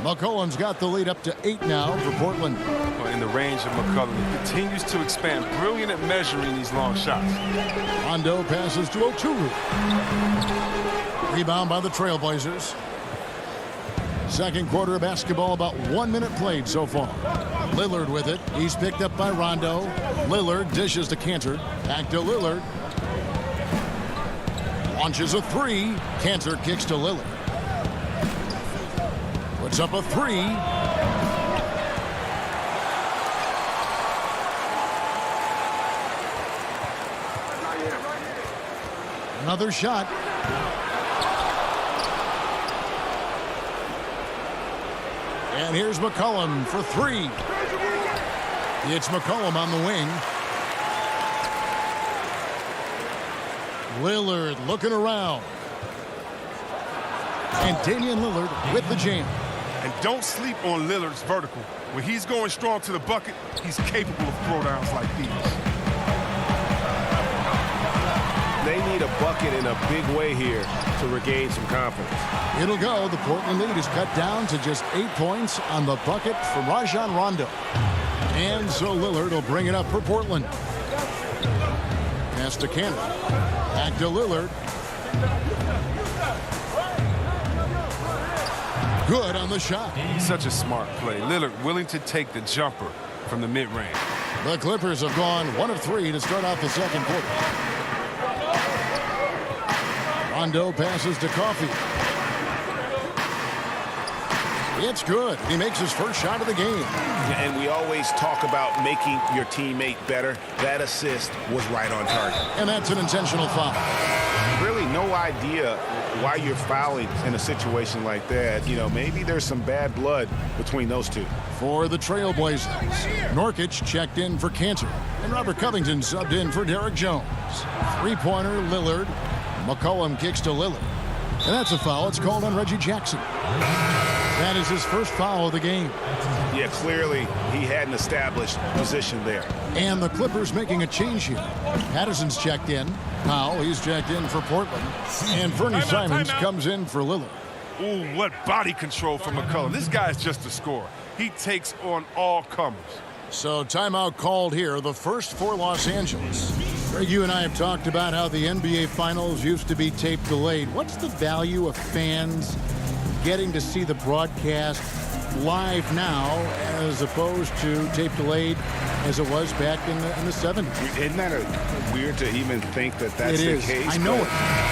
[SPEAKER 1] McCollum's got the lead up to 8 now for Portland.
[SPEAKER 10] Well, in the range of McCollum, he continues to expand. Brilliant at measuring these long shots.
[SPEAKER 1] Rondo passes to Oturu. Rebound by the Trailblazers. Second quarter of basketball, about 1 minute played so far. Lillard with it. He's picked up by Rondo. Lillard dishes to Cantor. Back to Lillard. Launches a 3. Cantor kicks to Lillard. Puts up a 3. Another shot. And here's McCollum for 3. It's McCollum on the wing. Lillard looking around. And Damian Lillard with the jam.
[SPEAKER 10] And don't sleep on Lillard's vertical. When he's going strong to the bucket, he's capable of throwdowns like these.
[SPEAKER 5] They need a bucket in a big way here to regain some confidence.
[SPEAKER 1] It'll go. The Portland lead is cut down to just 8 points on the bucket from Rajon Rondo. And so Lillard will bring it up for Portland. Pass to Cantor. Back to Lillard. Good on the shot.
[SPEAKER 10] Such a smart play. Lillard willing to take the jumper from the mid-range.
[SPEAKER 1] The Clippers have gone 1 of 3 to start out the second quarter. Rondo passes to Coffey. It's good. He makes his first shot of the game.
[SPEAKER 3] And we always talk about making your teammate better. That assist was right on target.
[SPEAKER 1] And that's an intentional foul.
[SPEAKER 3] Really no idea why you're fouling in a situation like that. You know, maybe there's some bad blood between those two.
[SPEAKER 1] For the Trailblazers, Nurkic checked in for Cantor, and Robert Covington subbed in for Derek Jones. Three-pointer, Lillard. McCollum kicks to Lillard. And that's a foul. It's called on Reggie Jackson. That is his first foul of the game.
[SPEAKER 3] Yeah, clearly he hadn't established position there.
[SPEAKER 1] And the Clippers making a change here. Patterson's checked in. Powell, he's checked in for Portland. And Fernie Simons comes in for Lillard.
[SPEAKER 10] Ooh, what body control from McCollum. This guy's just a scorer. He takes on all comers.
[SPEAKER 1] So timeout called here, the first for Los Angeles. Greg, you and I have talked about how the NBA Finals used to be tape delayed. What's the value of fans getting to see the broadcast live now as opposed to tape delayed as it was back in the 70s?
[SPEAKER 3] Isn't that weird to even think that that's the case?
[SPEAKER 1] I know it.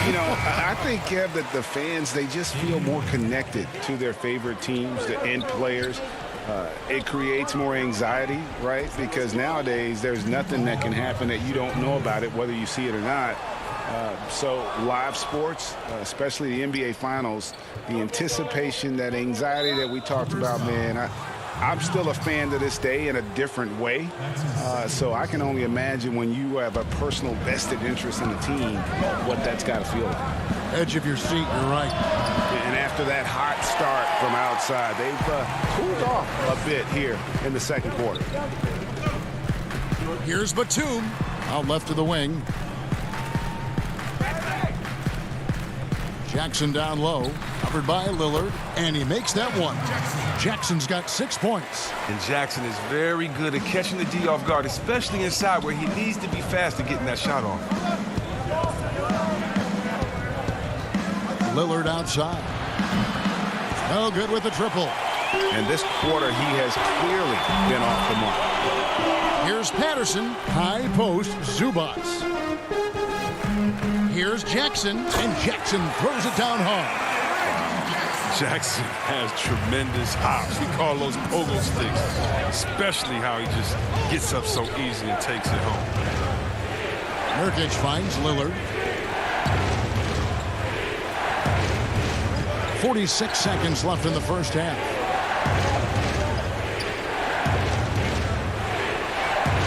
[SPEAKER 3] You know, I think, Kev, that the fans, they just feel more connected to their favorite teams, the end players. It creates more anxiety, right? Because nowadays there's nothing that can happen that you don't know about it, whether you see it or not. So live sports, especially the NBA Finals, the anticipation, that anxiety that we talked about, man, I'm still a fan to this day in a different way. So I can only imagine when you have a personal vested interest in the team, what that's got to feel like.
[SPEAKER 1] Edge of your seat, you're right.
[SPEAKER 3] And after that hot start from outside, they've cooled off a bit here in the second quarter.
[SPEAKER 1] Here's Batum, out left of the wing. Jackson down low, covered by Lillard, and he makes that one. Jackson's got 6 points.
[SPEAKER 11] And Jackson is very good at catching the D off guard, especially inside where he needs to be fast at getting that shot off.
[SPEAKER 1] Lillard outside. No good with the triple.
[SPEAKER 3] And this quarter, he has clearly been off the mark.
[SPEAKER 1] Here's Patterson, high post, Zubac. Here's Jackson, and Jackson throws it down hard.
[SPEAKER 10] Jackson has tremendous hops. We call those pogo sticks, especially how he just gets up so easy and takes it home.
[SPEAKER 1] Nurkic finds Lillard. 46 seconds left in the first half.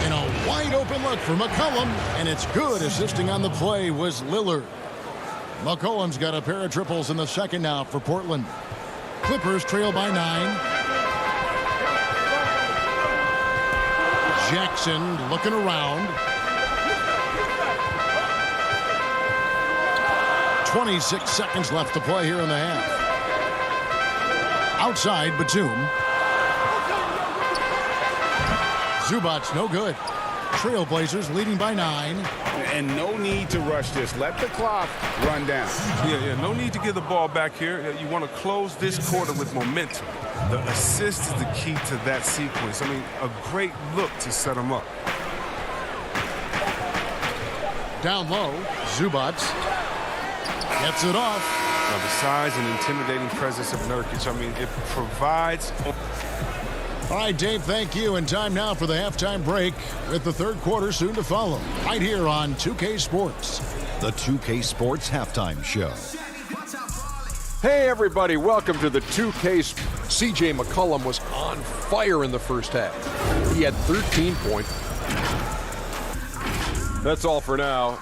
[SPEAKER 1] And a wide open look for McCollum, and it's good. Assisting on the play was Lillard. McCollum's got a pair of triples in the second now for Portland. Clippers trail by 9. Jackson looking around. 26 seconds left to play here in the half. Outside, Batum. Zubac, no good. Trailblazers leading by 9.
[SPEAKER 3] And no need to rush this. Let the clock run down.
[SPEAKER 10] Yeah, no need to give the ball back here. You want to close this quarter with momentum. The assist is the key to that sequence. I mean, a great look to set them up.
[SPEAKER 1] Down low, Zubac gets it off.
[SPEAKER 10] Now, the size and intimidating presence of Nurkic, I mean, it provides.
[SPEAKER 1] All right, Dave, thank you. And time now for the halftime break with the third quarter soon to follow. Right here on 2K Sports.
[SPEAKER 6] The 2K Sports Halftime Show.
[SPEAKER 7] Hey, everybody. Welcome to the 2K. C.J. McCollum was on fire in the first half. He had 13 points. That's all for now.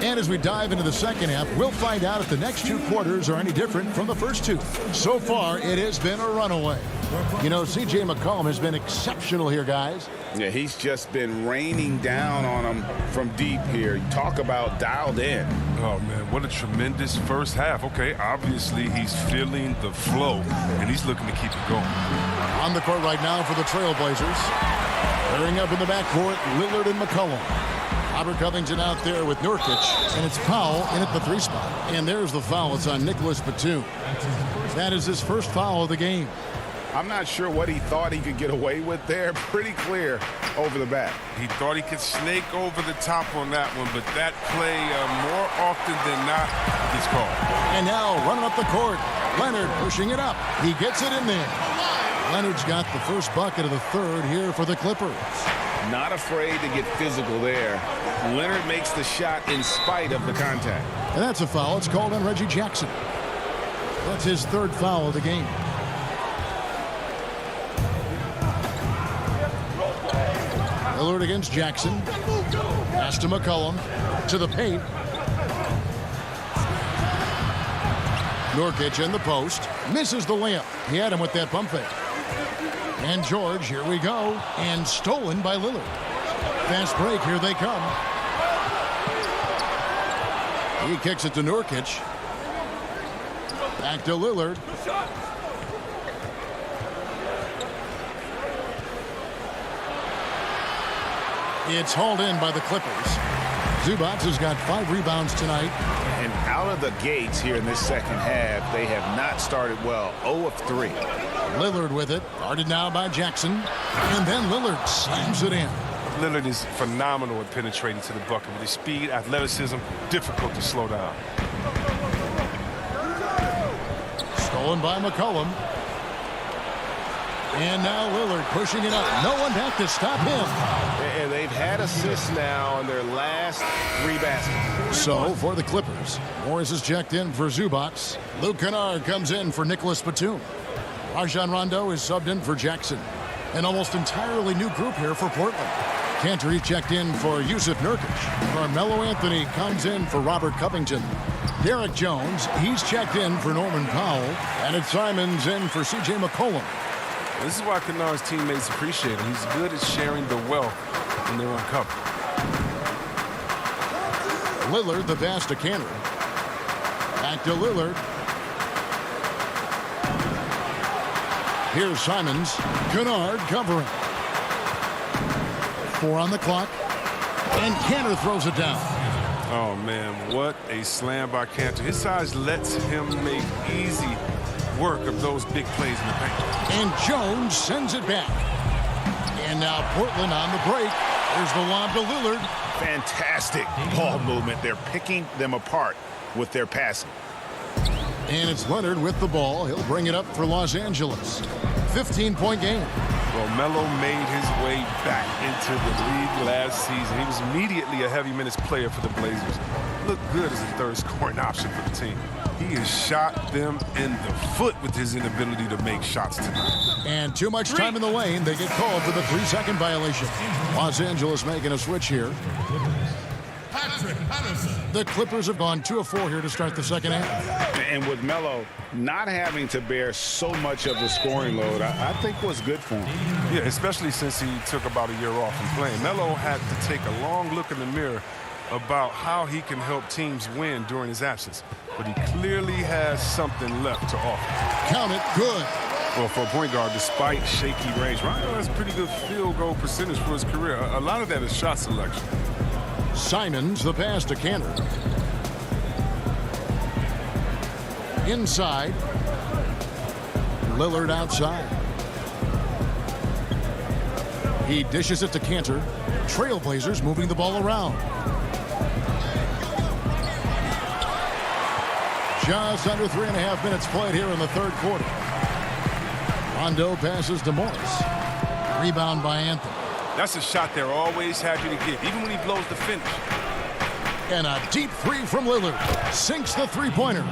[SPEAKER 1] And as we dive into the second half, we'll find out if the next two quarters are any different from the first two. So far, it has been a runaway. You know, C.J. McCollum has been exceptional here, guys.
[SPEAKER 3] Yeah, he's just been raining down on them from deep here. Talk about dialed in.
[SPEAKER 10] Oh, man, what a tremendous first half. Okay, obviously he's feeling the flow, and he's looking to keep it going.
[SPEAKER 1] On the court right now for the Trailblazers. Pairing up in the backcourt, Lillard and McCollum. Robert Covington out there with Nurkic, and it's Powell in at the 3 spot. And there's the foul. It's on Nicholas Batum. That is his first foul of the game.
[SPEAKER 3] I'm not sure what he thought he could get away with there. Pretty clear over the back.
[SPEAKER 10] He thought he could snake over the top on that one, but that play more often than not gets called.
[SPEAKER 1] And now running up the court, Leonard pushing it up. He gets it in there. Leonard's got the first bucket of the third here for the Clippers.
[SPEAKER 3] Not afraid to get physical there. Leonard makes the shot in spite of the contact.
[SPEAKER 1] And that's a foul. It's called on Reggie Jackson. That's his third foul of the game. Lillard against Jackson. Pass to McCollum. To the paint. Nurkic in the post. Misses the layup. He had him with that pump fake. And George, here we go. And stolen by Lillard. Fast break. Here they come. He kicks it to Nurkic. Back to Lillard. It's hauled in by the Clippers. Zubac has got 5 rebounds tonight.
[SPEAKER 3] And out of the gates here in this second half, they have not started well. 0 of 3.
[SPEAKER 1] Lillard with it. Guarded now by Jackson. And then Lillard slams it in.
[SPEAKER 10] Lillard is phenomenal at penetrating to the bucket with his speed, athleticism, difficult to slow down.
[SPEAKER 1] Stolen by McCollum. And now Lillard pushing it up. No one back to stop him.
[SPEAKER 3] And they've had assists now on their last 3 baskets.
[SPEAKER 1] So for the Clippers, Morris is checked in for Zubac. Luke Kennard comes in for Nicholas Batum. Rajon Rondo is subbed in for Jackson. An almost entirely new group here for Portland. Cantor checked in for Yusuf Nurkic. Carmelo Anthony comes in for Robert Covington. Derek Jones, he's checked in for Norman Powell. And it's Simons in for C.J. McCollum.
[SPEAKER 10] This is why Kennard's teammates appreciate him. He's good at sharing the wealth when they're uncovered.
[SPEAKER 1] Lillard, the pass to Cantor. Back to Lillard. Here's Simons. Kennard covering. 4 on the clock. And Cantor throws it down.
[SPEAKER 10] Oh, man, what a slam by Cantor. His size lets him make easy work of those big plays in the paint.
[SPEAKER 1] And Jones sends it back. And now Portland on the break. There's the lob to Lillard.
[SPEAKER 3] Fantastic ball movement. They're picking them apart with their passing.
[SPEAKER 1] And it's Leonard with the ball. He'll bring it up for Los Angeles. 15-point game.
[SPEAKER 10] Well, Melo made his way back into the league last season. He was immediately a heavy minutes player for the Blazers. Looked good as a third scoring option for the team. He has shot them in the foot with his inability to make shots tonight.
[SPEAKER 1] And too much time in the lane. They get called for the 3-second violation. Los Angeles making a switch here. The Clippers have gone 2 of 4 here to start the second half.
[SPEAKER 3] And with Melo not having to bear so much of the scoring load, I think was good for him.
[SPEAKER 10] Yeah, especially since he took about a year off from playing. Melo had to take a long look in the mirror about how he can help teams win during his absence. But he clearly has something left to offer.
[SPEAKER 1] Count it, good.
[SPEAKER 10] Well, for a point guard, despite shaky range, Rondo has pretty good field goal percentage for his career. A lot of that is shot selection.
[SPEAKER 1] Simons, the pass to Cantor. Inside. Lillard outside. He dishes it to Cantor. Trailblazers moving the ball around. Just under 3.5 minutes played here in the third quarter. Rondo passes to Morris. Rebound by Anthony.
[SPEAKER 10] That's a shot they're always happy to get, even when he blows the finish.
[SPEAKER 1] And a deep 3 from Lillard. Sinks the three-pointer.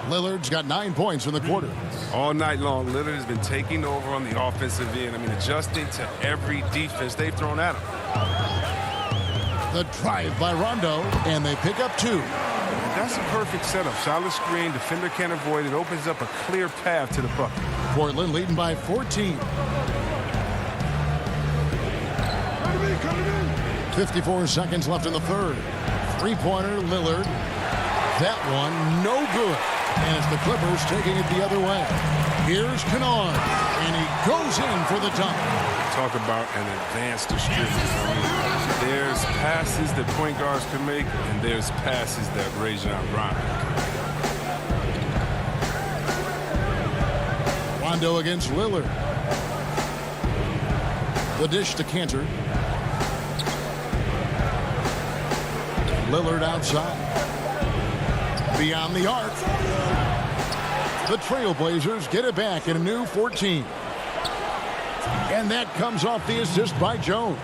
[SPEAKER 1] Lillard's got 9 points in the quarter.
[SPEAKER 10] All night long, Lillard has been taking over on the offensive end. I mean, adjusting to every defense they've thrown at him.
[SPEAKER 1] The drive by Rondo, and they pick up 2.
[SPEAKER 10] That's a perfect setup. Solid screen, defender can't avoid it. Opens up a clear path to the bucket.
[SPEAKER 1] Portland leading by 14. 54 seconds left in the third. Three-pointer, Lillard. That one, no good. And it's the Clippers taking it the other way. Here's Kennard, and he goes in for the dunk.
[SPEAKER 10] Talk about an advanced distributor. There's passes that point guards can make, and there's passes that Rajon Rondo.
[SPEAKER 1] Rondo against Lillard. The dish to Cantor. Lillard outside. Beyond the arc. The Trailblazers get it back in a new 14. And that comes off the assist by Jones.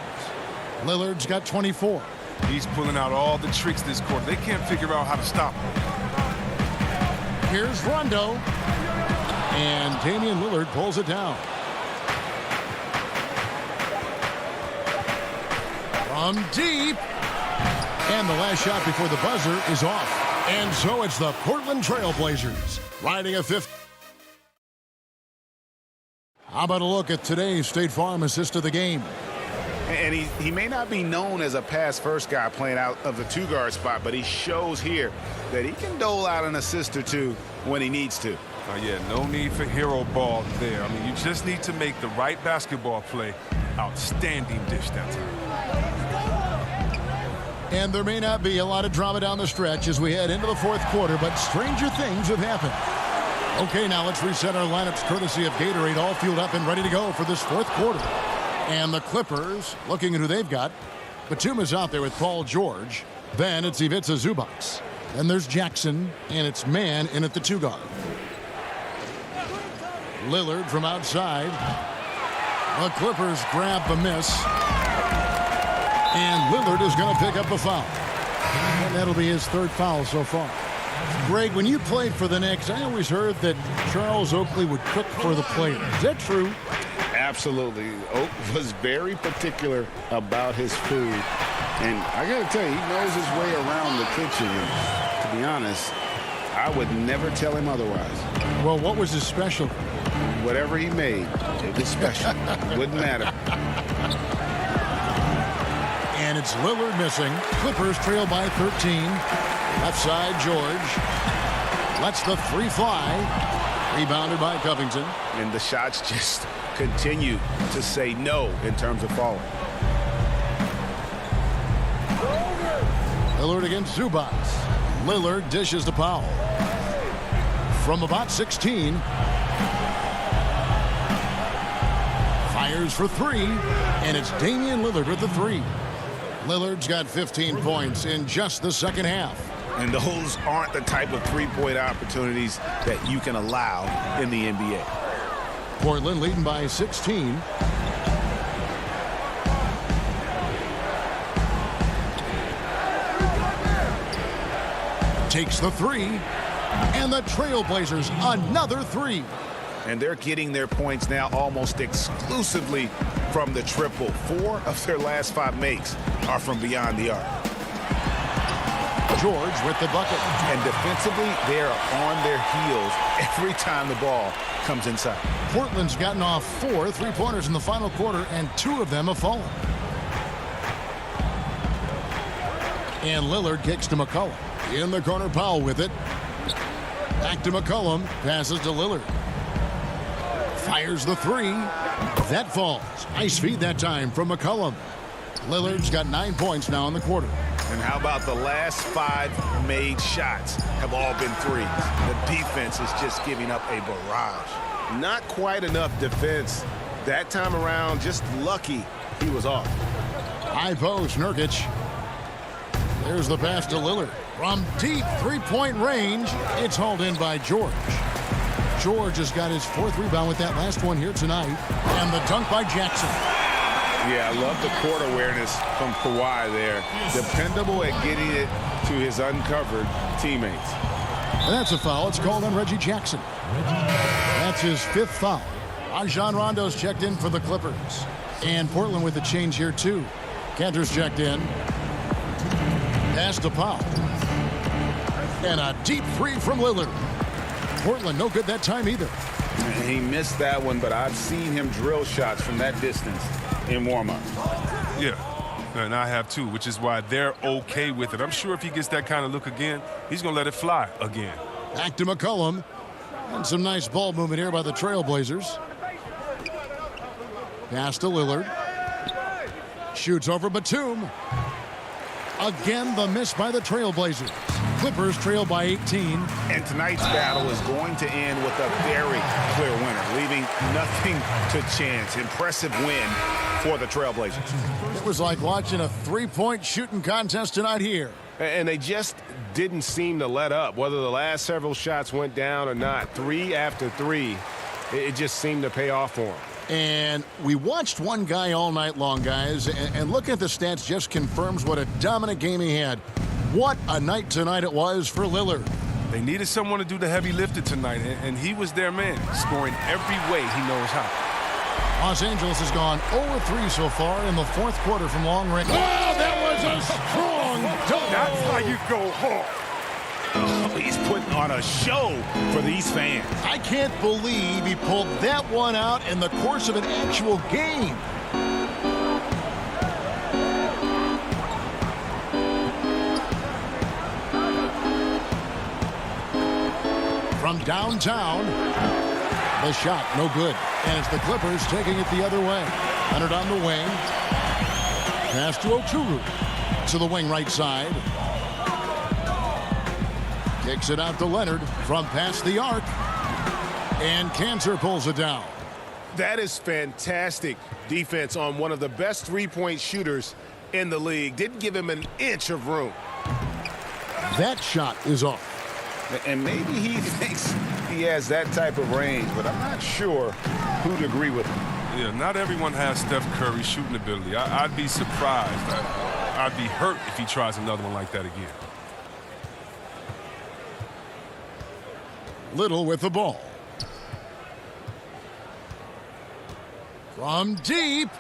[SPEAKER 1] Lillard's got 24.
[SPEAKER 10] He's pulling out all the tricks this quarter. They can't figure out how to stop him.
[SPEAKER 1] Here's Rondo. And Damian Lillard pulls it down. From deep. And the last shot before the buzzer is off. And so it's the Portland Trailblazers riding a fifth. How about a look at today's State Farm assist of the game?
[SPEAKER 3] And he may not be known as a pass-first guy playing out of the two-guard spot, but he shows here that he can dole out an assist or two when he needs to.
[SPEAKER 10] Yeah, no need for hero ball there. I mean, you just need to make the right basketball play. Outstanding dish that time.
[SPEAKER 1] And there may not be a lot of drama down the stretch as we head into the fourth quarter, but stranger things have happened. Okay, now let's reset our lineups courtesy of Gatorade, all fueled up and ready to go for this fourth quarter. And the Clippers, looking at who they've got. Batum is out there with Paul George. Then it's Ivica Zubac. Then there's Jackson, and it's Mann in at the two-guard. Lillard from outside. The Clippers grab the miss. And Lillard is going to pick up a foul. And that'll be his third foul so far. Greg, when you played for the Knicks, I always heard that Charles Oakley would cook for the players. Is that true?
[SPEAKER 3] Absolutely. Oak was very particular about his food. And I got to tell you, he knows his way around the kitchen. And to be honest, I would never tell him otherwise.
[SPEAKER 1] Well, what was his special?
[SPEAKER 3] Whatever he made, it was special. Wouldn't matter.
[SPEAKER 1] And it's Lillard missing. Clippers trail by 13. Left side, George. Lets the three fly. Rebounded by Covington.
[SPEAKER 3] And the shots just continue to say no in terms of falling.
[SPEAKER 1] Lillard against Zubac. Lillard dishes to Powell. From about 16. Fires for three. And it's Damian Lillard with the three. Lillard's got 15 points in just the second half.
[SPEAKER 3] And those aren't the type of three-point opportunities that you can allow in the NBA.
[SPEAKER 1] Portland leading by 16. Takes the three. And the Trailblazers another three.
[SPEAKER 3] And they're getting their points now almost exclusively from the triple. 4 of their last 5 makes are from beyond the arc.
[SPEAKER 1] George with the bucket.
[SPEAKER 3] And defensively, they're on their heels every time the ball comes inside.
[SPEAKER 1] Portland's gotten off 4 3-pointers in the final quarter, and 2 of them have fallen. And Lillard kicks to McCollum. In the corner, Powell with it. Back to McCollum. Passes to Lillard. Fires the three. That falls. Nice feed that time from McCollum. Lillard's got 9 points now in the quarter.
[SPEAKER 3] And how about the last 5 made shots have all been threes? The defense is just giving up a barrage. Not quite enough defense that time around. Just lucky he was off.
[SPEAKER 1] High post, Nurkic. There's the pass to Lillard. From deep three-point range, it's hauled in by George. George has got his 4th rebound with that last one here tonight. And the dunk by Jackson.
[SPEAKER 3] Yeah, I love the court awareness from Kawhi there. Dependable at getting it to his uncovered teammates.
[SPEAKER 1] And that's a foul. It's called on Reggie Jackson. That's his 5th foul. Rajon Rondo's checked in for the Clippers. And Portland with the change here, too. Kanter's checked in. Pass to Powell. And a deep three from Lillard. Portland no good that time either.
[SPEAKER 3] And he missed that one, but I've seen him drill shots from that distance in warm-up.
[SPEAKER 10] Yeah, and I have too, which is why they're okay with it. I'm sure if he gets that kind of look again, he's going to let it fly again.
[SPEAKER 1] Back to McCollum. And some nice ball movement here by the Trailblazers. Pass to Lillard. Shoots over Batum. Again, the miss by the Trailblazers. Clippers trail by 18.
[SPEAKER 3] And tonight's battle is going to end with a very clear winner, leaving nothing to chance. Impressive win for the Trailblazers.
[SPEAKER 1] It was like watching a 3-point shooting contest tonight here
[SPEAKER 5] And they just didn't seem to let up. Whether the last several shots went down or not, 3 after 3, it just seemed to pay off for them.
[SPEAKER 1] And we watched one guy all night long, guys, and looking at the stats just confirms what a dominant game he had. What a night tonight it was for Lillard.
[SPEAKER 10] They needed someone to do the heavy lifting tonight, and he was their man, scoring every way he knows how.
[SPEAKER 1] Los Angeles has gone 0-3 so far in the fourth quarter from long range. Oh, that was a strong dunk.
[SPEAKER 10] That's how you go hard.
[SPEAKER 3] Oh, he's putting on a show for these fans.
[SPEAKER 1] I can't believe he pulled that one out in the course of an actual game. From downtown, the shot no good. And it's the Clippers taking it the other way. Leonard on the wing. Pass to Okuru. To the wing right side. Kicks it out to Leonard from past the arc. And Cantor pulls it down.
[SPEAKER 5] That is fantastic defense on one of the best three-point shooters in the league. Didn't give him an inch of room.
[SPEAKER 1] That shot is off.
[SPEAKER 3] And maybe he thinks he has that type of range, but I'm not sure who'd agree with him.
[SPEAKER 10] Yeah, not everyone has Steph Curry's shooting ability. I'd be surprised. I'd be hurt if he tries another one like that again.
[SPEAKER 1] Little with the ball. From deep.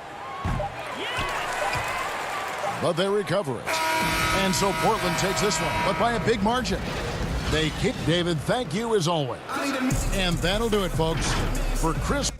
[SPEAKER 1] But they recover it. And so Portland takes this one, but by a big margin. They kick. David, thank you as always. And that'll do it, folks. For Chris.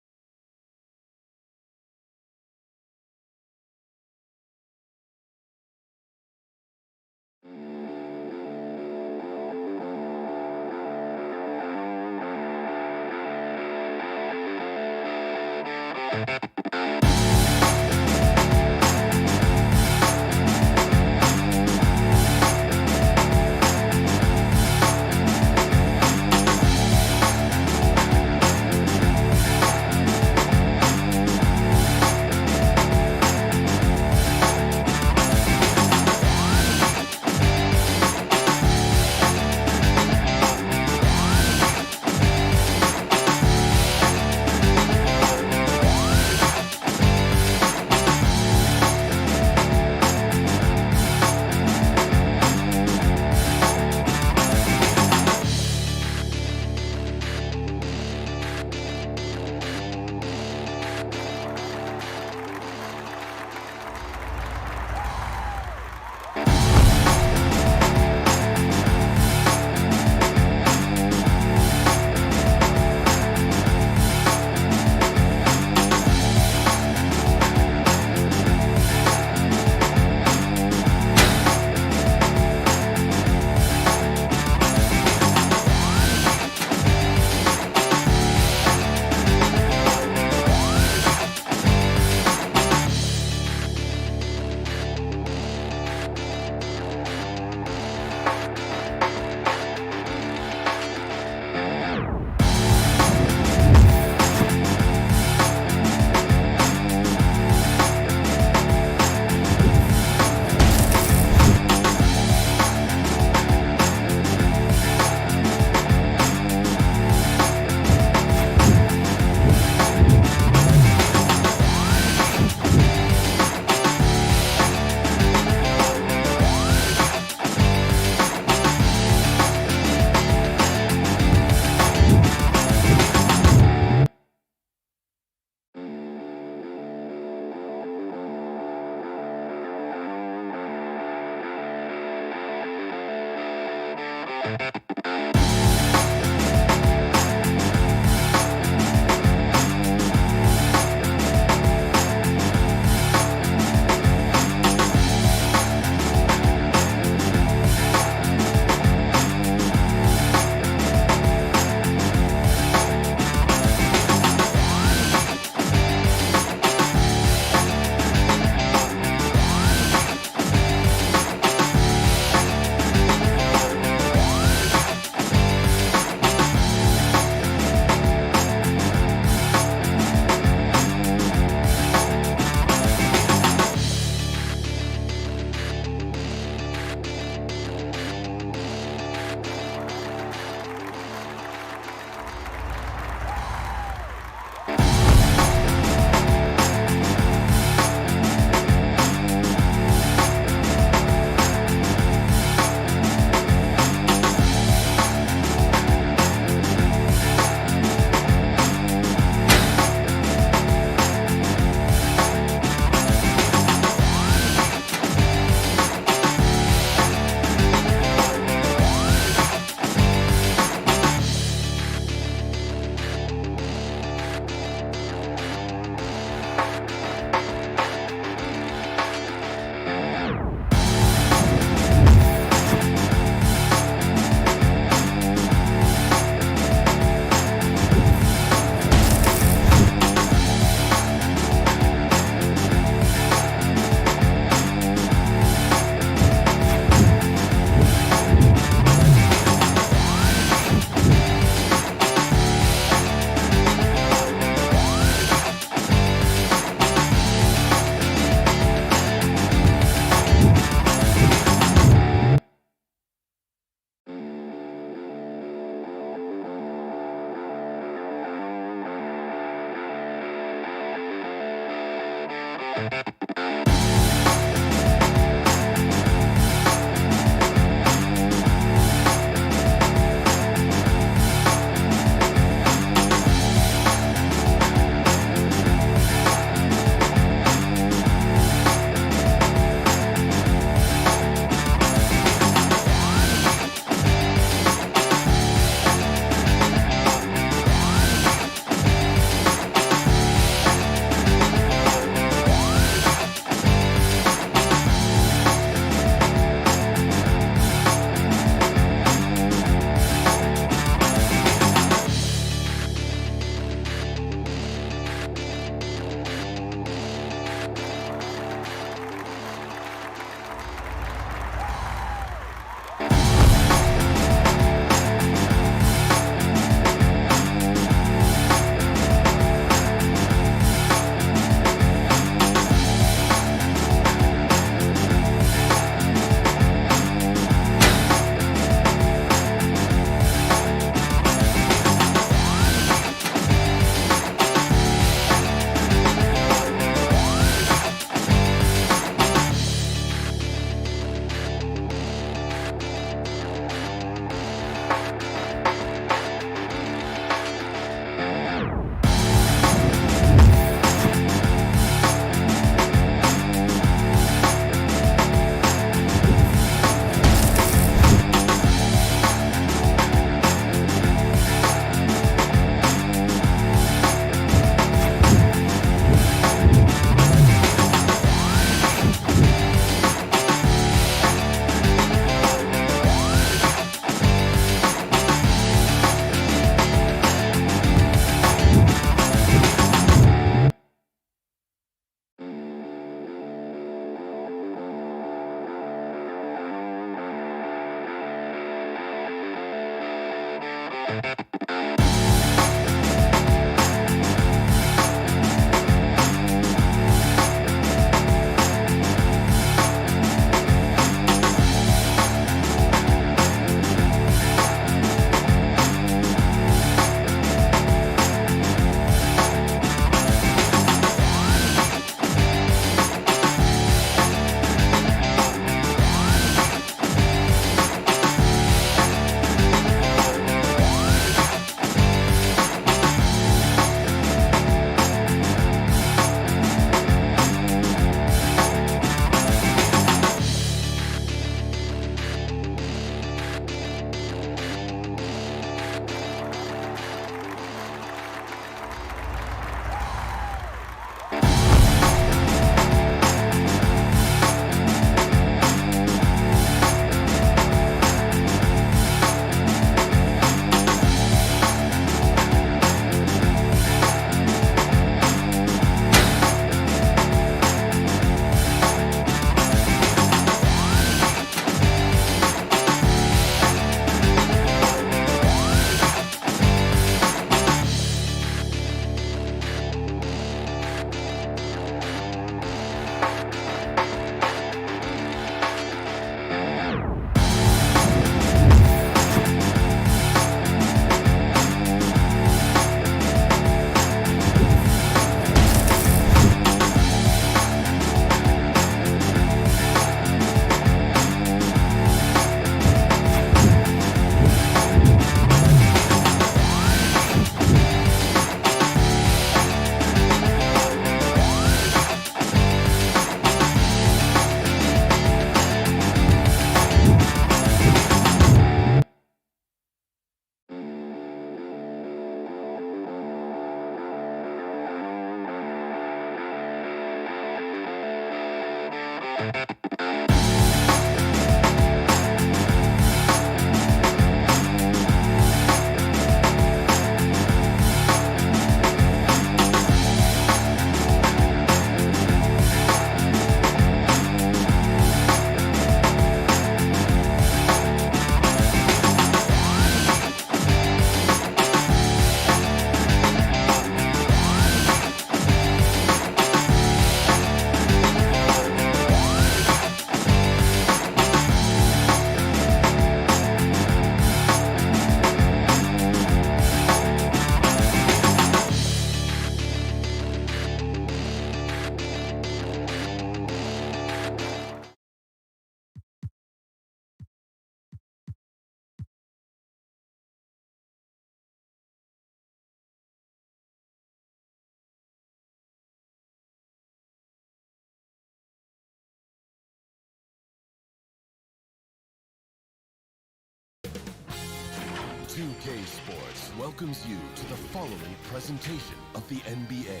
[SPEAKER 12] 2K Sports welcomes you to the following presentation of the NBA.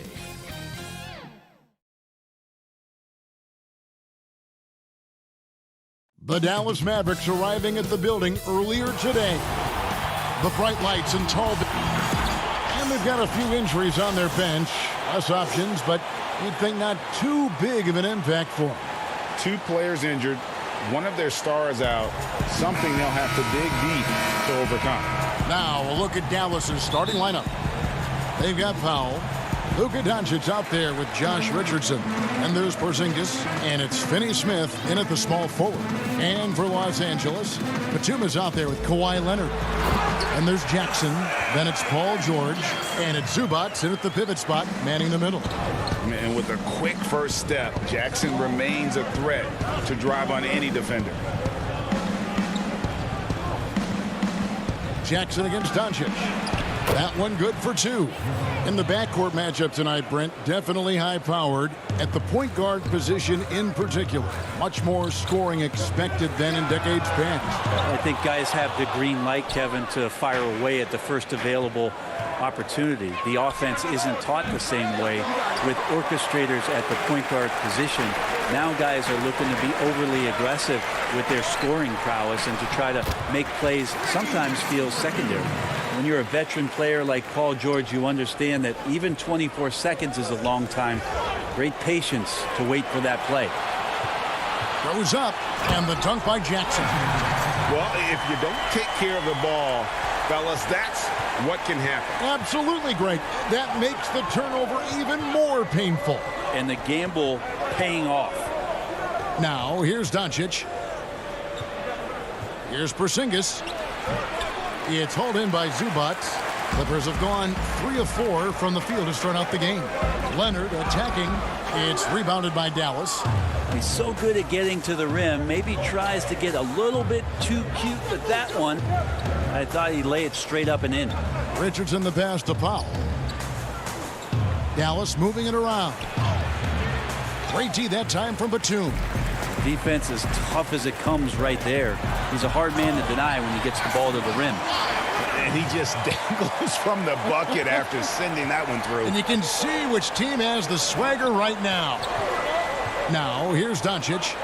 [SPEAKER 1] The Dallas Mavericks arriving at the building earlier today. The bright lights and tall... And they've got a few injuries on their bench. Less options, but you'd think not too big of an impact for them.
[SPEAKER 3] 2 players injured, one of their stars out, something they'll have to dig deep to overcome.
[SPEAKER 1] Now a look at Dallas's starting lineup. They've got Powell, Luka Doncic out there with Josh Richardson, and there's Porzingis, and it's Finney Smith in at the small forward. And for Los Angeles, Batum is out there with Kawhi Leonard. And there's Jackson, then it's Paul George, and it's Zubac in at the pivot spot, manning the middle.
[SPEAKER 3] And with a quick first step, Jackson remains a threat to drive on any defender.
[SPEAKER 1] Jackson against Doncic. That one good for 2. In the backcourt matchup tonight, Brent, definitely high-powered at the point guard position in particular. Much more scoring expected than in decades past.
[SPEAKER 13] I think guys have the green light, Kevin, to fire away at the first available opportunity. The offense isn't taught the same way with orchestrators at the point guard position. Now guys are looking to be overly aggressive with their scoring prowess and to try to make plays sometimes feel secondary. When you're a veteran player like Paul George, you understand that even 24 seconds is a long time. Great patience to wait for that play.
[SPEAKER 1] Throws up, and the dunk by Jackson.
[SPEAKER 3] Well, if you don't take care of the ball, fellas, that's what can happen.
[SPEAKER 1] Absolutely great. That makes the turnover even more painful.
[SPEAKER 13] And the gamble paying off.
[SPEAKER 1] Now, here's Doncic. Here's Porzingis. It's hauled in by Zubac. Clippers have gone 3 of 4 from the field to start out the game. Leonard attacking. It's rebounded by Dallas.
[SPEAKER 13] He's so good at getting to the rim. Maybe tries to get a little bit too cute with that one. I thought he'd lay it straight up and in.
[SPEAKER 1] Richardson the pass to Powell. Dallas moving it around. Great D that time from Batum.
[SPEAKER 13] Defense as tough as it comes right there. He's a hard man to deny when he gets the ball to the rim.
[SPEAKER 3] And he just dangles from the bucket after sending that one through.
[SPEAKER 1] And you can see which team has the swagger right now. Now, here's Doncic.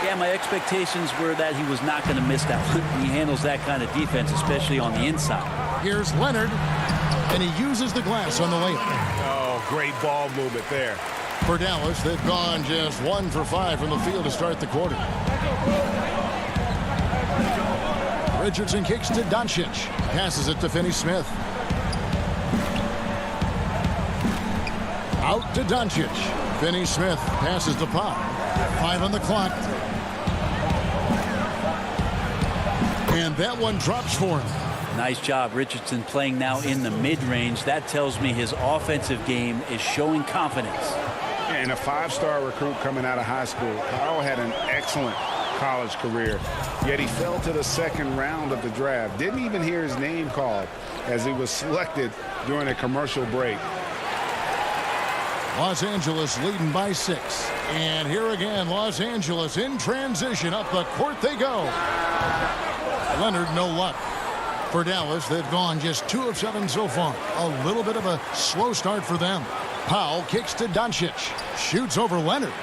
[SPEAKER 13] Yeah, my expectations were that he was not going to miss that one. He handles that kind of defense, especially on the inside.
[SPEAKER 1] Here's Leonard, and he uses the glass on the layup.
[SPEAKER 3] Oh, great ball movement there.
[SPEAKER 1] For Dallas, they've gone just 1 for 5 from the field to start the quarter. Richardson kicks to Doncic. Passes it to Finney Smith. Out to Doncic. Finney Smith passes to Powell. 5 on the clock. And that one drops for him.
[SPEAKER 13] Nice job, Richardson, playing now in the mid-range. That tells me his offensive game is showing confidence.
[SPEAKER 3] And a 5-star recruit coming out of high school. Powell had an excellent college career, yet he fell to the second round of the draft. Didn't even hear his name called as he was selected during a commercial break.
[SPEAKER 1] Los Angeles leading by 6. And here again, Los Angeles in transition. Up the court they go. Leonard, no luck. For Dallas, they've gone just 2 of 7 so far. A little bit of a slow start for them. Powell kicks to Doncic. Shoots over Leonard.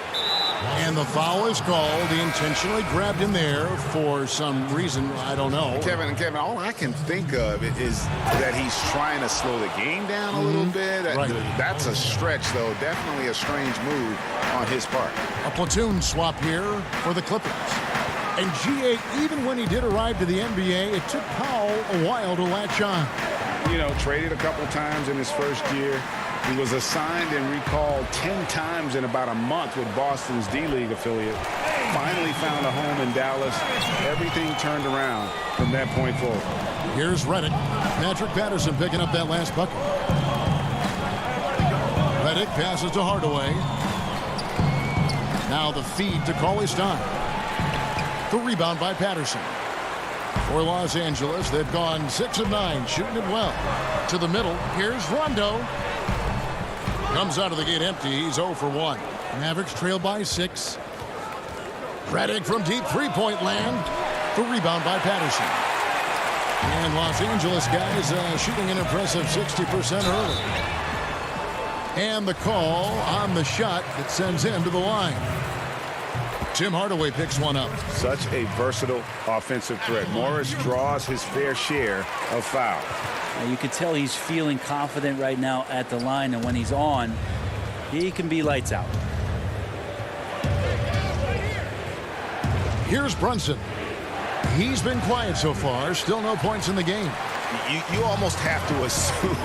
[SPEAKER 1] And the foul is called. He intentionally grabbed him there for some reason. I don't know.
[SPEAKER 3] Kevin, all I can think of is that he's trying to slow the game down a little bit.
[SPEAKER 1] Right.
[SPEAKER 3] That's a stretch, though. Definitely a strange move on his part.
[SPEAKER 1] A platoon swap here for the Clippers. And G.A., even when he did arrive to the NBA, it took Powell a while to latch on.
[SPEAKER 3] You know, traded a couple times in his first year. He was assigned and recalled 10 times in about a month with Boston's D-League affiliate. Finally found a home in Dallas. Everything turned around from that point forward.
[SPEAKER 1] Here's Redick. Patrick Patterson picking up that last bucket. Redick passes to Hardaway. Now the feed to Cauley-Stein. The rebound by Patterson. For Los Angeles, they've gone 6 of 9, shooting it well. To the middle, here's Rondo. Comes out of the gate empty. He's 0 for 1. Mavericks trail by 6. Redick from deep three-point land. The rebound by Patterson. And Los Angeles guys shooting an impressive 60% early. And the call on the shot that sends him to the line. Tim Hardaway picks one up.
[SPEAKER 3] Such a versatile offensive threat. Morris draws his fair share of fouls.
[SPEAKER 13] You can tell he's feeling confident right now at the line, and when he's on, he can be lights out.
[SPEAKER 1] Here's Brunson. He's been quiet so far. Still no points in the game.
[SPEAKER 3] You almost have to assume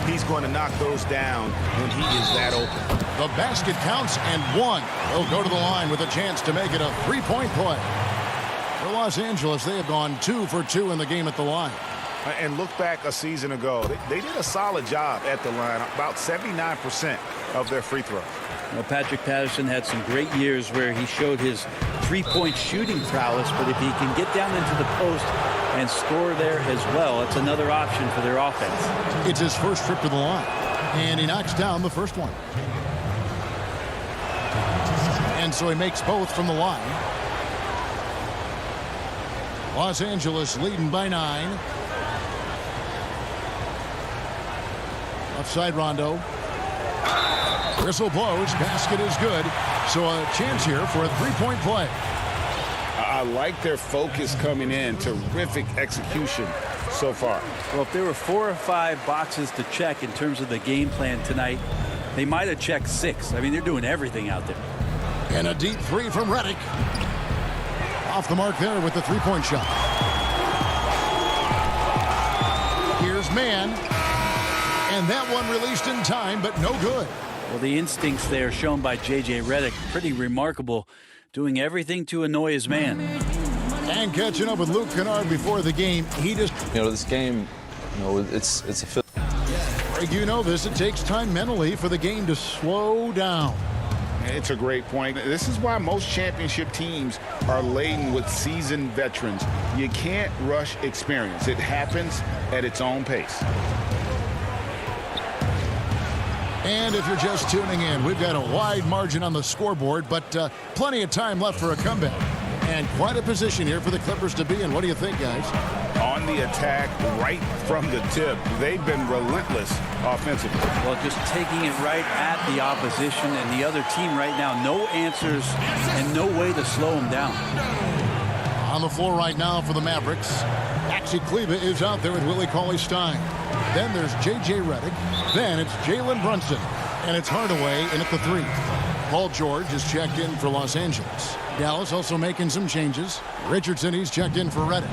[SPEAKER 3] he's going to knock those down when he is that open.
[SPEAKER 1] The basket counts and 1. They'll go to the line with a chance to make it a 3-point play. For Los Angeles, they have gone 2 for 2 in the game at the line.
[SPEAKER 3] And look back a season ago. They did a solid job at the line, about 79% of their free throws.
[SPEAKER 13] Well, Patrick Patterson had some great years where he showed his three-point shooting prowess, but if he can get down into the post and score there as well, it's another option for their offense.
[SPEAKER 1] It's his first trip to the line, and he knocks down the first one. And so he makes both from the line. Los Angeles leading by 9. Offside Rondo. Whistle blows. Basket is good. So a chance here for a 3-point play.
[SPEAKER 3] I like their focus coming in. Terrific execution so far.
[SPEAKER 13] Well, if there were 4 or 5 boxes to check in terms of the game plan tonight, they might have checked 6. I mean, they're doing everything out there.
[SPEAKER 1] And a deep 3 from Redick. Off the mark there with the 3-point shot. Here's Mann. And that one released in time, but no good.
[SPEAKER 13] Well, the instincts there shown by J.J. Redick, pretty remarkable, doing everything to annoy his man.
[SPEAKER 1] And catching up with Luke Kennard before the game, he just...
[SPEAKER 14] this game, it's a...
[SPEAKER 1] Greg, you know this. It takes time mentally for the game to slow down.
[SPEAKER 3] It's a great point. This is why most championship teams are laden with seasoned veterans. You can't rush experience. It happens at its own pace.
[SPEAKER 1] And if you're just tuning in, we've got a wide margin on the scoreboard, but plenty of time left for a comeback. And quite a position here for the Clippers to be in. What do you think, guys?
[SPEAKER 3] On the attack right from the tip. They've been relentless offensively.
[SPEAKER 13] Well, just taking it right at the opposition and the other team right now. No answers and no way to slow them down.
[SPEAKER 1] On the floor right now for the Mavericks, Maxi Kleber is out there with Willie Cauley-Stein. Then there's J.J. Redick. Then it's Jalen Brunson. And it's Hardaway in at the 3. Paul George is checked in for Los Angeles. Dallas also making some changes. Richardson, he's checked in for Redick.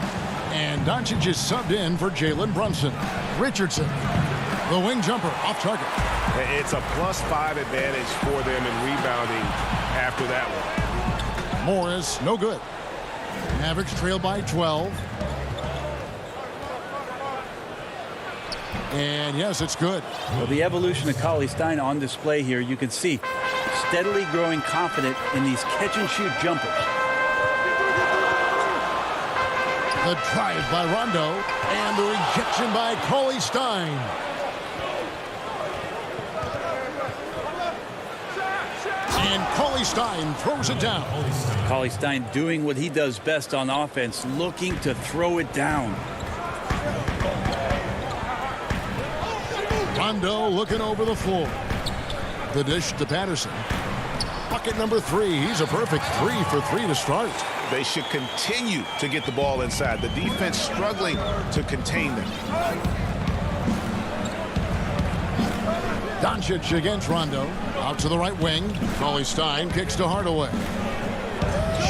[SPEAKER 1] And Doncic is subbed in for Jalen Brunson. Richardson, the wing jumper, off target.
[SPEAKER 5] It's a +5 advantage for them in rebounding after that one.
[SPEAKER 1] Morris, no good. Mavericks trail by 12. And yes, it's good.
[SPEAKER 13] Well, the evolution of Cauley-Stein on display here. You can see steadily growing confident in these catch-and-shoot jumpers.
[SPEAKER 1] The drive by Rondo and the rejection by Cauley-Stein. And Cauley-Stein throws it down.
[SPEAKER 13] Cauley-Stein doing what he does best on offense, looking to throw it down.
[SPEAKER 1] Rondo looking over the floor. The dish to Patterson. Bucket number 3. He's a perfect 3 for 3 to start.
[SPEAKER 3] They should continue to get the ball inside. The defense struggling to contain them.
[SPEAKER 1] Doncic against Rondo. Out to the right wing. Cauley Stein kicks to Hardaway.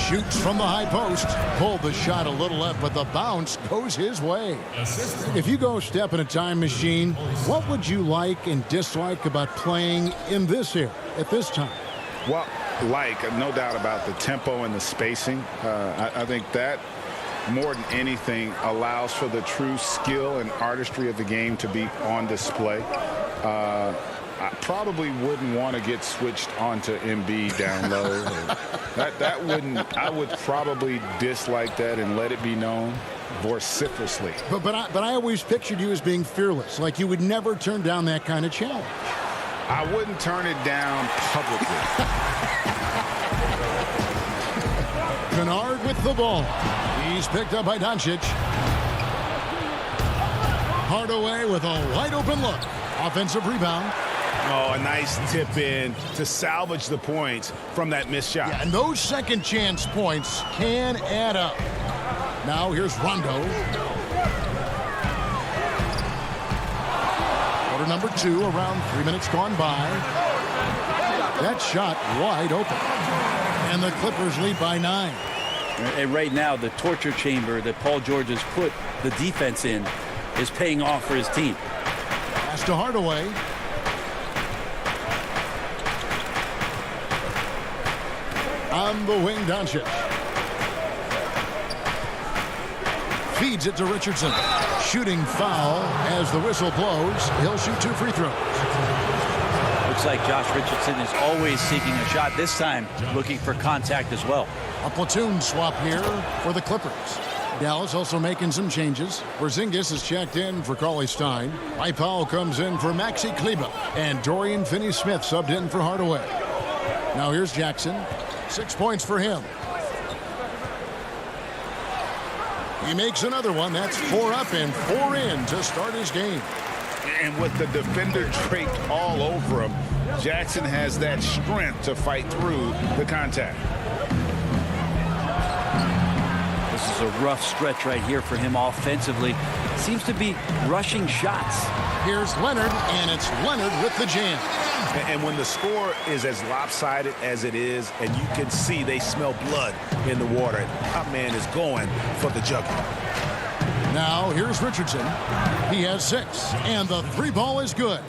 [SPEAKER 1] Shoots from the high post. Pulled the shot a little left, but the bounce goes his way. If you go step in a time machine, what would you like and dislike about playing in this era at this time?
[SPEAKER 3] Well, no doubt about the tempo and the spacing. I think that more than anything allows for the true skill and artistry of the game to be on display. I probably wouldn't want to get switched onto Embiid down low. I would probably dislike that and let it be known vociferously.
[SPEAKER 1] But I always pictured you as being fearless, like you would never turn down that kind of challenge.
[SPEAKER 3] I wouldn't turn it down publicly.
[SPEAKER 1] Kennard with the ball. He's picked up by Doncic. Hardaway with a wide open look. Offensive rebound.
[SPEAKER 3] Oh, a nice tip in to salvage the points from that missed shot.
[SPEAKER 1] Yeah, and those second chance points can add up. Now here's Rondo. Quarter number 2, around 3 minutes gone by. That shot wide open. And the Clippers lead by 9.
[SPEAKER 13] And right now, the torture chamber that Paul George has put the defense in is paying off for his team.
[SPEAKER 1] Pass to Hardaway. On the wing, Doncic. Feeds it to Richardson. Shooting foul as the whistle blows. He'll shoot 2 free throws.
[SPEAKER 13] Looks like Josh Richardson is always seeking a shot. This time, looking for contact as well.
[SPEAKER 1] A platoon swap here for the Clippers. Dallas also making some changes. Porzingis is checked in for Cauley Stein. Mike Powell comes in for Maxi Kleber. And Dorian Finney-Smith subbed in for Hardaway. Now here's Jackson. 6 points for him. He makes another one. That's 4 up and 4 in to start his game.
[SPEAKER 3] And with the defender draped all over him, Jackson has that strength to fight through the contact.
[SPEAKER 13] This is a rough stretch right here for him offensively. Seems to be rushing shots.
[SPEAKER 1] Here's Leonard, and it's Leonard with the jam.
[SPEAKER 3] And when the score is as lopsided as it is, and you can see they smell blood in the water, that man is going for the jugular.
[SPEAKER 1] Now here's Richardson. He has 6, and the 3 ball is good.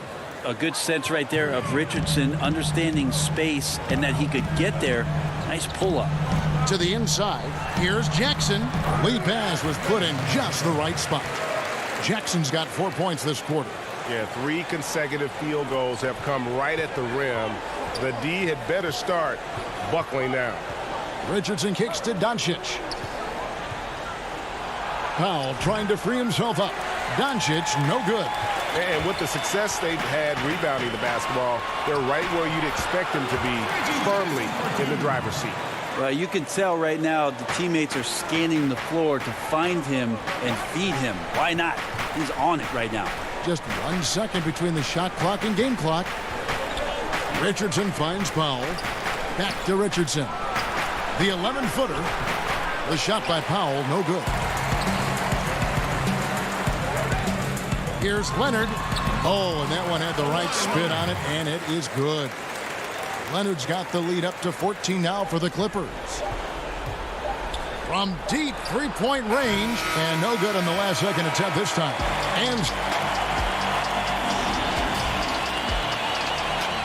[SPEAKER 13] A good sense right there of Richardson understanding space and that he could get there. Nice pull-up.
[SPEAKER 1] To the inside, here's Jackson. Lead pass was put in just the right spot. Jackson's got 4 points this quarter.
[SPEAKER 5] Yeah, 3 consecutive field goals have come right at the rim. The D had better start buckling down.
[SPEAKER 1] Richardson kicks to Doncic. Powell trying to free himself up. Doncic, no good.
[SPEAKER 5] And with the success they've had rebounding the basketball, they're right where you'd expect them to be, firmly in the driver's seat.
[SPEAKER 13] Well, you can tell right now the teammates are scanning the floor to find him and feed him. Why not? He's on it right now.
[SPEAKER 1] Just 1 second between the shot clock and game clock. Richardson finds Powell. Back to Richardson. The 11-footer. The shot by Powell, no good. Here's Leonard. Oh, and that one had the right spin on it, and it is good. Leonard's got the lead up to 14 now for the Clippers. From deep 3-point range, and no good on the last second attempt this time. And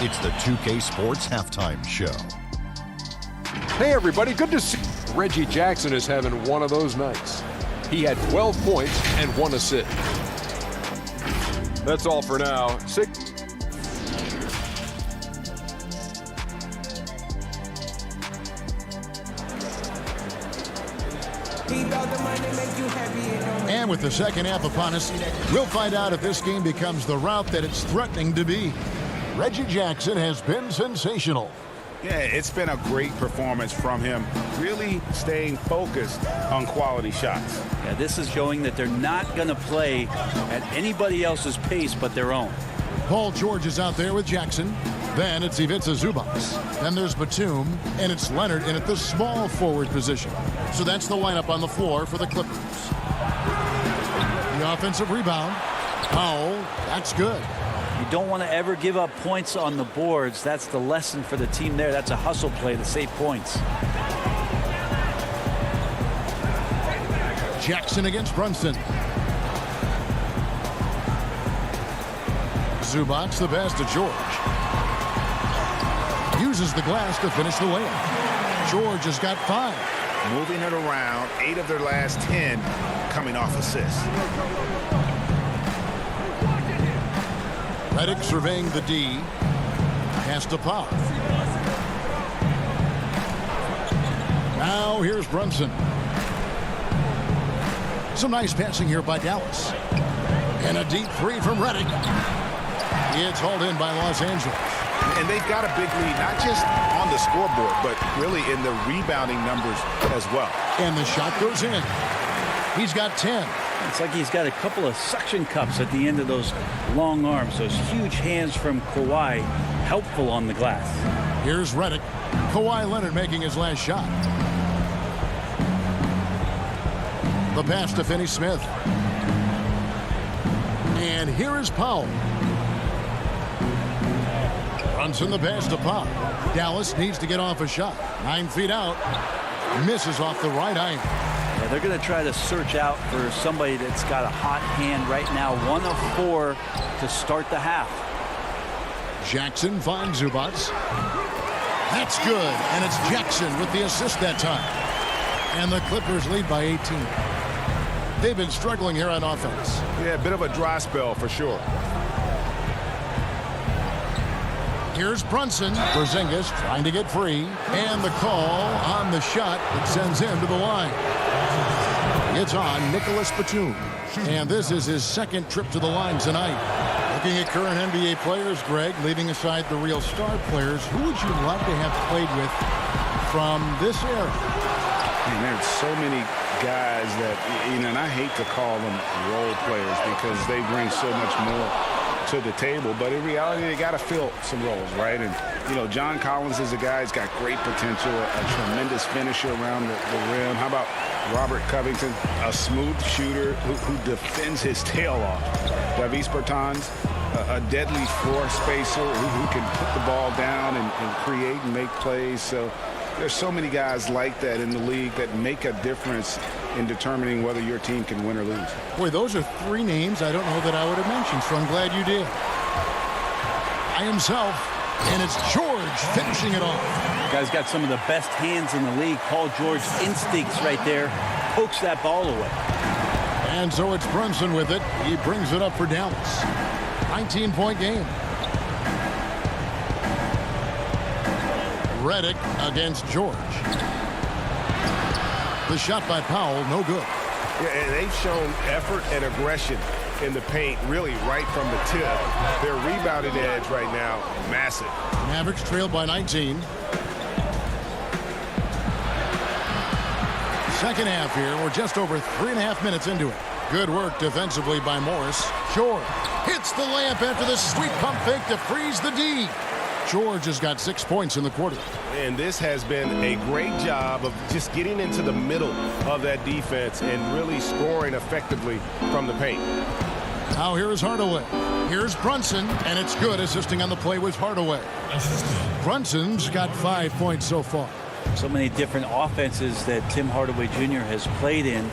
[SPEAKER 6] it's the 2K Sports Halftime Show.
[SPEAKER 7] Hey, everybody, good to see you. Reggie Jackson is having one of those nights. He had 12 points and 1 assist. That's all for now.
[SPEAKER 1] And with the second half upon us, we'll find out if this game becomes the route that it's threatening to be. Reggie Jackson has been sensational.
[SPEAKER 3] Yeah, it's been a great performance from him, really staying focused on quality shots.
[SPEAKER 13] Yeah, this is showing that they're not going to play at anybody else's pace but their own.
[SPEAKER 1] Paul George is out there with Jackson. Then it's Ivica Zubac. Then there's Batum, and it's Leonard in at the small forward position. So that's the lineup on the floor for the Clippers. The offensive rebound. Powell, that's good.
[SPEAKER 13] You don't want to ever give up points on the boards. That's the lesson for the team there. That's a hustle play to save points.
[SPEAKER 1] Jackson against Brunson. Zubac the pass to George. Uses the glass to finish the layup. George has got 5.
[SPEAKER 3] Moving it around, 8 of their last 10 coming off assists.
[SPEAKER 1] Redick surveying the D. Pass to Powell. Now here's Brunson. Some nice passing here by Dallas. And a deep 3 from Redick. It's hauled in by Los Angeles.
[SPEAKER 3] And they've got a big lead, not just on the scoreboard, but really in the rebounding numbers as well.
[SPEAKER 1] And the shot goes in. He's got 10.
[SPEAKER 13] It's like he's got a couple of suction cups at the end of those long arms. Those huge hands from Kawhi, helpful on the glass.
[SPEAKER 1] Here's Redick. Kawhi Leonard making his last shot. The pass to Finney-Smith. And here is Powell. Brunson the pass to Powell. Dallas needs to get off a shot. 9 feet out. Misses off the right eye.
[SPEAKER 13] Yeah, they're going to try to search out for somebody that's got a hot hand right now. 1 of 4 to start the half.
[SPEAKER 1] Jackson finds Zubac. That's good. And it's Jackson with the assist that time. And the Clippers lead by 18. They've been struggling here on offense.
[SPEAKER 3] Yeah, a bit of a dry spell for sure.
[SPEAKER 1] Here's Brunson. Porzingis trying to get free. And the call on the shot that sends him to the line. It's on Nicholas Batum. And this is his second trip to the line tonight. Looking at current NBA players, Greg, leaving aside the real star players, who would you like to have played with from this era?
[SPEAKER 3] And there's so many guys that, and I hate to call them role players because they bring so much more to the table, but in reality they got to fill some roles, right? And John Collins is a guy who's got great potential, a tremendous finisher around the rim. How about Robert Covington, a smooth shooter who defends his tail off? Davis Bertans, a deadly floor spacer who can put the ball down and create and make plays. So there's so many guys like that in the league that make a difference in determining whether your team can win or lose.
[SPEAKER 1] Boy, those are 3 names I don't know that I would have mentioned, so I'm glad you did. By himself, and it's George finishing it off.
[SPEAKER 13] Guy's got some of the best hands in the league. Paul George instincts right there. Pokes that ball away.
[SPEAKER 1] And so it's Brunson with it. He brings it up for Dallas. 19-point game. Redick against George. The shot by Powell, no good.
[SPEAKER 5] Yeah, and they've shown effort and aggression in the paint, really right from the tip. Their rebounding edge right now, massive.
[SPEAKER 1] Mavericks trailed by 19. Second half here. We're just over 3.5 minutes into it. Good work defensively by Morris. George hits the layup after the sweet pump fake to freeze the D. George has got 6 points in the quarter.
[SPEAKER 5] And this has been a great job of just getting into the middle of that defense and really scoring effectively from the paint.
[SPEAKER 1] Now here's Hardaway. Here's Brunson, and it's good. Assisting on the play was Hardaway. Brunson's got 5 points so far.
[SPEAKER 13] So many different offenses that Tim Hardaway Jr. has played in,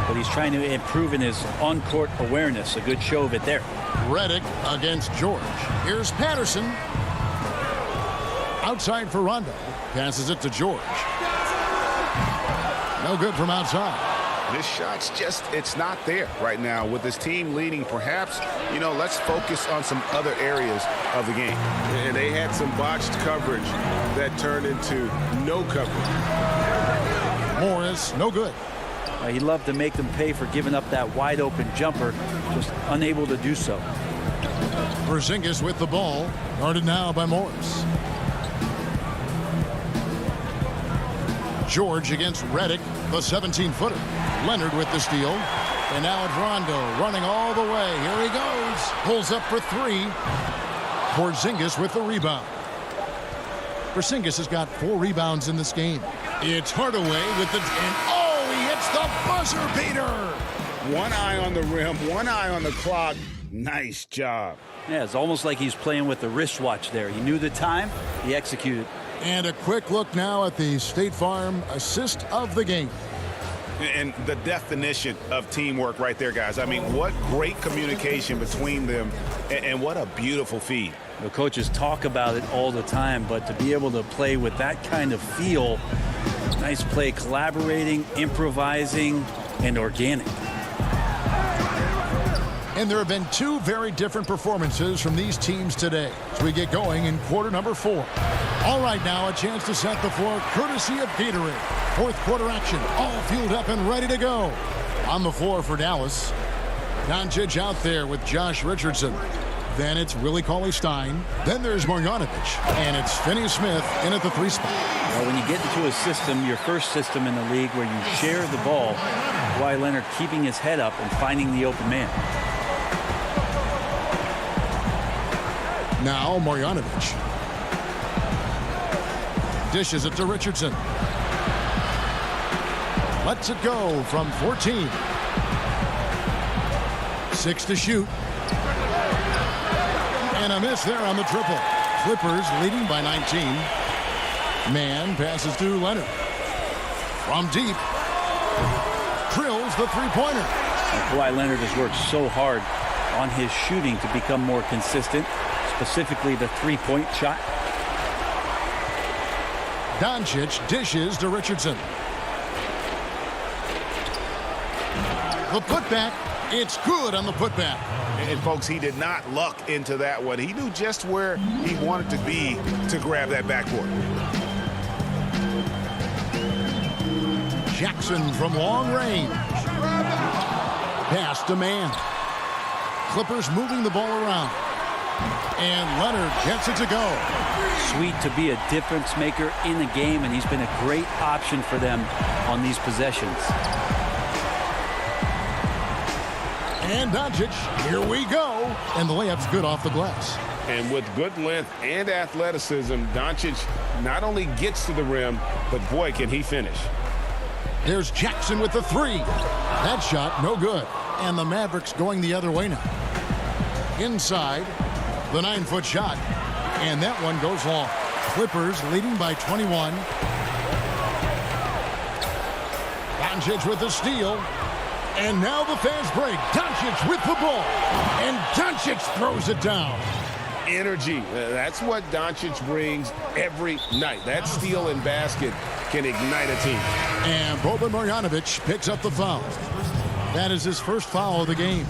[SPEAKER 13] but he's trying to improve in his on-court awareness. A good show of it there.
[SPEAKER 1] Redick against George. Here's Patterson. Outside for Rondo. Passes it to George. No good from outside.
[SPEAKER 3] This shot's just, it's not there right now. With this team leading, perhaps, let's focus on some other areas of the game.
[SPEAKER 5] And they had some botched coverage that turned into no coverage.
[SPEAKER 1] Morris, no good.
[SPEAKER 13] He'd love to make them pay for giving up that wide open jumper, just unable to do so.
[SPEAKER 1] Porzingis with the ball, guarded now by Morris. George against Redick, the 17-footer. Leonard with the steal. And now it's Rondo running all the way. Here he goes. Pulls up for 3. Porzingis with the rebound. Porzingis has got 4 rebounds in this game. It's Hardaway with the... And oh, he hits the buzzer beater!
[SPEAKER 3] One eye on the rim, one eye on the clock. Nice job.
[SPEAKER 13] Yeah, it's almost like he's playing with the wristwatch there. He knew the time, he executed.
[SPEAKER 1] And a quick look now at the State Farm assist of the game.
[SPEAKER 3] And the definition of teamwork right there, guys. I mean, what great communication between them, and what a beautiful feed.
[SPEAKER 13] The coaches talk about it all the time, but to be able to play with that kind of feel, nice play, collaborating, improvising, and organic.
[SPEAKER 1] And there have been 2 very different performances from these teams today as we get going in quarter number 4. All right, now a chance to set the floor courtesy of Gatorade. 4th quarter action, all fueled up and ready to go. On the floor for Dallas, Doncic out there with Josh Richardson. Then it's Willie Cauley-Stein. Then there's Marjanovic. And it's Finney-Smith in at the 3 spot.
[SPEAKER 13] Well, when you get into a system, your first system in the league where you share the ball, Kawhi Leonard keeping his head up and finding the open man.
[SPEAKER 1] Now Marjanovic. Dishes it to Richardson. Lets it go from 14. 6 to shoot. And a miss there on the triple. Clippers leading by 19. Man passes to Leonard. From deep. Drills the three-pointer.
[SPEAKER 13] Kawhi Leonard has worked so hard on his shooting to become more consistent, specifically the three-point shot.
[SPEAKER 1] Doncic dishes to Richardson. The putback. It's good on the putback.
[SPEAKER 3] And folks, he did not luck into that one. He knew just where he wanted to be to grab that backboard.
[SPEAKER 1] Jackson from long range. Pass to man. Clippers moving the ball around. And Leonard gets it to go.
[SPEAKER 13] Sweet to be a difference maker in the game, and he's been a great option for them on these possessions.
[SPEAKER 1] And Doncic, here we go. And the layup's good off the glass.
[SPEAKER 5] And with good length and athleticism, Doncic not only gets to the rim, but boy, can he finish.
[SPEAKER 1] There's Jackson with the 3. That shot, no good. And the Mavericks going the other way now. Inside, the 9-foot shot. And that one goes long. Clippers leading by 21. Doncic with the steal. And now the fast break. Doncic with the ball. And Doncic throws it down.
[SPEAKER 5] Energy. That's what Doncic brings every night. That steal and basket can ignite a team.
[SPEAKER 1] And Boban Marjanovic picks up the foul. That is his first foul of the game.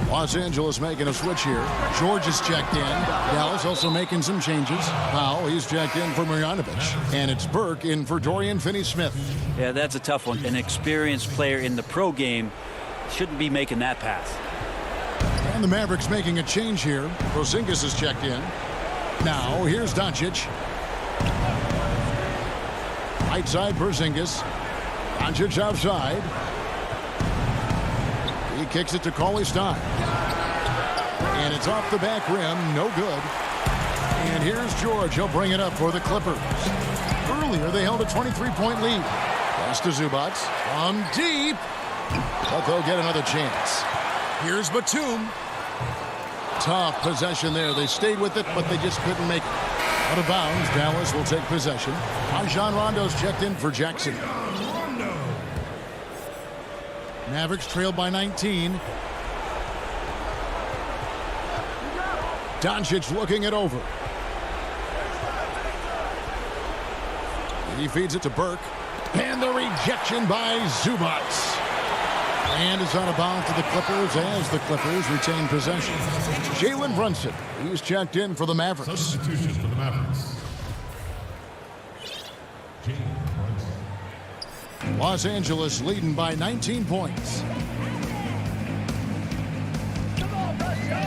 [SPEAKER 1] Los Angeles making a switch here. George is checked in. Dallas also making some changes. Powell, he's checked in for Marjanovic. And it's Burke in for Dorian Finney-Smith.
[SPEAKER 13] Yeah, that's a tough one. An experienced player in the pro game shouldn't be making that pass.
[SPEAKER 1] And the Mavericks making a change here. Porzingis is checked in. Now, here's Doncic. Right side, Porzingis. Doncic outside. He kicks it to Cauley-Stein. And it's off the back rim. No good. And here's George. He'll bring it up for the Clippers. Earlier, they held a 23-point lead. Pass to Zubac. From deep. But they'll get another chance. Here's Batum. Tough possession there. They stayed with it, but they just couldn't make it. Out of bounds. Dallas will take possession. Rajon Rondo's checked in for Jackson. Mavericks trailed by 19. Doncic looking it over. He feeds it to Burke. And the rejection by Zubac. And it's out of bounds to the Clippers as the Clippers retain possession. Jalen Brunson, he's checked in for the Mavericks.
[SPEAKER 12] Substitution for the Mavericks.
[SPEAKER 1] Los Angeles leading by 19 points.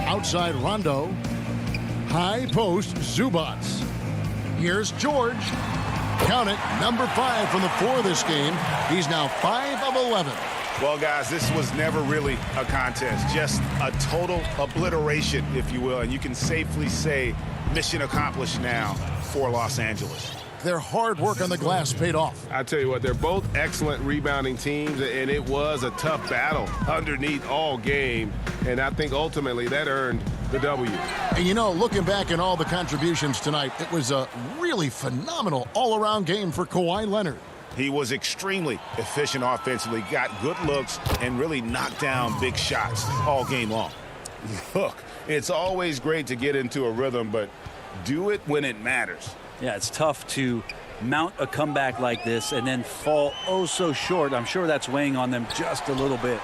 [SPEAKER 1] Outside Rondo. High post Zubac. Here's George. Count it, number 5 from the 4 this game. He's now 5 of 11.
[SPEAKER 3] Well, guys, this was never really a contest. Just a total obliteration, if you will. And you can safely say mission accomplished now for Los Angeles.
[SPEAKER 1] Their hard work on the glass paid off.
[SPEAKER 5] I tell you what, they're both excellent rebounding teams, and it was a tough battle underneath all game, and I think ultimately that earned the W.
[SPEAKER 1] And you know, looking back at all the contributions tonight, it was a really phenomenal all-around game for Kawhi Leonard.
[SPEAKER 3] He was extremely efficient offensively, got good looks, and really knocked down big shots all game long. Look, it's always great to get into a rhythm, but do it when it matters.
[SPEAKER 13] Yeah, it's tough to mount a comeback like this and then fall oh so short. I'm sure that's weighing on them just a little bit.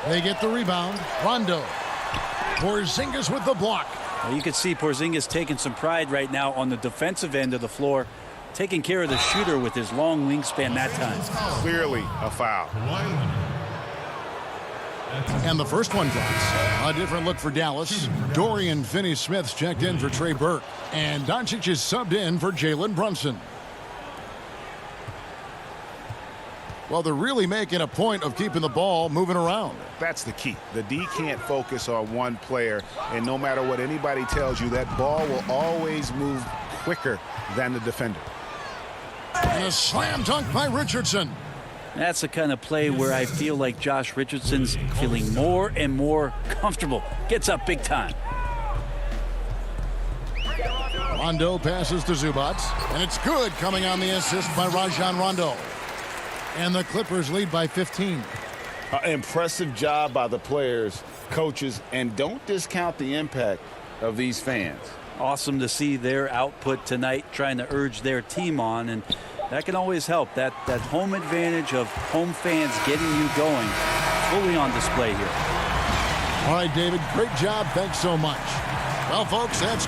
[SPEAKER 1] They get the rebound. Rondo. Porzingis with the block.
[SPEAKER 13] Well, you can see Porzingis taking some pride right now on the defensive end of the floor, taking care of the shooter with his long wingspan that time.
[SPEAKER 3] Clearly a foul.
[SPEAKER 1] And the first one drops. A different look for Dallas. Dorian Finney-Smith's checked in for Trey Burke. And Doncic is subbed in for Jalen Brunson. Well, they're really making a point of keeping the ball moving around.
[SPEAKER 3] That's the key. The D can't focus on one player, and no matter what anybody tells you, that ball will always move quicker than the defender.
[SPEAKER 1] And a slam dunk by Richardson.
[SPEAKER 13] That's the kind of play where I feel like Josh Richardson's feeling more and more comfortable. Gets up big time.
[SPEAKER 1] Rondo passes to Zubac, and it's good, coming on the assist by Rajon Rondo. And the Clippers lead by 15.
[SPEAKER 3] Impressive job by the players, coaches, and don't discount the impact of these fans.
[SPEAKER 13] Awesome to see their output tonight, trying to urge their team on, and that can always help. That home advantage of home fans getting you going, fully on display here.
[SPEAKER 1] All right, David, great job. Thanks so much. Well, folks, that's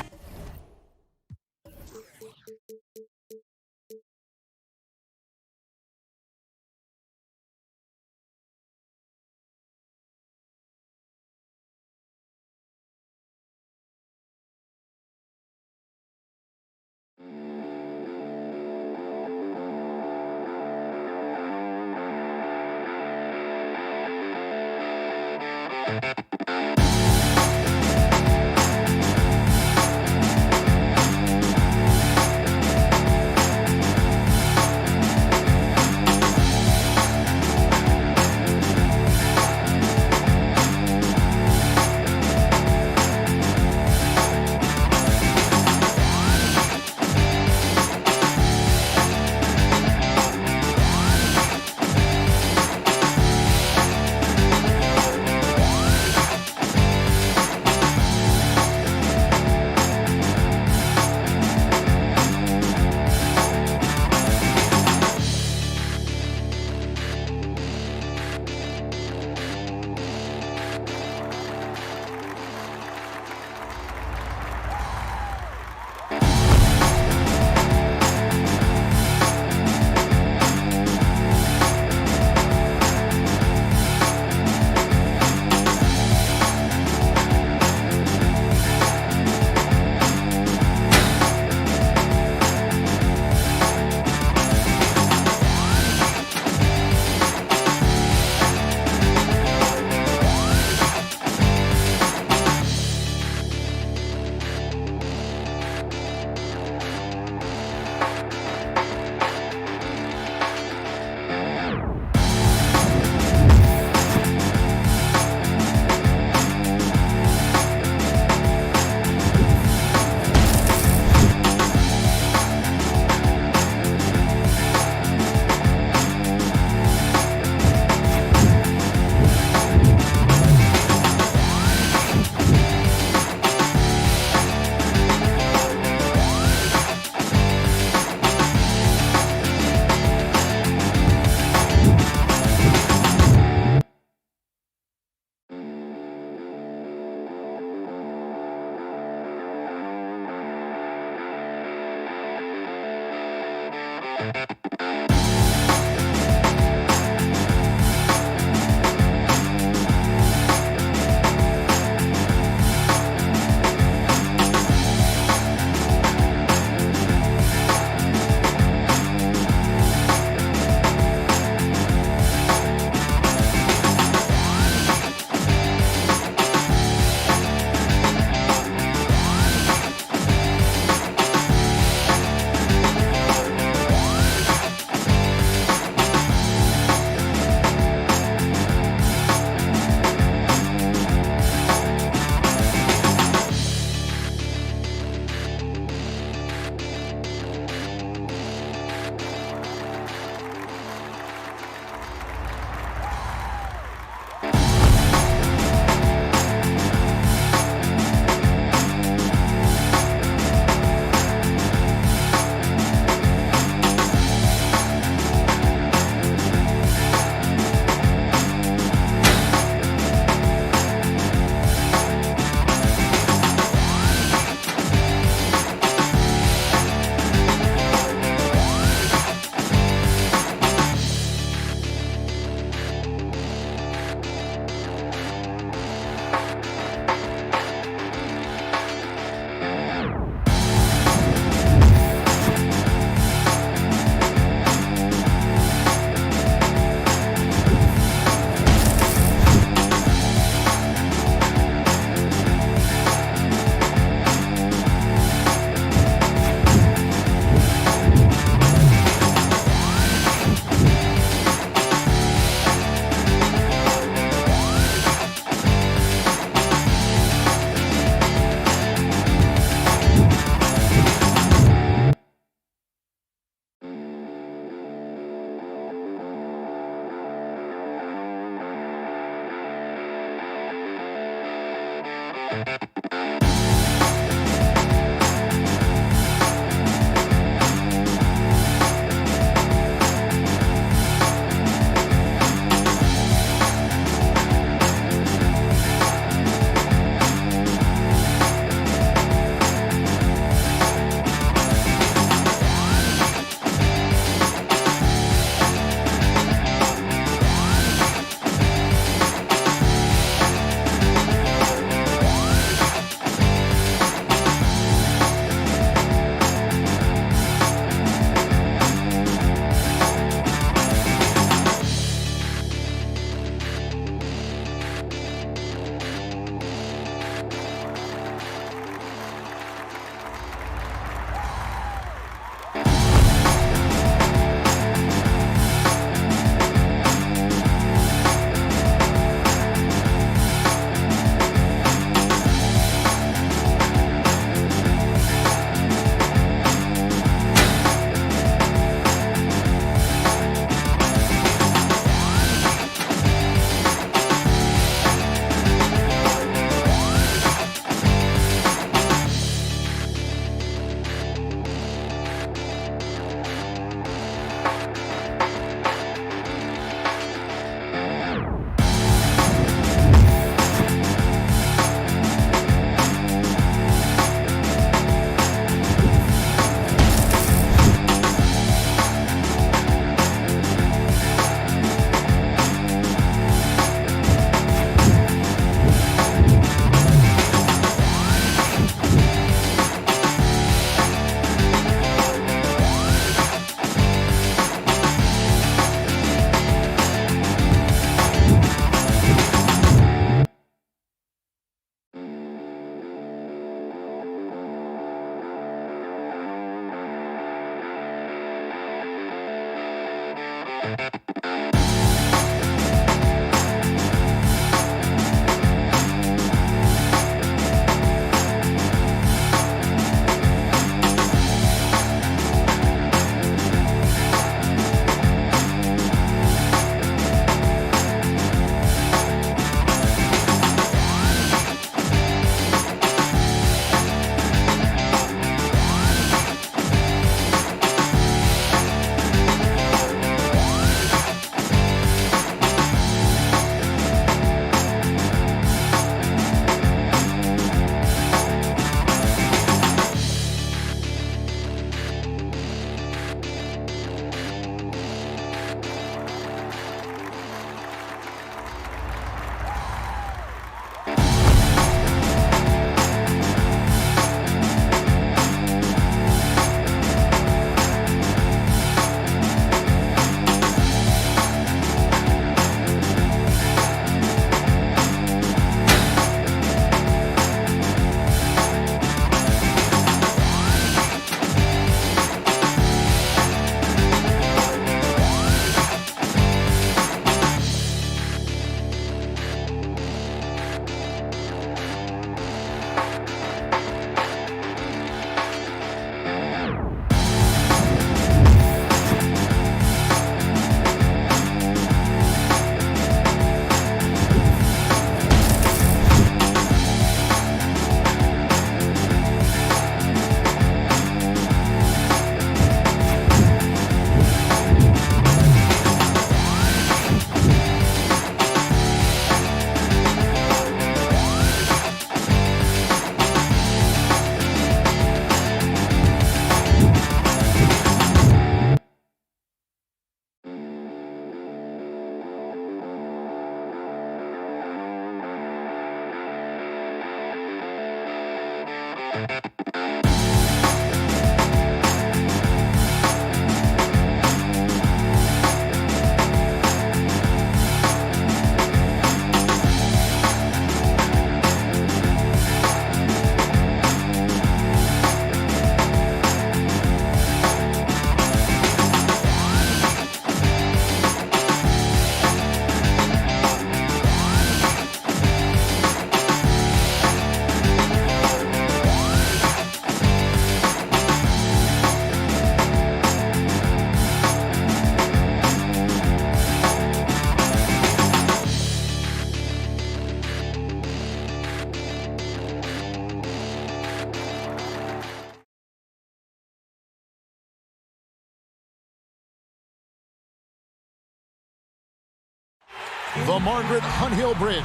[SPEAKER 1] The Margaret Hunthill Bridge.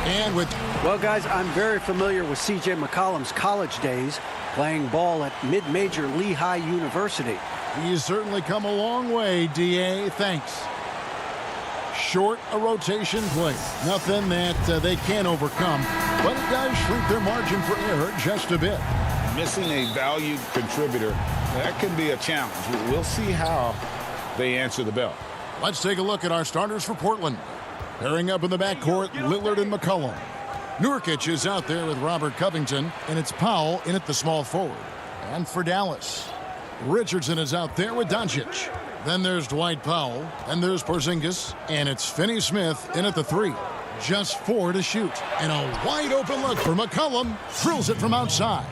[SPEAKER 1] And with...
[SPEAKER 2] Well, guys, I'm very familiar with C.J. McCollum's college days, playing ball at mid-major Lehigh University.
[SPEAKER 1] He's certainly come a long way, D.A. Thanks. Short a rotation play. Nothing that they can't overcome, but it does shrink their margin for error just a bit.
[SPEAKER 3] Missing a valued contributor, that can be a challenge. We'll see how they answer the bell.
[SPEAKER 1] Let's take a look at our starters for Portland. Pairing up in the backcourt, Lillard and McCollum. Nurkic is out there with Robert Covington, and it's Powell in at the small forward. And for Dallas, Richardson is out there with Doncic. Then there's Dwight Powell, and there's Porzingis, and it's Finney-Smith in at the 3. Just 4 to shoot. And a wide open look for McCollum. Drills it from outside.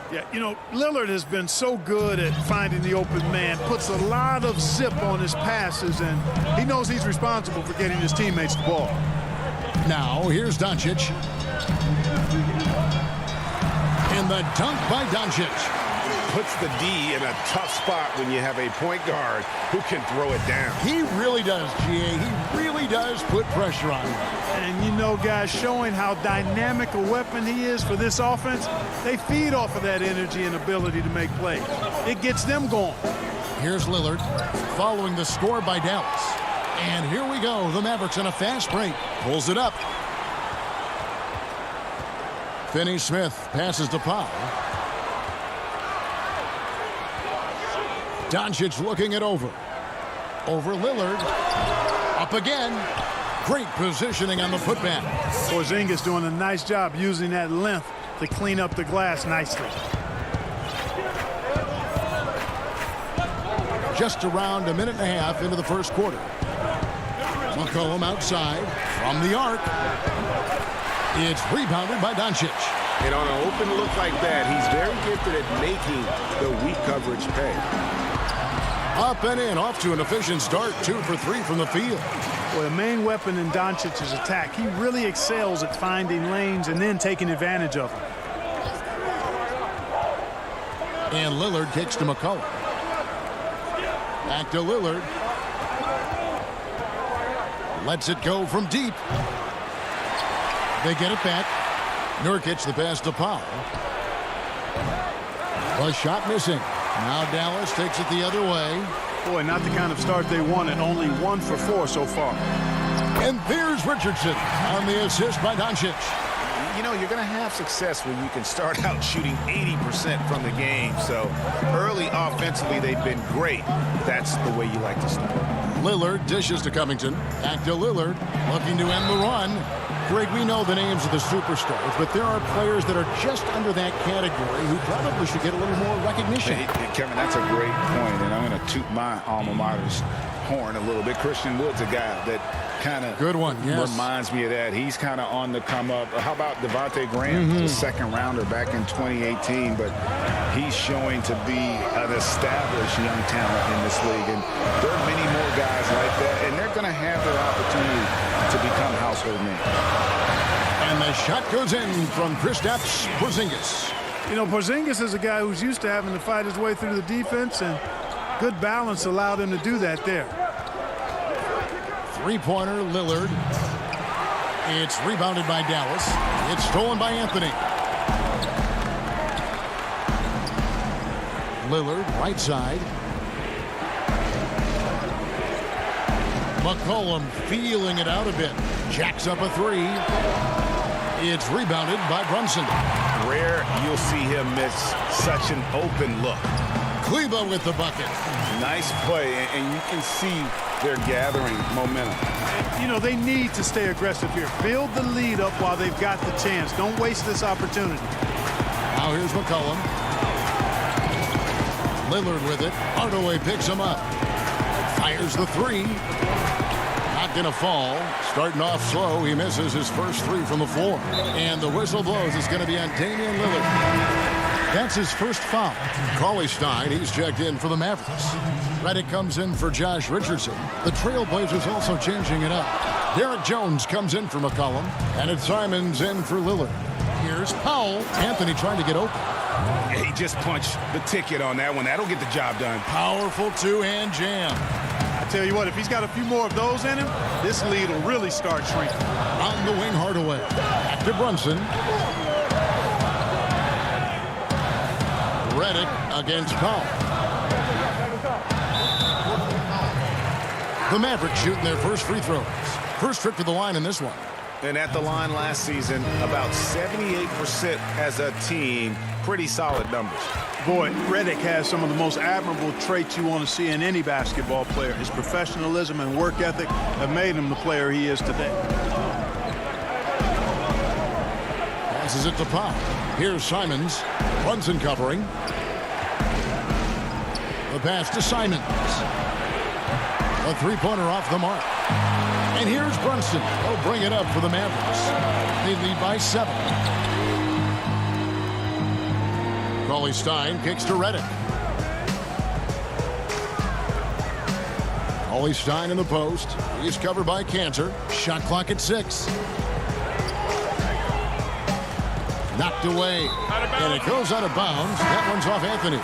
[SPEAKER 15] Yeah, you know, Lillard has been so good at finding the open man, puts a lot of zip on his passes, and he knows he's responsible for getting his teammates the ball.
[SPEAKER 1] Now, here's Doncic. And the dunk by Doncic.
[SPEAKER 3] Puts the D in a tough spot when you have a point guard who can throw it down.
[SPEAKER 1] He really does, G.A. He really does put pressure on him.
[SPEAKER 15] And, you know, guys, showing how dynamic a weapon he is for this offense, they feed off of that energy and ability to make plays. It gets them going.
[SPEAKER 1] Here's Lillard following the score by Dallas. And here we go. The Mavericks on a fast break. Pulls it up. Finney-Smith passes to Powell. Doncic looking it over. Over Lillard. Up again. Great positioning on the putback.
[SPEAKER 15] Porzingis doing a nice job using that length to clean up the glass nicely.
[SPEAKER 1] just around a minute and a half into the first quarter. McCollum outside from the arc. It's rebounded by Doncic.
[SPEAKER 5] And on an open look like that, he's very gifted at making the weak coverage pay.
[SPEAKER 1] Up and in, off to an efficient start. 2 for 3 from the field.
[SPEAKER 15] Well, the main weapon in Doncic's attack, he really excels at finding lanes and then taking advantage of them.
[SPEAKER 1] And Lillard kicks to McCollum. Back to Lillard. Lets it go from deep. They get it back. Nurkic the pass to Powell. A shot missing. Now Dallas takes it the other way.
[SPEAKER 15] Boy, not the kind of start they wanted. Only 1 for 4 so far.
[SPEAKER 1] And there's Richardson on the assist by Doncic.
[SPEAKER 3] You know, you're going to have success when you can start out shooting 80% from the game. So early offensively, they've been great. That's the way you like to start.
[SPEAKER 1] Lillard dishes to Covington. Back to Lillard, looking to end the run. Greg, we know the names of the superstars, but there are players that are just under that category who probably should get a little more recognition.
[SPEAKER 3] Hey, Kevin, that's a great point, and I'm going to toot my alma mater's horn a little bit. Christian Wood's a guy that kind of reminds me of that. He's kind of on the come up. How about Devontae Graham, the second rounder back in 2018, but he's showing to be an established young talent in this league, and there are many more guys like that, and they're going to have their opportunity to become household names.
[SPEAKER 1] And the shot goes in from Kristaps Porzingis.
[SPEAKER 15] You know, Porzingis is a guy who's used to having to fight his way through the defense, and good balance allowed him to do that there.
[SPEAKER 1] Three-pointer, Lillard. It's rebounded by Dallas. It's stolen by Anthony. Lillard, right side. McCollum feeling it out a bit. Jacks up a 3. It's rebounded by Brunson.
[SPEAKER 3] Rare you'll see him miss such an open look.
[SPEAKER 1] Kleba with the bucket.
[SPEAKER 3] Nice play, and you can see they're gathering momentum.
[SPEAKER 15] You know, they need to stay aggressive here. Build the lead up while they've got the chance. Don't waste this opportunity.
[SPEAKER 1] Now here's McCollum. Lillard with it. Hardaway picks him up. Fires the 3. Not going to fall. Starting off slow, he misses his first 3 from the floor. And the whistle blows. It's going to be on Damian Lillard. That's his first foul. Cauley-Stein, he's checked in for the Mavericks. Redick comes in for Josh Richardson. The Trailblazers also changing it up. Derek Jones comes in for McCollum. And it's Simons in for Lillard. Here's Powell. Anthony trying to get open.
[SPEAKER 3] He just punched the ticket on that one. That'll get the job done.
[SPEAKER 1] Powerful two-hand jam.
[SPEAKER 15] I tell you what, if he's got a few more of those in him, this lead will really start shrinking.
[SPEAKER 1] On the wing, Hardaway. Back to Brunson. Redick against Powell. The Mavericks shooting their first free throws. First trip to the line in this one.
[SPEAKER 3] And at the line last season, about 78% as a team. Pretty solid numbers.
[SPEAKER 15] Boy, Redick has some of the most admirable traits you want to see in any basketball player. His professionalism and work ethic have made him the player he is today.
[SPEAKER 1] Passes it to Powell. Here's Simons. Brunson covering. The pass to Simons. A three-pointer off the mark. And here's Brunson. He'll bring it up for the Mavericks. They lead by 7. Cauley-Stein kicks to Redick. Cauley-Stein in the post. He's covered by Cantor. Shot clock at 6. Knocked away. And it goes out of bounds. That one's off Anthony.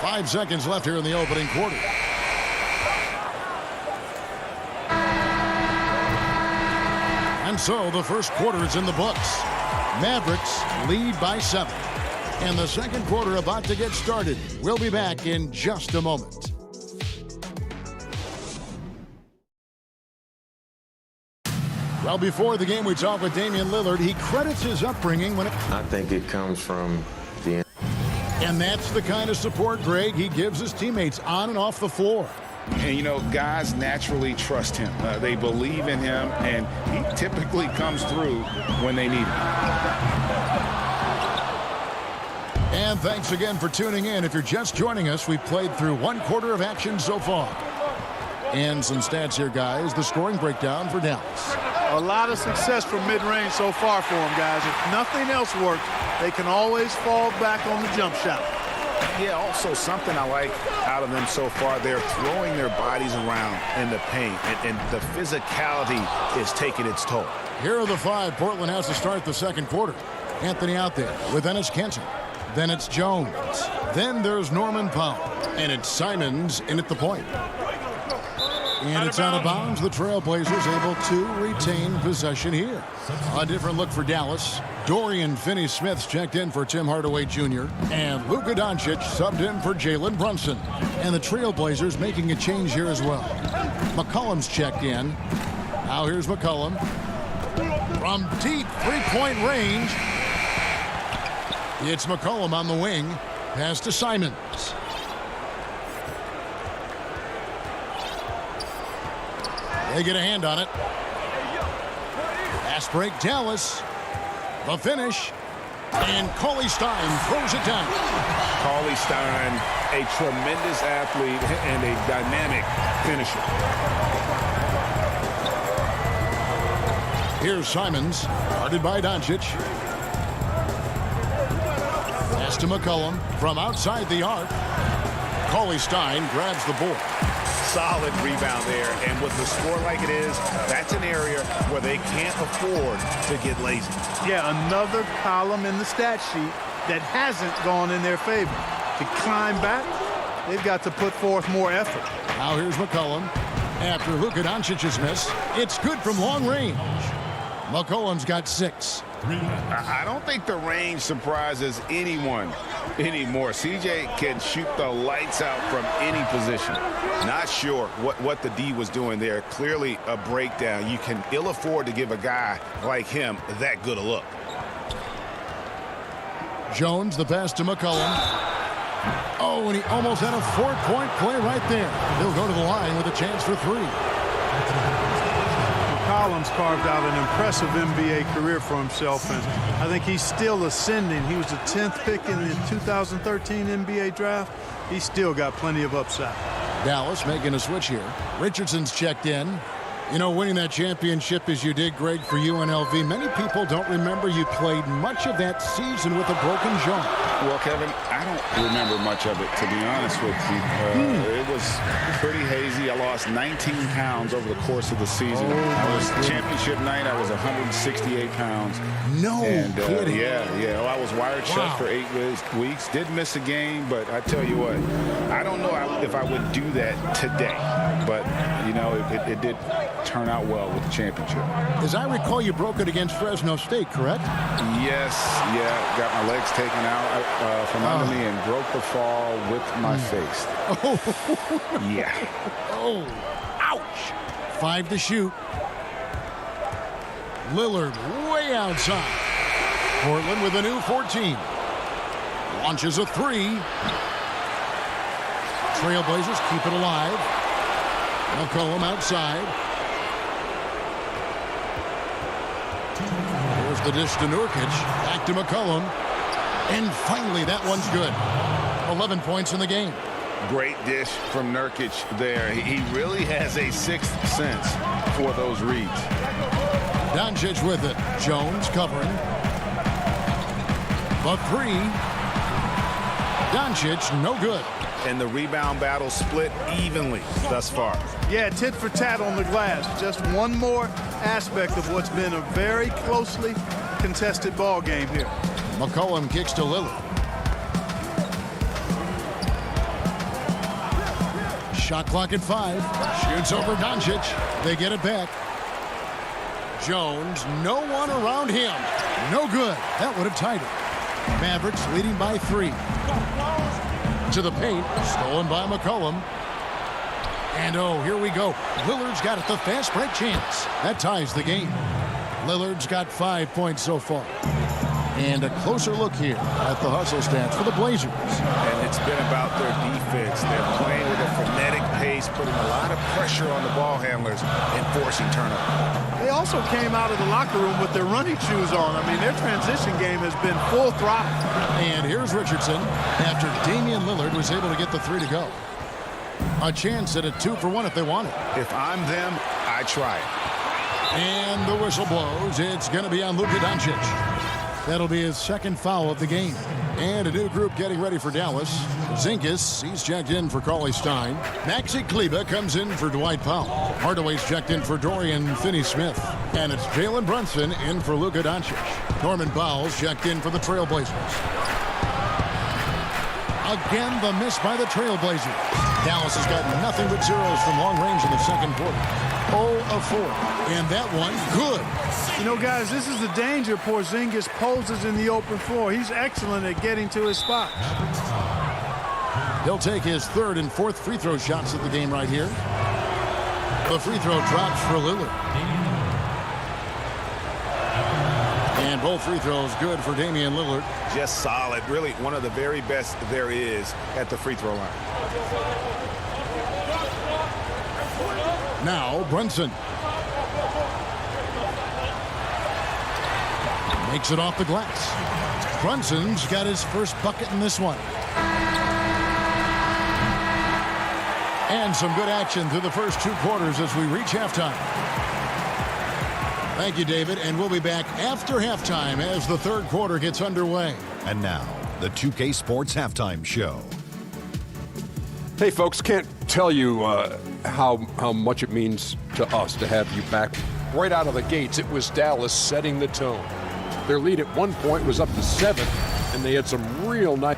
[SPEAKER 1] Five seconds left here in the opening quarter. And so the first quarter is in the books. Mavericks lead by 7. And the second quarter about to get started. We'll be back in just a moment. Well, before the game, we talked with Damian Lillard. He credits his upbringing when
[SPEAKER 9] I think it comes from the...
[SPEAKER 1] And that's the kind of support, Greg, he gives his teammates on and off the floor.
[SPEAKER 3] And, you know, guys naturally trust him. They believe in him, and he typically comes through when they need him.
[SPEAKER 1] And thanks again for tuning in. If you're just joining us, we've played through 1/4 of action so far. And some stats here, guys. The scoring breakdown for Dallas.
[SPEAKER 15] A lot of success from mid-range so far for them, guys. If nothing else works, they can always fall back on the jump shot.
[SPEAKER 3] Yeah, also something I like out of them so far, they're throwing their bodies around in the paint, and the physicality is taking its toll.
[SPEAKER 1] Here are the 5 Portland has to start the second quarter. Anthony out there with Ennis Cantor. Then it's Jones. Then there's Norman Powell. And it's Simons in at the point. And it's out of bounds. The Trailblazers able to retain possession here. A different look for Dallas. Dorian Finney-Smith's checked in for Tim Hardaway Jr. And Luka Doncic subbed in for Jalen Brunson. And the Trailblazers making a change here as well. McCollum's checked in. Now here's McCollum. From deep three-point range. It's McCollum on the wing. Pass to Simons. They get a hand on it. Fast break, Dallas. The finish. And Cauley Stein throws it down.
[SPEAKER 3] Cauley Stein, a tremendous athlete and a dynamic finisher.
[SPEAKER 1] Here's Simons, guarded by Doncic. Pass to McCollum from outside the arc. Cauley Stein grabs the board.
[SPEAKER 3] Solid rebound there, and with the score like it is, that's an area where they can't afford to get lazy.
[SPEAKER 15] Yeah, another column in the stat sheet that hasn't gone in their favor. To climb back, they've got to put forth more effort.
[SPEAKER 1] Now here's McCollum. After Luka Doncic's miss, it's good from long range. McCollum's got 6.
[SPEAKER 3] I don't think the range surprises anyone anymore. CJ can shoot the lights out from any position. Not sure what the D was doing there. Clearly a breakdown. You can ill afford to give a guy like him that good a look.
[SPEAKER 1] Jones, the pass to McCollum. Oh, and he almost had a 4-point play right there. He'll go to the line with a chance for 3.
[SPEAKER 15] McCollum's carved out an impressive NBA career for himself, and I think he's still ascending. He was the 10th pick in the 2013 NBA draft. He's still got plenty of upside.
[SPEAKER 1] Dallas making a switch here. Richardson's checked in. You know, winning that championship as you did, Greg, for UNLV, many people don't remember you played much of that season with a broken jaw.
[SPEAKER 3] Well, Kevin, I don't remember much of it, to be honest with you. It was pretty hazy. I lost 19 pounds over the course of the season. I was championship night. I was 168 pounds.
[SPEAKER 1] No kidding.
[SPEAKER 3] Yeah. Well, I was wired shut for 8 weeks. Did miss a game, but I tell you what, I don't know if I would do that today. But, you know, it did turn out well with the championship.
[SPEAKER 1] As I recall, you broke it against Fresno State, correct?
[SPEAKER 3] Yes, yeah. Got my legs taken out from under me and broke the fall with my face. Yeah.
[SPEAKER 1] Oh, ouch. 5 to shoot. Lillard way outside. Portland with a new 14. Launches a 3. Trailblazers keep it alive. McCollum outside. Here's the dish to Nurkic. Back to McCollum. And finally, that one's good. 11 points in the game.
[SPEAKER 3] Great dish from Nurkic there. He really has a 6th sense for those reads.
[SPEAKER 1] Doncic with it. Jones covering. The 3. Doncic, no good.
[SPEAKER 3] And the rebound battle split evenly thus far.
[SPEAKER 15] Yeah, tit for tat on the glass. Just one more aspect of what's been a very closely contested ball game here.
[SPEAKER 1] McCollum kicks to Lillard. Shot clock at 5. Shoots over Doncic. They get it back. Jones, no one around him. No good. That would have tied it. Mavericks leading by 3. To the paint. Stolen by McCollum. And oh, here we go. Lillard's got it. The fast break chance. That ties the game. Lillard's got 5 points so far. And a closer look here at the hustle stats for the Blazers.
[SPEAKER 3] And it's been about their defense. They're playing with a frenetic pace. pace, putting a lot of pressure on the ball handlers and forcing turnovers.
[SPEAKER 15] They also came out of the locker room with their running shoes on. I mean, their transition game has been full throttle.
[SPEAKER 1] And here's Richardson after Damian Lillard was able to get the 3 to go. A chance at a 2 for 1 if they want it.
[SPEAKER 3] If I'm them, I try it.
[SPEAKER 1] And the whistle blows. It's going to be on Luka Doncic. That'll be his second foul of the game. And a new group getting ready for Dallas. Porzingis, he's checked in for Cauley Stein. Maxi Kleber comes in for Dwight Powell. Hardaway's checked in for Dorian Finney-Smith. And it's Jalen Brunson in for Luka Doncic. Norman Powell's checked in for the Trailblazers. Again, the miss by the Trailblazers. Dallas has got nothing but zeros from long range in the second quarter. 0 of 4. And that one, good.
[SPEAKER 15] You know, guys, this is the danger Porzingis poses in the open floor. He's excellent at getting to his spot.
[SPEAKER 1] He'll take his 3rd and 4th free throw shots of the game right here. The free throw drops for Lillard. And both free throws good for Damian Lillard.
[SPEAKER 3] Just solid. Really one of the very best there is at the free throw line.
[SPEAKER 1] Now Brunson. Makes it off the glass. Brunson's got his first bucket in this one. And some good action through the first 2 quarters as we reach halftime. Thank you, David, and we'll be back after halftime as the 3rd quarter gets underway.
[SPEAKER 6] And now, the 2K Sports Halftime Show.
[SPEAKER 7] Hey, folks, can't tell you how much it means to us to have you back. Right out of the gates, it was Dallas setting the tone. Their lead at one point was up to 7, and they had some real nice.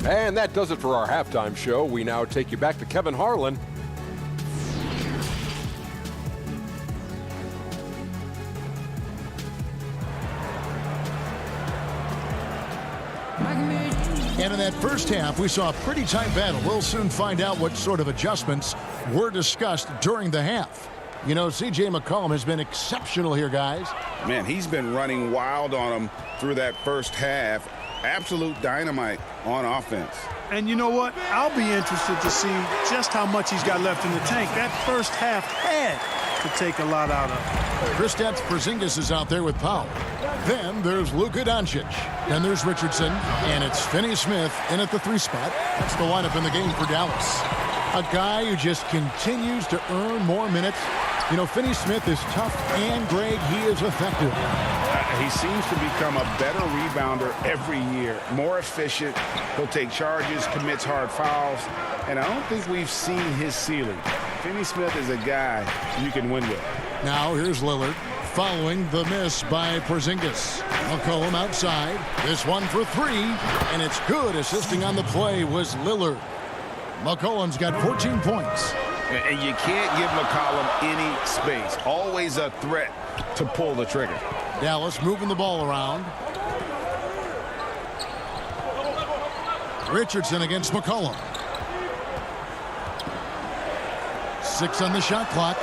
[SPEAKER 7] And that does it for our halftime show. We now take you back to Kevin Harlan.
[SPEAKER 1] And in that first half, we saw a pretty tight battle. We'll soon find out what sort of adjustments were discussed during the half. You know, C.J. McCollum has been exceptional here, guys.
[SPEAKER 3] Man, he's been running wild on them through that first half. Absolute dynamite on offense.
[SPEAKER 15] And you know what? I'll be interested to see just how much he's got left in the tank. That first half had to take a lot out of him.
[SPEAKER 1] Kristaps Porzingis is out there with Powell. Then there's Luka Doncic. Then there's Richardson. And it's Finney-Smith in at the 3 spot. That's the lineup in the game for Dallas. A guy who just continues to earn more minutes. You know, Finney-Smith is tough, and Greg, he is effective.
[SPEAKER 3] He seems to become a better rebounder every year, more efficient. He'll take charges, commits hard fouls, and I don't think we've seen his ceiling. Finney-Smith is a guy you can win with.
[SPEAKER 1] Now here's Lillard following the miss by Porzingis. McCollum outside. This one for 3, and it's good. Assisting on the play was Lillard. McCollum's got 14 points.
[SPEAKER 3] And you can't give McCollum any space. Always a threat to pull the trigger.
[SPEAKER 1] Dallas moving the ball around. Richardson against McCollum. 6 on the shot clock.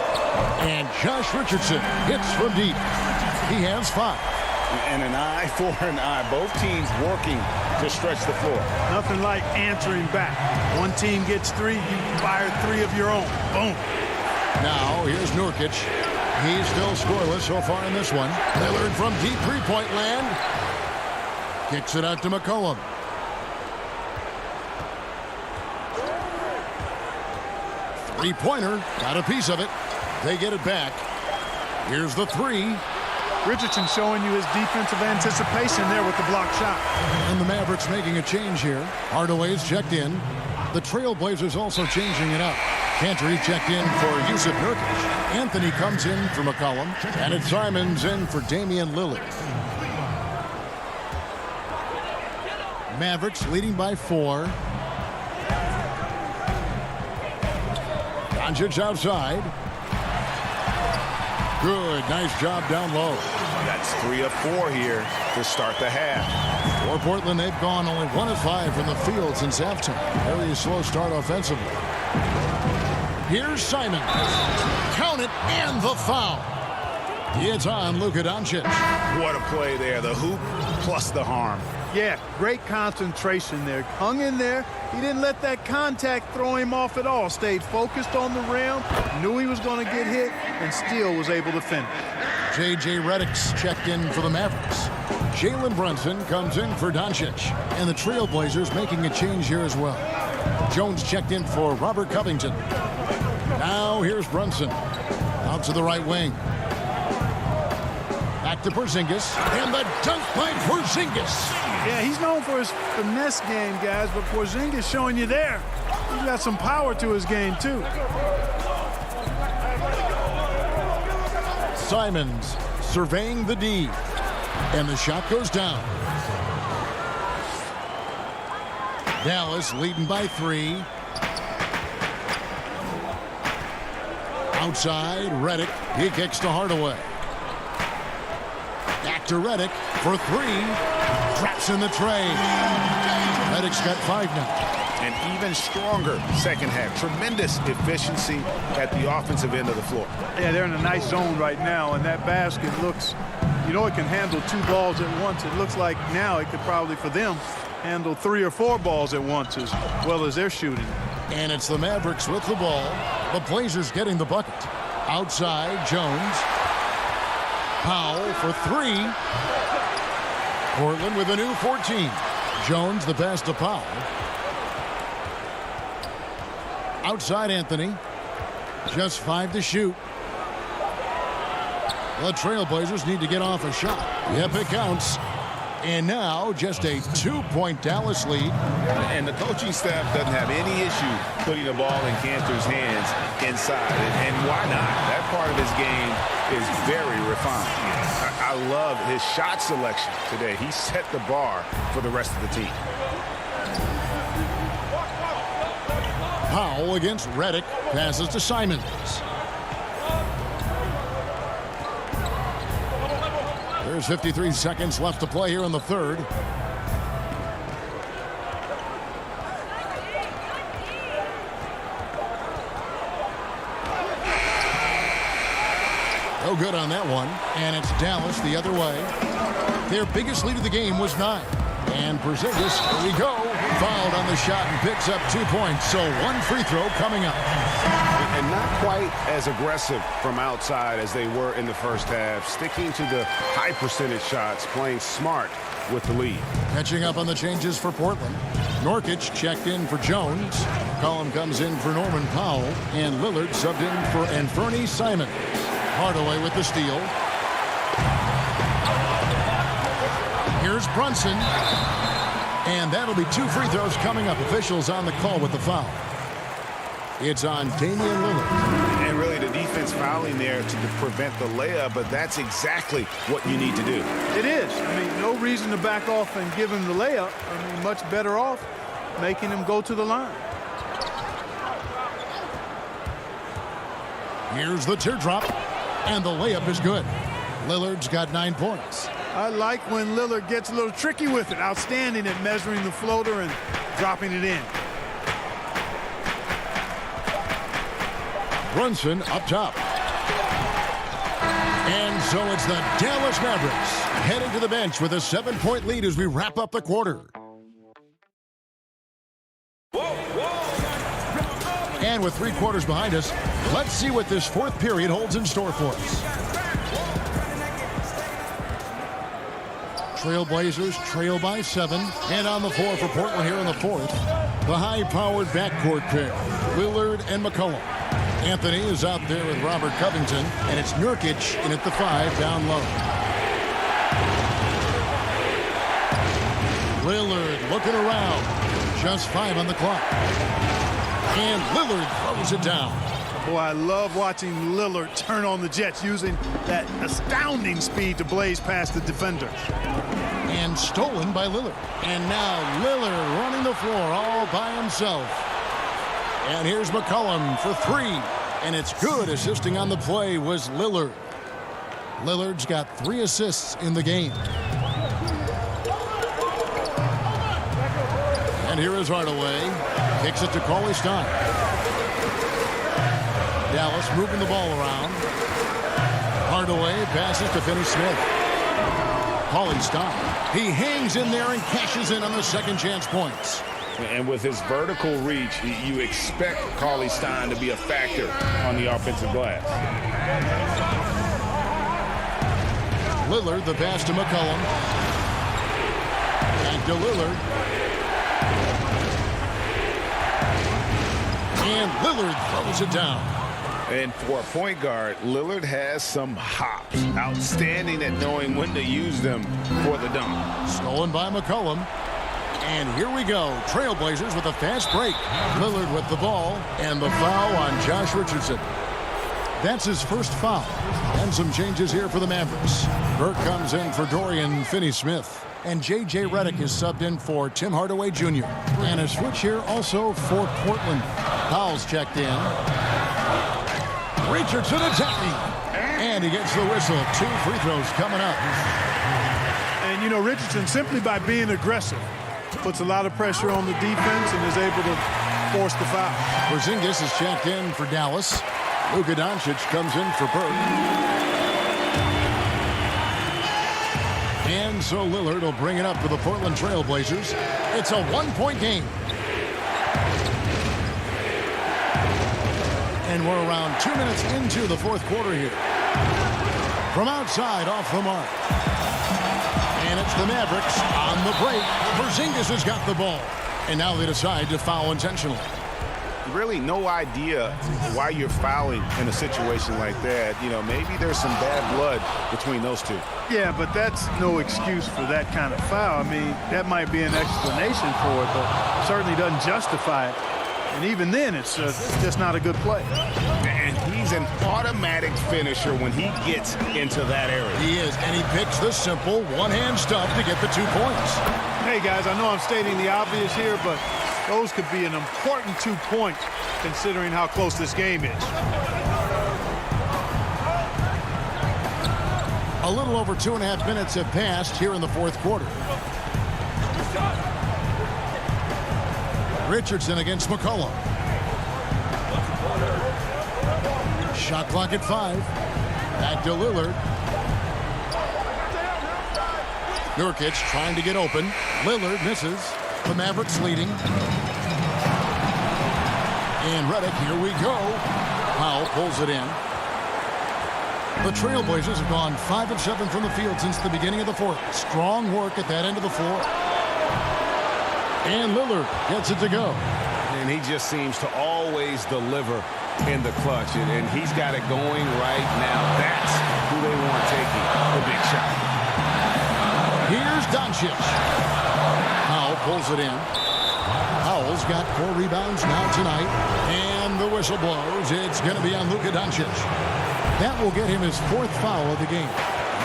[SPEAKER 1] And Josh Richardson hits from deep. He has 5.
[SPEAKER 3] And an eye for an eye. Both teams working to stretch the floor.
[SPEAKER 15] Nothing like answering back. One team gets 3, you fire 3 of your own. Boom.
[SPEAKER 1] Now here's Nurkic. He's still scoreless so far in this one. Lillard from deep 3-point land. Kicks it out to McCollum. Three-pointer. Got a piece of it. They get it back. Here's the 3.
[SPEAKER 15] Richardson showing you his defensive anticipation there with the block shot.
[SPEAKER 1] And the Mavericks making a change here. Hardaway's checked in. The Trailblazers also changing it up. Cantor checked in for Yusuf Nurkic. Anthony comes in for McCollum. And it's Simons in for Damian Lillard. Mavericks leading by 4. Doncic outside. Good. Nice job down low.
[SPEAKER 3] That's 3 of 4 here to start the half.
[SPEAKER 1] For Portland, they've gone only 1 of 5 from the field since halftime. Very slow start offensively. Here's Simon. Count it, and the foul. It's on Luka Doncic.
[SPEAKER 3] What a play there. The hoop plus the harm.
[SPEAKER 15] Yeah, great concentration there. Hung in there. He didn't let that contact throw him off at all. Stayed focused on the rim, knew he was going to get hit, and still was able to finish.
[SPEAKER 1] J.J. Redick's checked in for the Mavericks. Jalen Brunson comes in for Doncic. And the Trailblazers making a change here as well. Jones checked in for Robert Covington. Now here's Brunson. Out to the right wing. Back to Porzingis. And the dunk by Porzingis.
[SPEAKER 15] Yeah, he's known for his finesse game, guys, but Porzingis showing you there. He's got some power to his game, too.
[SPEAKER 1] Simons surveying the D. And the shot goes down. Dallas leading by 3. Outside, Redick. He kicks to Hardaway. Back to Redick for 3. Traps in the tray. Redick's got 5 now.
[SPEAKER 3] An even stronger second half. Tremendous efficiency at the offensive end of the floor.
[SPEAKER 15] Yeah, they're in a nice zone right now, and that basket looks, you know, it can handle 2 balls at once. It looks like now it could probably, for them, handle 3 or 4 balls at once as well as they're shooting.
[SPEAKER 1] And it's the Mavericks with the ball. The Blazers getting the bucket. Outside, Jones. Powell for 3. Portland with a new 14. Jones the pass to Powell. Outside Anthony. Just 5 to shoot. The Trailblazers need to get off a shot. Yep, it counts. And now just a 2-point Dallas lead.
[SPEAKER 3] And the coaching staff doesn't have any issue putting the ball in Cantor's hands inside. And why not? That part of his game is very refined. I love his shot selection today. He set the bar for the rest of the team.
[SPEAKER 1] Powell against Redick. Passes to Simons. There's 53 seconds left to play here in the third. No good on that one. And it's Dallas the other way. Their biggest lead of the game was 9. And Porzingis, here we go. Fouled on the shot and picks up 2 points. So 1 free throw coming up.
[SPEAKER 3] And not quite as aggressive from outside as they were in the first half. Sticking to the high percentage shots, playing smart with the lead.
[SPEAKER 1] Catching up on the changes for Portland. Nurkic checked in for Jones. Collum comes in for Norman Powell. And Lillard subbed in for Anthony Simon. Hardaway with the steal. Here's Brunson. And that'll be 2 free throws coming up. Officials on the call with the foul. It's on Damian Lillard.
[SPEAKER 3] And really the defense fouling there to prevent the layup, but that's exactly what you need to do.
[SPEAKER 15] It is. I mean, no reason to back off and give him the layup. I mean, much better off making him go to the line.
[SPEAKER 1] Here's the teardrop. And the layup is good. Lillard's got 9 points.
[SPEAKER 15] I like when Lillard gets a little tricky with it. Outstanding at measuring the floater and dropping it in.
[SPEAKER 1] Brunson up top. And so it's the Dallas Mavericks heading to the bench with a 7-point lead as we wrap up the quarter. And with 3 quarters behind us, let's see what this 4th period holds in store for us. Trailblazers trail by 7. And on the floor for Portland here in the 4th, the high-powered backcourt pair, Lillard and McCollum. Anthony is out there with Robert Covington, and it's Nurkic in at the 5 down low. Lillard looking around. Just 5 on the clock. And Lillard throws it down.
[SPEAKER 15] Boy, I love watching Lillard turn on the Jets using that astounding speed to blaze past the defenders.
[SPEAKER 1] And stolen by Lillard. And now Lillard running the floor all by himself. And here's McCollum for 3. And it's good. Assisting on the play was Lillard. Lillard's got 3 assists in the game. And here is Hardaway. Kicks it to Cauley-Stein. Dallas moving the ball around. Hardaway passes to Finney-Smith. Cauley Stein. He hangs in there and cashes in on the second chance points.
[SPEAKER 3] And with his vertical reach, you expect Cauley Stein to be a factor on the offensive glass.
[SPEAKER 1] Lillard, the pass to McCollum. Back to Lillard. And Lillard throws it down.
[SPEAKER 3] And for a point guard, Lillard has some hops. Outstanding at knowing when to use them for the dunk.
[SPEAKER 1] Stolen by McCollum. And here we go. Trailblazers with a fast break. Lillard with the ball. And the foul on Josh Richardson. That's his first foul. And some changes here for the Mavericks. Burke comes in for Dorian Finney-Smith. And J.J. Redick is subbed in for Tim Hardaway Jr. And a switch here also for Portland. Powell's checked in. Richardson attacking. And he gets the whistle. 2 free throws coming up.
[SPEAKER 15] And, you know, Richardson, simply by being aggressive, puts a lot of pressure on the defense and is able to force the foul.
[SPEAKER 1] Porzingis is checked in for Dallas. Luka Doncic comes in for Burke. And so Lillard will bring it up for the Portland Trailblazers. It's a 1-point game. And we're around 2 minutes into the fourth quarter here. From outside, off the mark. And it's the Mavericks on the break. Porzingis has got the ball. And now they decide to foul intentionally.
[SPEAKER 3] Really no idea why you're fouling in a situation like that. You know, maybe there's some bad blood between those two.
[SPEAKER 15] Yeah, but that's no excuse for that kind of foul. I mean, that might be an explanation for it, but certainly doesn't justify it. And even then, it's just not a good play.
[SPEAKER 3] And he's an automatic finisher when he gets into that area.
[SPEAKER 1] He is, and he picks the simple one-hand stuff to get the 2 points.
[SPEAKER 15] Hey, guys, I know I'm stating the obvious here, but those could be an important 2 points considering how close this game is.
[SPEAKER 1] A little over 2.5 minutes have passed here in the fourth quarter. Richardson against McCollum. Shot clock at 5. Back to Lillard. Nurkic trying to get open. Lillard misses. The Mavericks leading. And Redick, here we go. Powell pulls it in. The Trailblazers have gone 5 of 7 from the field since the beginning of the fourth. Strong work at that end of the floor. And Lillard gets it to go.
[SPEAKER 3] And he just seems to always deliver in the clutch. And he's got it going right now. That's who they want taking the big shot.
[SPEAKER 1] Here's Doncic. Powell pulls it in. Powell's got 4 rebounds now tonight. And the whistle blows. It's going to be on Luka Doncic. That will get him his 4th foul of the game.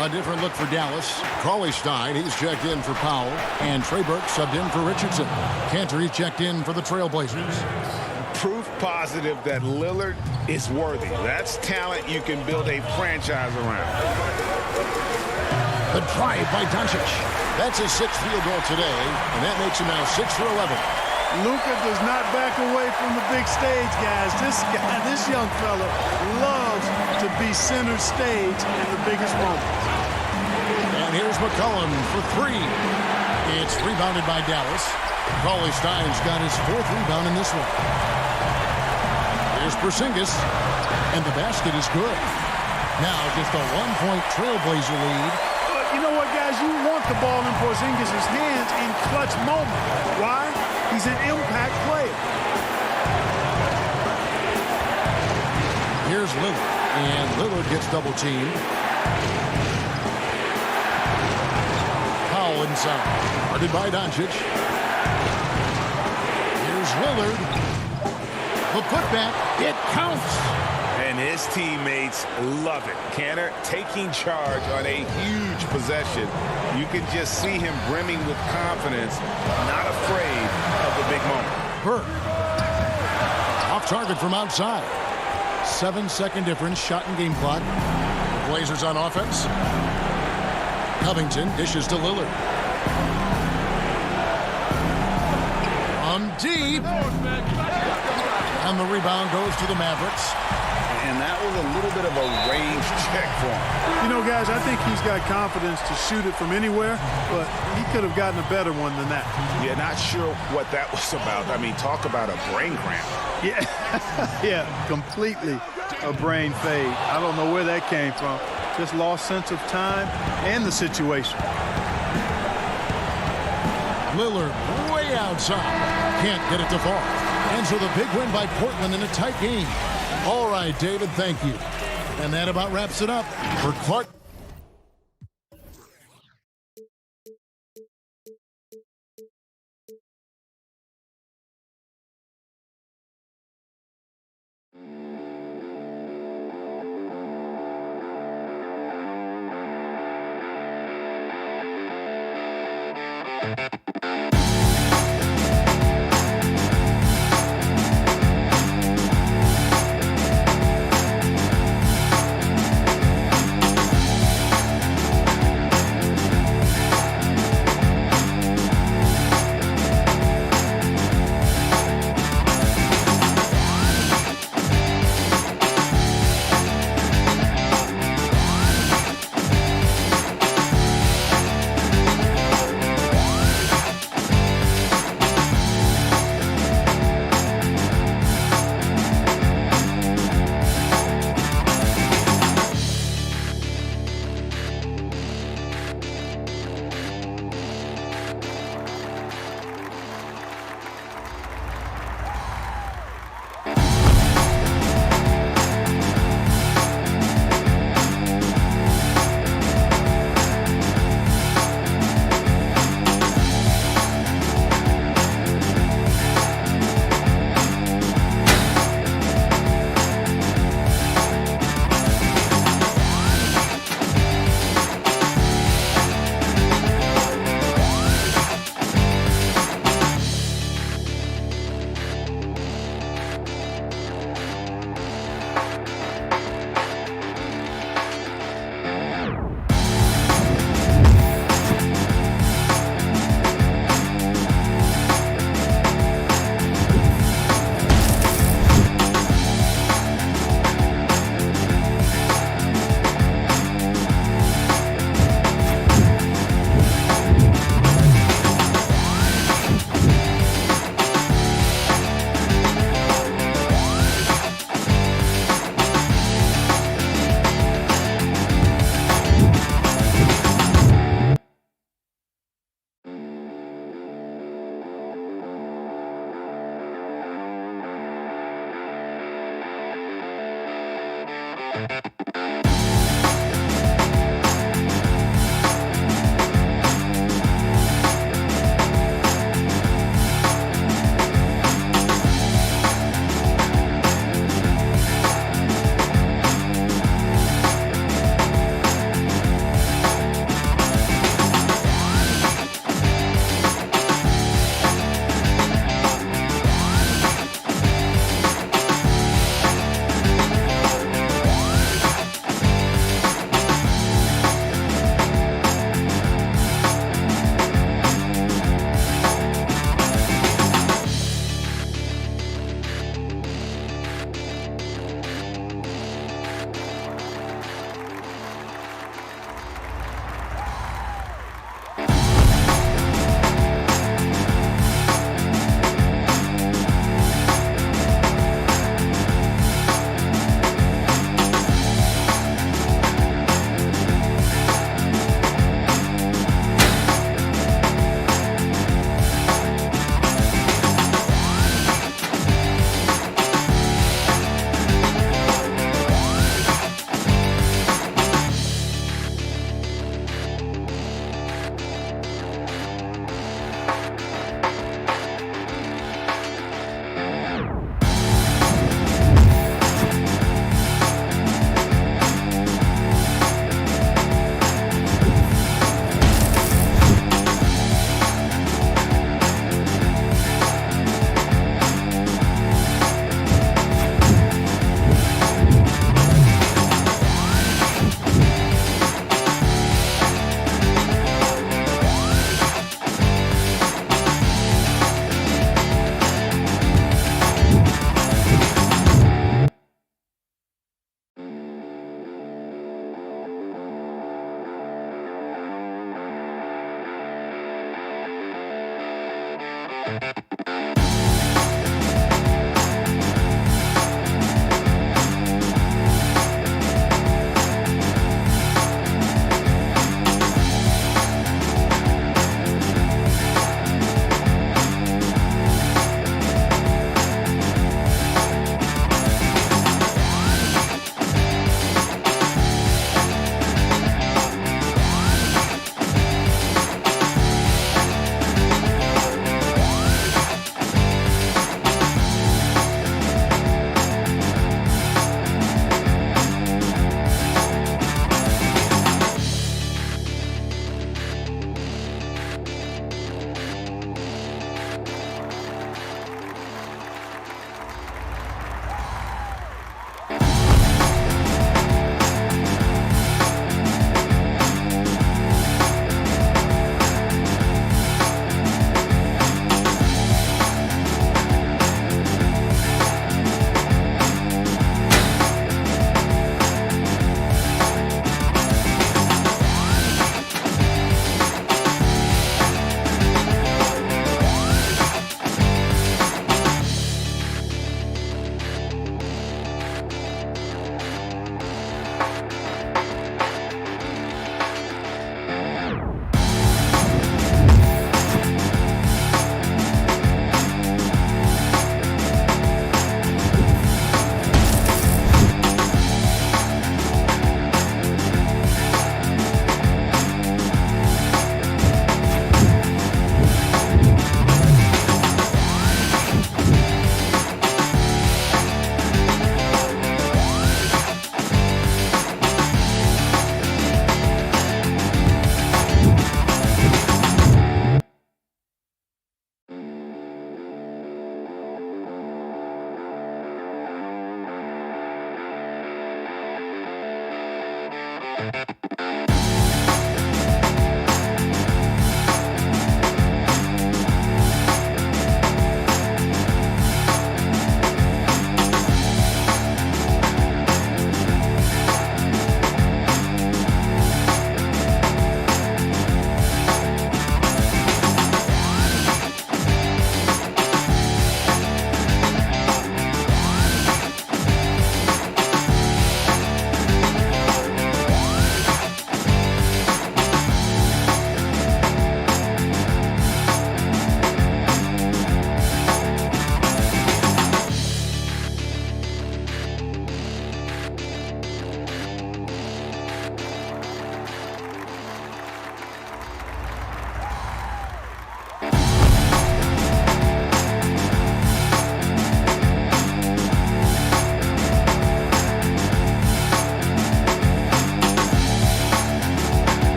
[SPEAKER 1] A different look for Dallas. Cauley Stein, he's checked in for Powell. And Trey Burke subbed in for Richardson. Cantor, he's checked in for the Trailblazers.
[SPEAKER 3] Proof positive that Lillard is worthy. That's talent you can build a franchise around.
[SPEAKER 1] The drive by Doncic. That's his 6th field goal today, and that makes him now 6 for 11.
[SPEAKER 15] Luka does not back away from the big stage, guys. This young fella loves to be center stage in the biggest moments.
[SPEAKER 1] And here's McCollum for 3. It's rebounded by Dallas. Cauley Stein's got his 4th rebound in this one. Here's Porzingis, and the basket is good. Now just a 1-point Trailblazer lead.
[SPEAKER 15] But you know what, guys? You want the ball in Porzingis' hands in clutch moments. Why? He's an impact player.
[SPEAKER 1] Here's Lillard, and Lillard gets double-teamed. Powell inside, guarded by Doncic. Here's Lillard. The putback, it counts.
[SPEAKER 3] And his teammates love it. Cantor taking charge on a huge possession. You can just see him brimming with confidence, not afraid of the big moment.
[SPEAKER 1] Burke. Off target from outside. 7-second difference, shot and game clock. Blazers on offense. Covington dishes to Lillard. From deep. And the rebound goes to the Mavericks.
[SPEAKER 3] And that was a little bit of a range check for him.
[SPEAKER 15] You know, guys, guys, I think he's got confidence to shoot it from anywhere, but he could have gotten a better one than that.
[SPEAKER 3] Yeah, not sure what that was about. I mean, talk about a brain cramp.
[SPEAKER 15] Yeah, yeah, completely a brain fade. I don't know where that came from. Just lost sense of time and the situation.
[SPEAKER 1] Lillard way outside. Can't get it to fall. And so the big win by Portland in a tight game. All right, David, thank you. And that about wraps it up for Clark.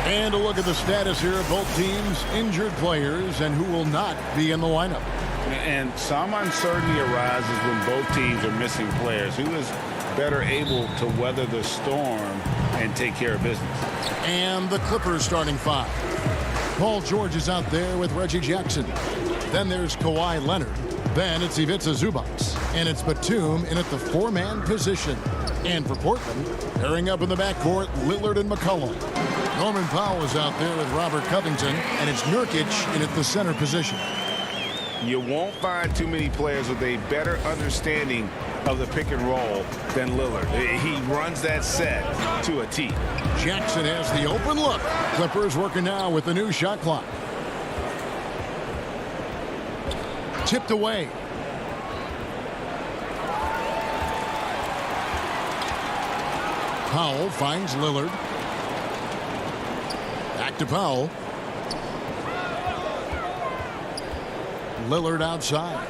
[SPEAKER 1] And a look at the status here of both teams' injured players and who will not be in the lineup.
[SPEAKER 3] And some uncertainty arises when both teams are missing players. Who is better able to weather the storm and take care of business?
[SPEAKER 1] And the Clippers starting five. Paul George is out there with Reggie Jackson. Then there's Kawhi Leonard. Then it's Ivica Zubac, and it's Batum in at the four-man position. And for Portland, pairing up in the backcourt, Lillard and McCollum. Norman Powell is out there with Robert Covington, and it's Nurkic in at the center position.
[SPEAKER 3] You won't find too many players with a better understanding of the pick and roll than Lillard. He runs that set to a T.
[SPEAKER 1] Jackson has the open look. Clippers working now with the new shot clock. Tipped away. Powell finds Lillard. Back to Powell. Lillard outside.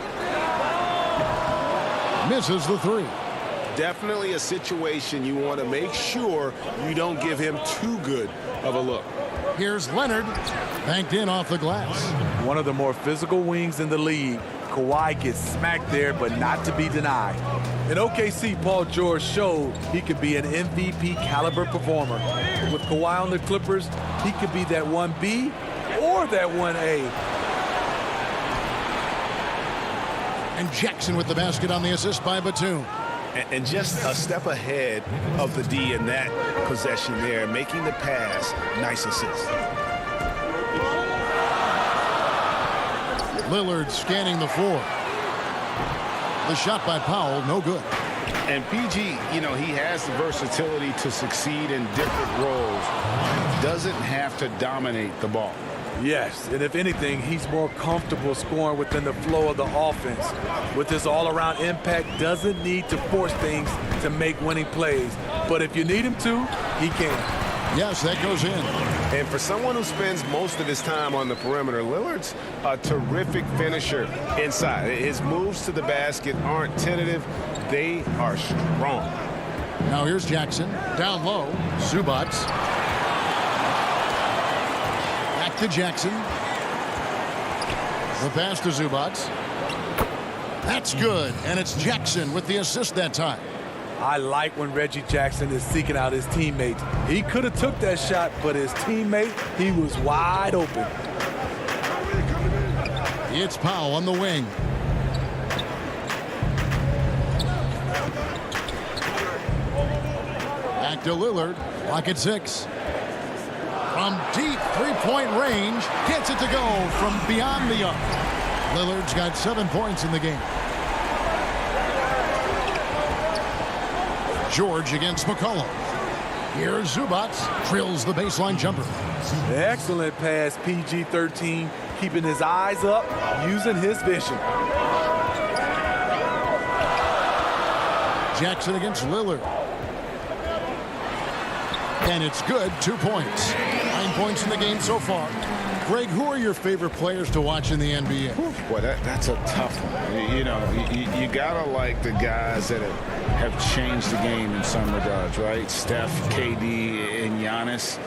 [SPEAKER 1] Misses the three.
[SPEAKER 5] Definitely a situation you want to make sure you don't give him too good of a look.
[SPEAKER 1] Here's Leonard. Banked in off the glass.
[SPEAKER 4] One of the more physical wings in the league. Kawhi gets smacked there, but not to be denied. In OKC, Paul George showed he could be an MVP caliber performer. With Kawhi on the Clippers, he could be that 1B or that 1A.
[SPEAKER 1] And Jackson with the basket on the assist by Batum.
[SPEAKER 3] And just a step ahead of the D in that possession there, making the pass. Nice assist.
[SPEAKER 1] Lillard scanning the floor. The shot by Powell, no good.
[SPEAKER 3] And PG, you know, he has the versatility to succeed in different roles. Doesn't have to dominate the ball.
[SPEAKER 4] Yes, and if anything, he's more comfortable scoring within the flow of the offense. With his all-around impact, doesn't need to force things to make winning plays. But if you need him to, he can.
[SPEAKER 1] Yes, that goes in.
[SPEAKER 5] And for someone who spends most of his time on the perimeter, Lillard's a terrific finisher inside. His moves to the basket aren't tentative. They are strong.
[SPEAKER 1] Now here's Jackson. Down low. Zubac. Back to Jackson. The pass to Zubac. That's good. And it's Jackson with the assist that time.
[SPEAKER 4] I like when Reggie Jackson is seeking out his teammates. He could have took that shot, but his teammate, he was wide open.
[SPEAKER 1] It's Powell on the wing. Back to Lillard. Clock at 6. From deep three-point range, gets it to go from beyond the arc. Lillard's got 7 points in the game. George against McCollum. Here's Zubac. Drills the baseline jumper.
[SPEAKER 4] Excellent pass, PG-13. Keeping his eyes up, using his vision.
[SPEAKER 1] Jackson against Lillard. And it's good. 2 points. 9 points in the game so far. Greg, who are your favorite players to watch in the NBA?
[SPEAKER 3] Boy, that's a tough one. You know, you gotta like the guys that have changed the game in some regards, right? Steph, KD, and Giannis.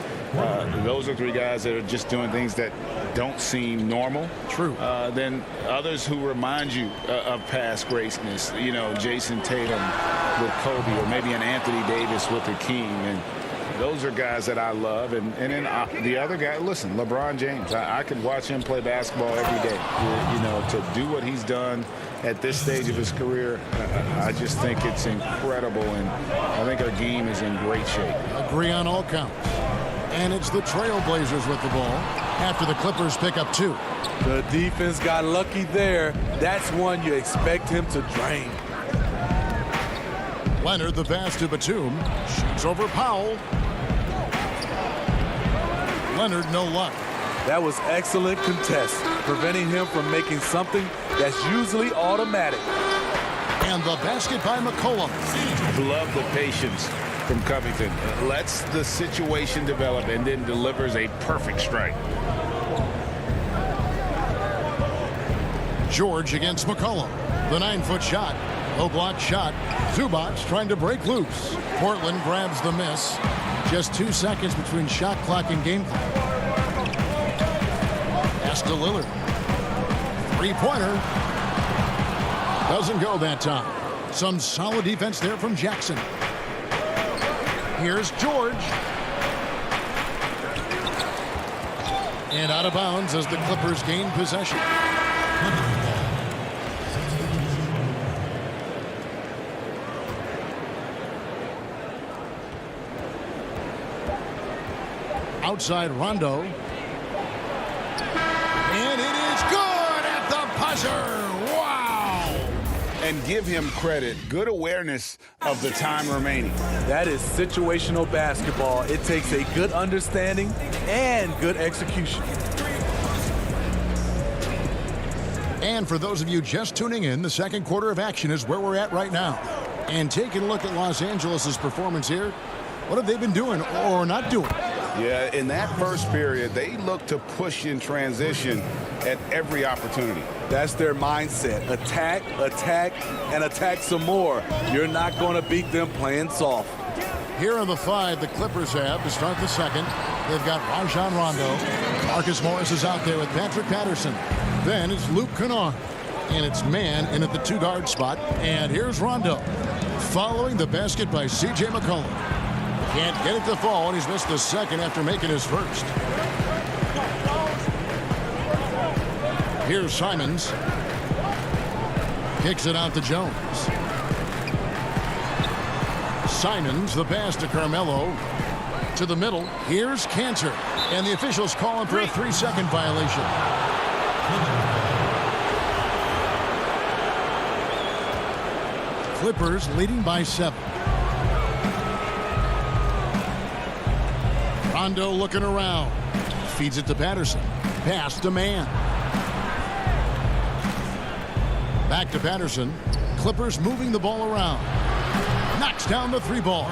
[SPEAKER 3] Those are three guys that are just doing things that don't seem normal.
[SPEAKER 1] True.
[SPEAKER 3] Then others who remind you of past greatness. You know, Jason Tatum with Kobe, or maybe an Anthony Davis with the King. And those are guys that I love. And then the other guy, listen, LeBron James. I could watch him play basketball every day. You know, to do what he's done at this stage of his career, I just think it's incredible. And I think our game is in great shape.
[SPEAKER 1] Agree on all counts. And it's the Trailblazers with the ball after the Clippers pick up 2.
[SPEAKER 4] The defense got lucky there. That's one you expect him to drain.
[SPEAKER 1] Leonard, the pass to Batum. Shoots over Powell. Leonard, no luck.
[SPEAKER 4] That was excellent contest, preventing him from making something that's usually automatic.
[SPEAKER 1] And the basket by McCollum.
[SPEAKER 3] Love the patience from Covington. Lets the situation develop and then delivers a perfect strike.
[SPEAKER 1] George against McCollum. The 9-foot shot. Low block shot. Zubac trying to break loose. Portland grabs the miss. Just 2 seconds between shot clock and game clock. Pass to Lillard. Three-pointer. Doesn't go that time. Some solid defense there from Jackson. Here's George. And out of bounds as the Clippers gain possession. outside Rondo. And it is good at the buzzer. Wow!
[SPEAKER 3] And give him credit. Good awareness of the time remaining.
[SPEAKER 4] That is situational basketball. It takes a good understanding and good execution.
[SPEAKER 1] And for those of you just tuning in, the second quarter of action is where we're at right now. And taking a look at Los Angeles' performance here, what have they been doing or not doing?
[SPEAKER 3] Yeah, in that first period, they looked to push in transition at every opportunity.
[SPEAKER 4] That's their mindset. Attack, attack, and attack some more. You're not going to beat them playing soft.
[SPEAKER 1] Here are the 5 the Clippers have to start the second. They've got Rajon Rondo. Marcus Morris is out there with Patrick Patterson. Then it's Luke Kennard. And it's man in at the 2-guard spot. And here's Rondo. Following the basket by C.J. McCollum. Can't get it to fall, and he's missed the second after making his first. Here's Simons. Kicks it out to Jones. Simons, the pass to Carmelo. To the middle. Here's Cantor. And the officials calling for a 3-second violation. Clippers leading by 7. Rondo looking around. Feeds it to Patterson. Pass to man. Back to Patterson. Clippers moving the ball around. Knocks down the 3-ball.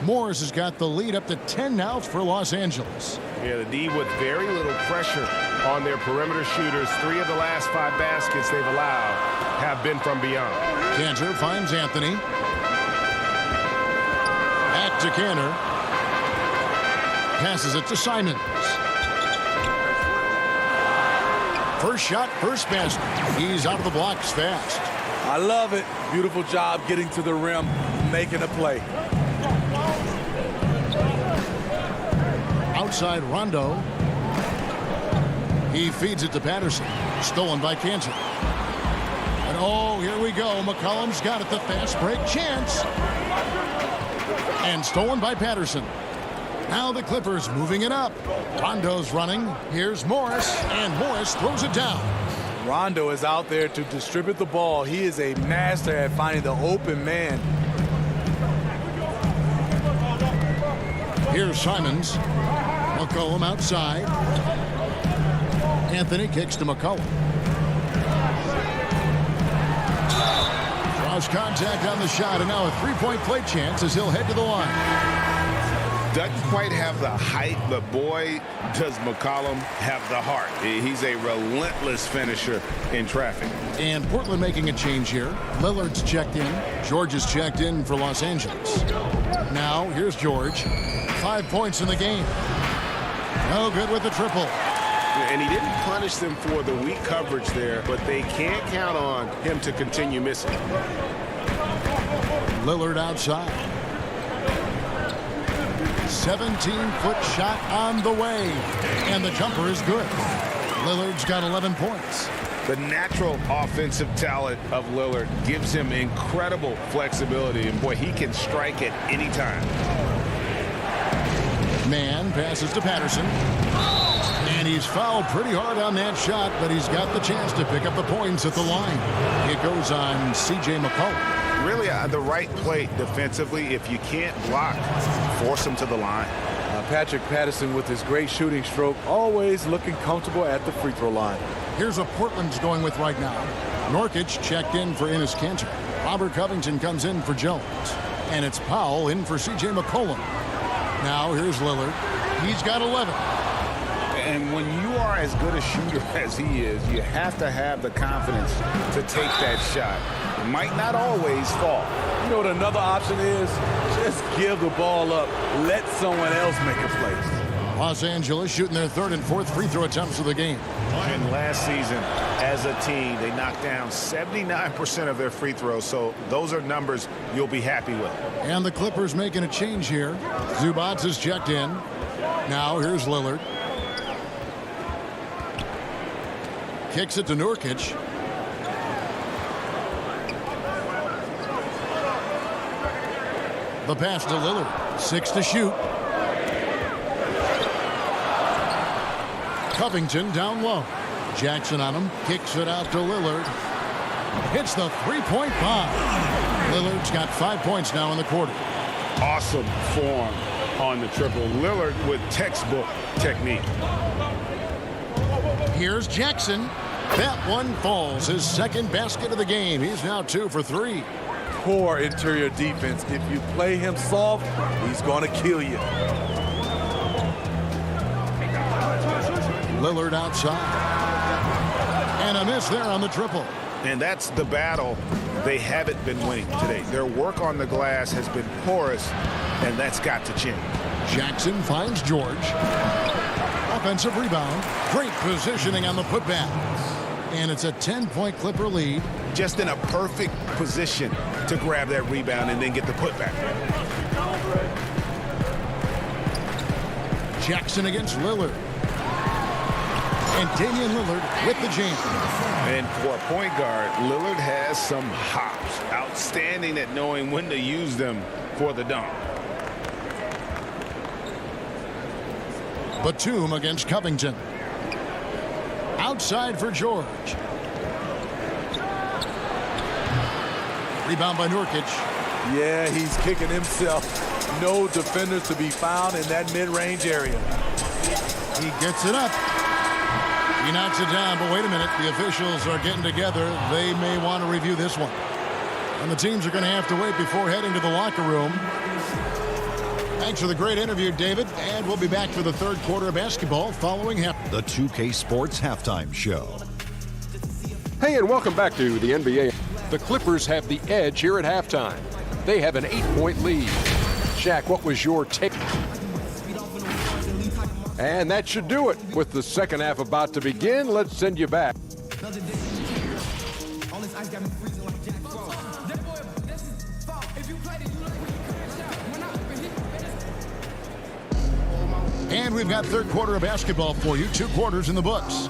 [SPEAKER 1] Morris has got the lead up to 10 now for Los Angeles.
[SPEAKER 5] Yeah, the D with very little pressure on their perimeter shooters. 3 of the last 5 baskets they've allowed have been from beyond.
[SPEAKER 1] Cantor finds Anthony. Back to Cantor. Passes it to Simons. First shot, first basket. He's out of the blocks fast.
[SPEAKER 4] I love it. Beautiful job getting to the rim, making a play.
[SPEAKER 1] Outside Rondo. He feeds it to Patterson. Stolen by Cantor. And oh, here we go. McCollum's got it. The fast break chance. And stolen by Patterson. Now the Clippers moving it up. Rondo's running. Here's Morris. And Morris throws it down.
[SPEAKER 4] Rondo is out there to distribute the ball. He is a master at finding the open man.
[SPEAKER 1] Here's Simons. McCollum outside. Anthony kicks to McCollum. Draws contact on the shot, and now a 3-point play chance as he'll head to the line.
[SPEAKER 3] Doesn't quite have the height, but boy, does McCollum have the heart. He's a relentless finisher in traffic.
[SPEAKER 1] And Portland making a change here. Lillard's checked in. George is checked in for Los Angeles. Now, here's George. 5 points in the game. No good with the triple.
[SPEAKER 5] And he didn't punish them for the weak coverage there, but they can't count on him to continue missing.
[SPEAKER 1] Lillard outside. 17-foot shot on the way. And the jumper is good. Lillard's got 11 points.
[SPEAKER 3] The natural offensive talent of Lillard gives him incredible flexibility. And boy, he can strike at any time.
[SPEAKER 1] Man passes to Patterson. And he's fouled pretty hard on that shot, but he's got the chance to pick up the points at the line. It goes on C.J. McCollum.
[SPEAKER 3] Really the right play defensively. If you can't block, force him to the line.
[SPEAKER 4] Patrick Patterson with his great shooting stroke, always looking comfortable at the free throw line.
[SPEAKER 1] Here's what Portland's going with right now. Nurkic checked in for Enes Kanter. Robert Covington comes in for Jones. And it's Powell in for C.J. McCollum. Now here's Lillard. He's got 11.
[SPEAKER 3] And when you are as good a shooter as he is, you have to have the confidence to take that shot. It might not always fall.
[SPEAKER 4] You know what another option is? Just give the ball up. Let someone else make a play.
[SPEAKER 1] Los Angeles shooting their 3rd and 4th free throw attempts of the game.
[SPEAKER 3] And last season, as a team, they knocked down 79% of their free throws. So those are numbers you'll be happy with.
[SPEAKER 1] And the Clippers making a change here. Zubac is checked in. Now here's Lillard. Kicks it to Nurkic. The pass to Lillard. 6 to shoot. Covington down low. Jackson on him. Kicks it out to Lillard. Hits the three-point bomb. Lillard's got 5 points now in the quarter.
[SPEAKER 3] Awesome form on the triple. Lillard with textbook technique.
[SPEAKER 1] Here's Jackson. That one falls. His second basket of the game. He's now 2 for 3.
[SPEAKER 4] Poor interior defense. If you play him soft, he's going to kill you.
[SPEAKER 1] Lillard outside. And a miss there on the triple.
[SPEAKER 3] And that's the battle they haven't been winning today. Their work on the glass has been porous, and that's got to change.
[SPEAKER 1] Jackson finds George. Offensive rebound. Great positioning on the putback. And it's a 10-point Clipper lead.
[SPEAKER 3] Just in a perfect position to grab that rebound and then get the putback.
[SPEAKER 1] Jackson against Lillard. And Damian Lillard with the jam.
[SPEAKER 3] And for a point guard, Lillard has some hops. Outstanding at knowing when to use them for the dunk.
[SPEAKER 1] Batum against Covington. Outside for George. Rebound by Nurkic.
[SPEAKER 4] Yeah, he's kicking himself. No defenders to be found in that mid-range area.
[SPEAKER 1] He gets it up. He knocks it down, but wait a minute. The officials are getting together. They may want to review this one. And the teams are going to have to wait before heading to the locker room. Thanks for the great interview, David. And we'll be back for the third quarter of basketball following half.
[SPEAKER 6] The 2K Sports Halftime Show.
[SPEAKER 7] Hey, and welcome back to the NBA. The Clippers have the edge here at halftime. They have an 8-point lead. Shaq, what was your take? And that should do it. With the second half about to begin, let's send you back.
[SPEAKER 1] And we've got third quarter of basketball for you. 2 quarters in the books.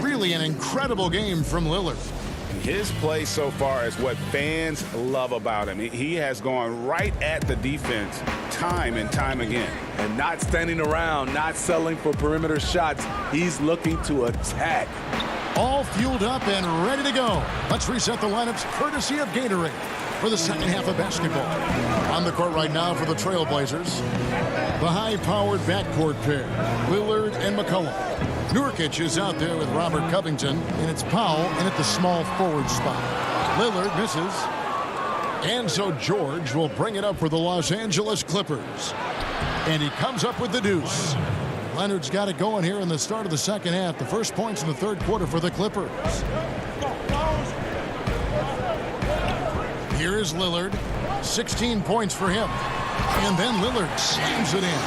[SPEAKER 1] Really an incredible game from Lillard.
[SPEAKER 3] His play so far is what fans love about him. He has gone right at the defense time and time again.
[SPEAKER 4] And not standing around, not settling for perimeter shots. He's looking to attack.
[SPEAKER 1] All fueled up and ready to go. Let's reset the lineups courtesy of Gatorade for the second half of basketball. On the court right now for the Trailblazers, the high-powered backcourt pair, Lillard and McCollum. Nurkic is out there with Robert Covington, and it's Powell in at the small forward spot. Lillard misses. And so George will bring it up for the Los Angeles Clippers. And he comes up with the deuce. Leonard's got it going here in the start of the second half. The first points in the third quarter for the Clippers. Here is Lillard. 16 points for him. And then Lillard slams it in.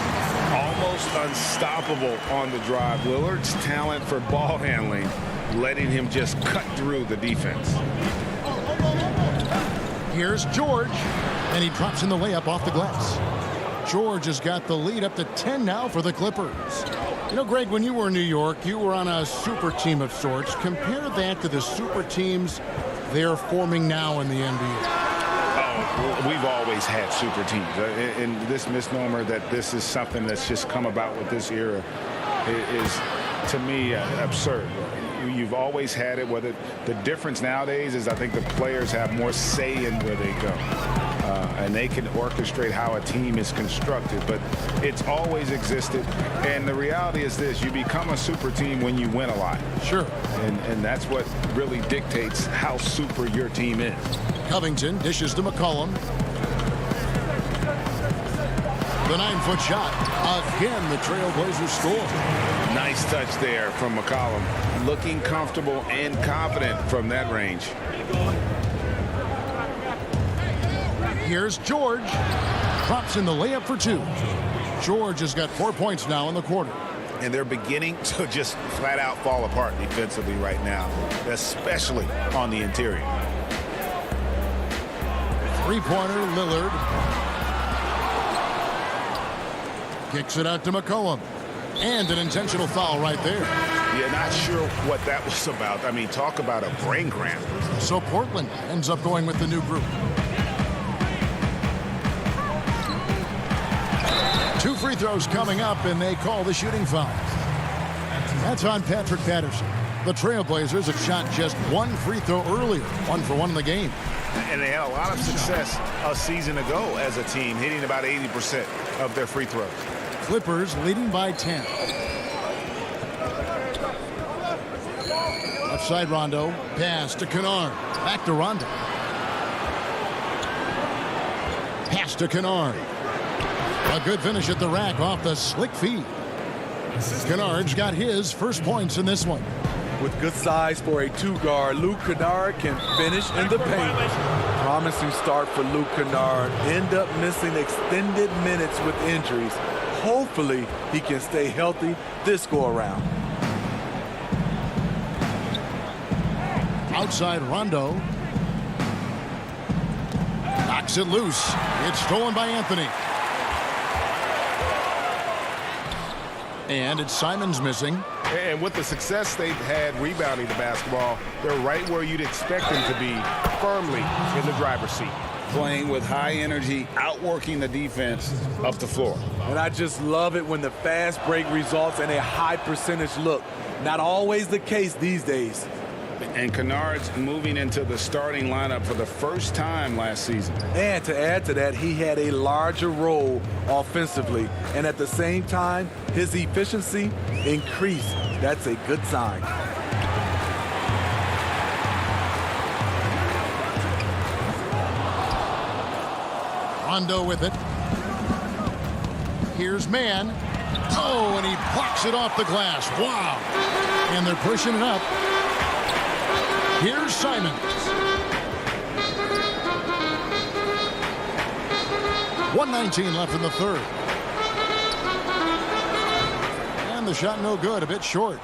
[SPEAKER 3] Almost unstoppable on the drive. Lillard's talent for ball handling, letting him just cut through the defense.
[SPEAKER 1] Here's George. And he drops in the layup off the glass. George has got the lead up to 10 now for the Clippers. You know, Greg, when you were in New York, you were on a super team of sorts. Compare that to the super teams they're forming now in the NBA.
[SPEAKER 3] Oh, we've always had super teams. And this misnomer that this is something that's just come about with this era is, to me, absurd. You've always had it. Whether the difference nowadays is I think the players have more say in where they go. And they can orchestrate how a team is constructed, but it's always existed. And the reality is this: you become a super team when you win a lot.
[SPEAKER 1] Sure.
[SPEAKER 3] And that's what really dictates how super your team is.
[SPEAKER 1] Covington dishes to McCollum. The 9-foot shot. Again, the Trailblazers score.
[SPEAKER 3] Nice touch there from McCollum. Looking comfortable and confident from that range.
[SPEAKER 1] Here's George. Drops in the layup for 2. George has got 4 points now in the quarter.
[SPEAKER 3] And they're beginning to just flat out fall apart defensively right now, especially on the interior.
[SPEAKER 1] Three-pointer, Lillard. Kicks it out to McCollum. And an intentional foul right there.
[SPEAKER 3] Yeah, not sure what that was about. I mean, talk about a brain cramp.
[SPEAKER 1] So Portland ends up going with the new group. 2 free throws coming up, and they call the shooting foul. That's on Patrick Patterson. The Trailblazers have shot just one free throw earlier, 1 for 1 in the game.
[SPEAKER 3] And they had a lot of success a season ago as a team, hitting about 80% of their free throws.
[SPEAKER 1] Clippers leading by 10. Left side Rondo. Pass to Kennard. Back to Rondo. Pass to Kennard. A good finish at the rack off the slick feed. Kennard's got his first points in this one.
[SPEAKER 4] With good size for a two-guard, Luke Kennard can finish in the paint. Promising start for Luke Kennard. End up missing extended minutes with injuries. Hopefully, he can stay healthy this go-around.
[SPEAKER 1] Outside Rondo. Knocks it loose. It's stolen by Anthony. And it's Simons missing.
[SPEAKER 5] And with the success they've had rebounding the basketball, they're right where you'd expect them to be, firmly in the driver's seat.
[SPEAKER 3] Playing with high energy, outworking the defense up the floor.
[SPEAKER 4] And I just love it when the fast break results in a high percentage look. Not always the case these days.
[SPEAKER 3] And Kennard's moving into the starting lineup for the first time last season.
[SPEAKER 4] And to add to that, he had a larger role offensively. And at the same time, his efficiency increased. That's a good sign.
[SPEAKER 1] Rondo with it. Here's Mann. Oh, and he blocks it off the glass. Wow. And they're pushing it up. Here's Simons. 1:19 left in the third. And the shot no good, a bit short.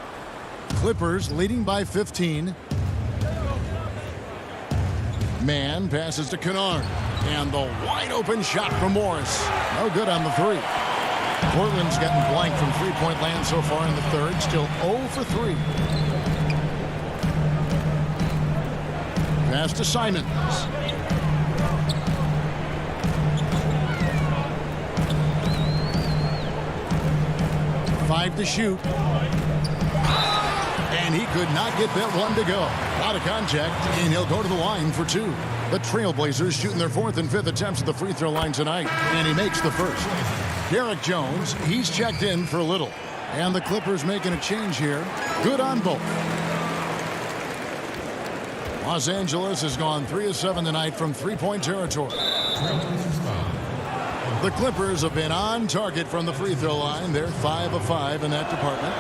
[SPEAKER 1] Clippers leading by 15. Mann passes to Kennard. And the wide open shot from Morris. No good on the three. Portland's gotten blank from three-point land so far in the third. Still 0 for 3. Pass to Simons. Five to shoot. And he could not get that one to go. Out of contact, and he'll go to the line for 2. The Trailblazers shooting their 4th and 5th attempts at the free throw line tonight, and he makes the first. Derek Jones, he's checked in for a little. And the Clippers making a change here. Good on both. Los Angeles has gone 3 of 7 tonight from three-point territory. The Clippers have been on target from the free throw line. They're 5 of 5 in that department.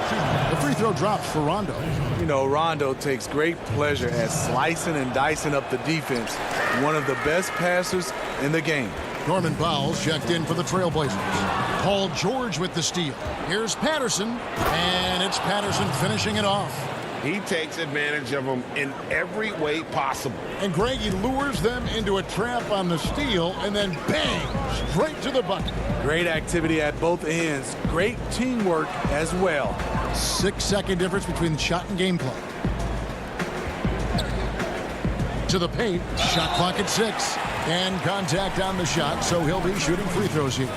[SPEAKER 1] The free throw drops for Rondo.
[SPEAKER 4] You know, Rondo takes great pleasure at slicing and dicing up the defense. One of the best passers in the game.
[SPEAKER 1] Norman Powell's checked in for the Trailblazers. Paul George with the steal. Here's Patterson, and it's Patterson finishing it off.
[SPEAKER 5] He takes advantage of them in every way possible.
[SPEAKER 1] And Greg, he lures them into a trap on the steal, and then bang, straight to the bucket.
[SPEAKER 4] Great activity at both ends. Great teamwork as well.
[SPEAKER 1] 6-second difference between the shot and game clock. To the paint, shot clock at 6. And contact on the shot, so he'll be shooting free throws here.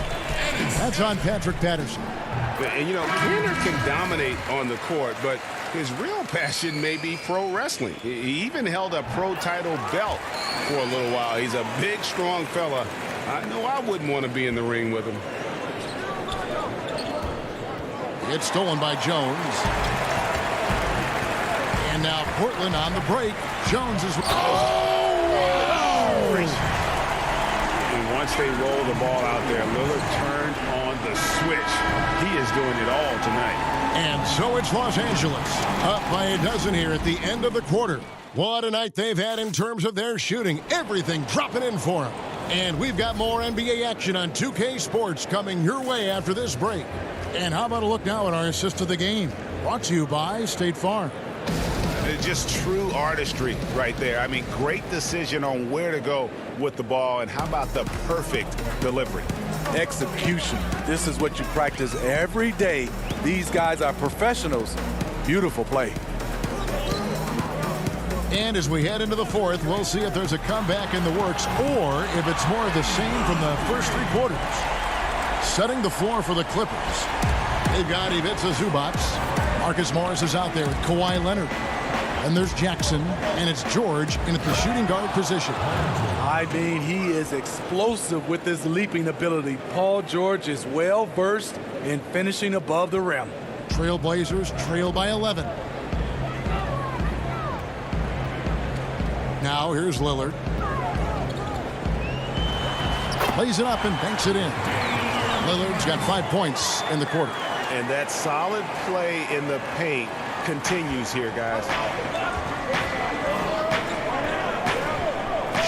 [SPEAKER 1] That's on Patrick Patterson.
[SPEAKER 5] And, you know, Kenner can dominate on the court, but his real passion may be pro wrestling. He even held a pro title belt for a little while. He's a big, strong fella. I know I wouldn't want to be in the ring with him.
[SPEAKER 1] It's stolen by Jones. And now Portland on the break. Jones is...
[SPEAKER 5] And once they roll the ball out there, Lillard turned on the switch. He is doing it all tonight.
[SPEAKER 1] And so it's Los Angeles, up by a dozen here at the end of the quarter. What a night they've had in terms of their shooting. Everything dropping in for them. And we've got more NBA action on 2K Sports coming your way after this break. And how about a look now at our assist of the game? Brought to you by State Farm.
[SPEAKER 3] It's just true artistry right there. I mean, great decision on where to go with the ball, and how about the perfect delivery?
[SPEAKER 4] Execution. This is what you practice every day. These guys are professionals. Beautiful play.
[SPEAKER 1] And as we head into the fourth, we'll see if there's a comeback in the works or if it's more of the same from the first 3 quarters. Setting the floor for the Clippers. They've got Ivica Zubac. Marcus Morris is out there with Kawhi Leonard. And there's Jackson, and it's George in at the shooting guard position.
[SPEAKER 4] I mean, he is explosive with his leaping ability. Paul George is well versed in finishing above the rim.
[SPEAKER 1] Trailblazers trail by 11. Now here's Lillard. Plays it up and banks it in. Lillard's got 5 points in the quarter.
[SPEAKER 5] And that solid play in the paint continues here, guys.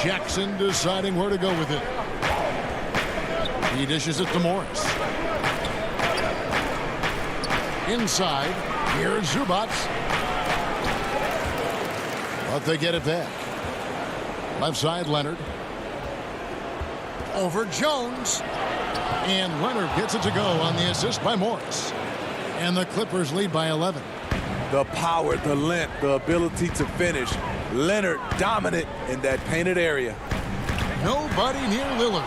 [SPEAKER 1] Jackson deciding where to go with it. He dishes it to Morris. Inside, here's Zubac. But they get it back. Left side, Leonard. Over Jones. And Leonard gets it to go on the assist by Morris. And the Clippers lead by 11.
[SPEAKER 4] The power, the length, the ability to finish. Leonard dominant in that painted area.
[SPEAKER 1] Nobody near Lillard.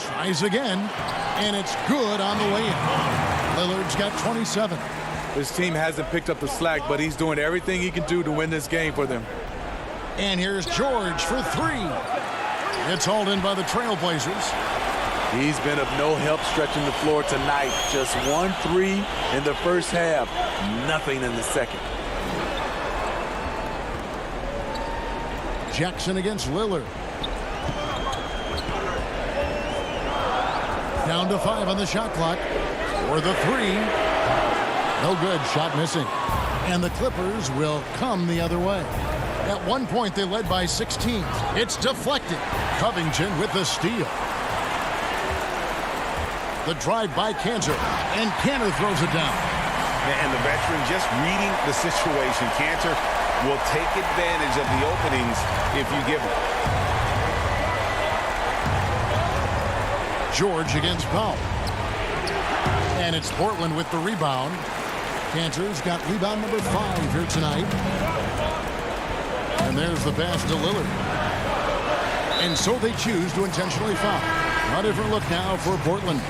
[SPEAKER 1] Tries again, and it's good on the way in. Lillard's got 27.
[SPEAKER 4] His team hasn't picked up the slack, but he's doing everything he can do to win this game for them.
[SPEAKER 1] And here's George for 3. It's hauled in by the Trailblazers.
[SPEAKER 4] He's been of no help stretching the floor tonight. Just 1 3 in the first half. Nothing in the second.
[SPEAKER 1] Jackson against Lillard. Down to 5 on the shot clock. For the 3. No good. Shot missing. And the Clippers will come the other way. At one point, they led by 16. It's deflected. Covington with the steal. The drive by Kanter. And Kanter throws it down.
[SPEAKER 3] And the veteran just reading the situation. Kanter will take advantage of the openings if you give him.
[SPEAKER 1] George against Powell. And it's Portland with the rebound. Kanter's got rebound number 5 here tonight. And there's the pass to Lillard. And so they choose to intentionally foul. A different look now for Portland.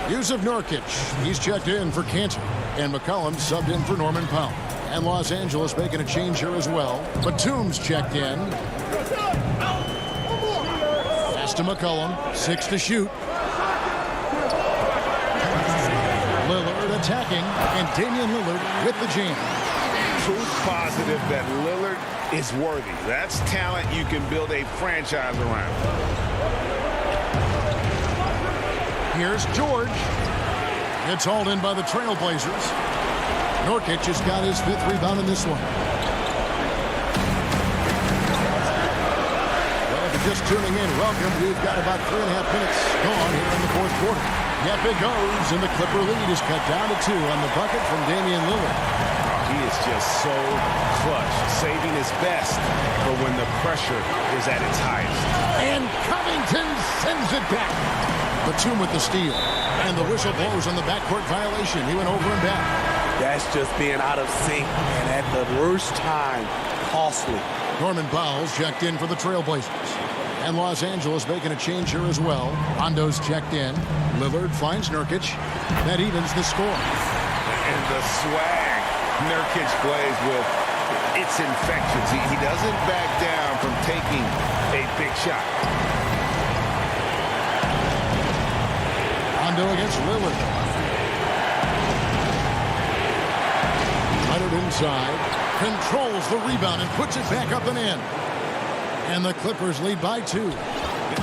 [SPEAKER 1] Yusuf Nurkic, he's checked in for Kanter. And McCollum subbed in for Norman Powell. And Los Angeles making a change here as well. Batum's checked in. Pass to McCollum, 6 to shoot. Lillard attacking, and Damian Lillard with the jam.
[SPEAKER 3] Proof positive that Lillard is worthy. That's talent you can build a franchise around.
[SPEAKER 1] Here's George. It's hauled in by the Trailblazers. Nurkic has got his 5th rebound in this one. Well, if you're just tuning in, welcome. We've got about 3.5 minutes gone here in the 4th quarter. Yep, it goes, and the Clipper lead is cut down to 2 on the bucket from Damian Lillard.
[SPEAKER 3] He is just so clutch, saving his best for when the pressure is at its highest.
[SPEAKER 1] And Covington sends it back. Batum with the steal. And the whistle blows on the backcourt violation. He went over and back.
[SPEAKER 4] That's just being out of sync and at the worst time, costly.
[SPEAKER 1] Norman Powell's checked in for the Trailblazers. And Los Angeles making a change here as well. Rondo's checked in. Lillard finds Nurkic. That evens the score.
[SPEAKER 3] And the swag Nurkic plays with, it's infectious. He doesn't back down from taking a big shot.
[SPEAKER 1] Rondo against Lillard. Leonard inside. Controls the rebound and puts it back up and in. And the Clippers lead by 2.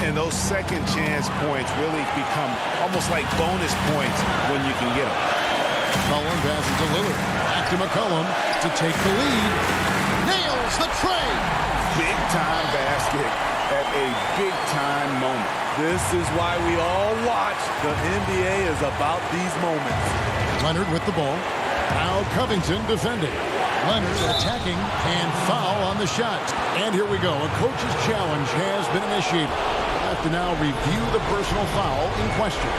[SPEAKER 3] And those second chance points really become almost like bonus points when you can get them.
[SPEAKER 1] McCollum passes to Lillard. Back to McCollum to take the lead. Nails the tray.
[SPEAKER 3] Big time basket at a big time moment.
[SPEAKER 4] This is why we all watch. The NBA is about these moments.
[SPEAKER 1] Leonard with the ball. Now Covington defending. Leonard attacking and foul on the shot. And here we go. A coach's challenge has been initiated. Have to now review the personal foul in question.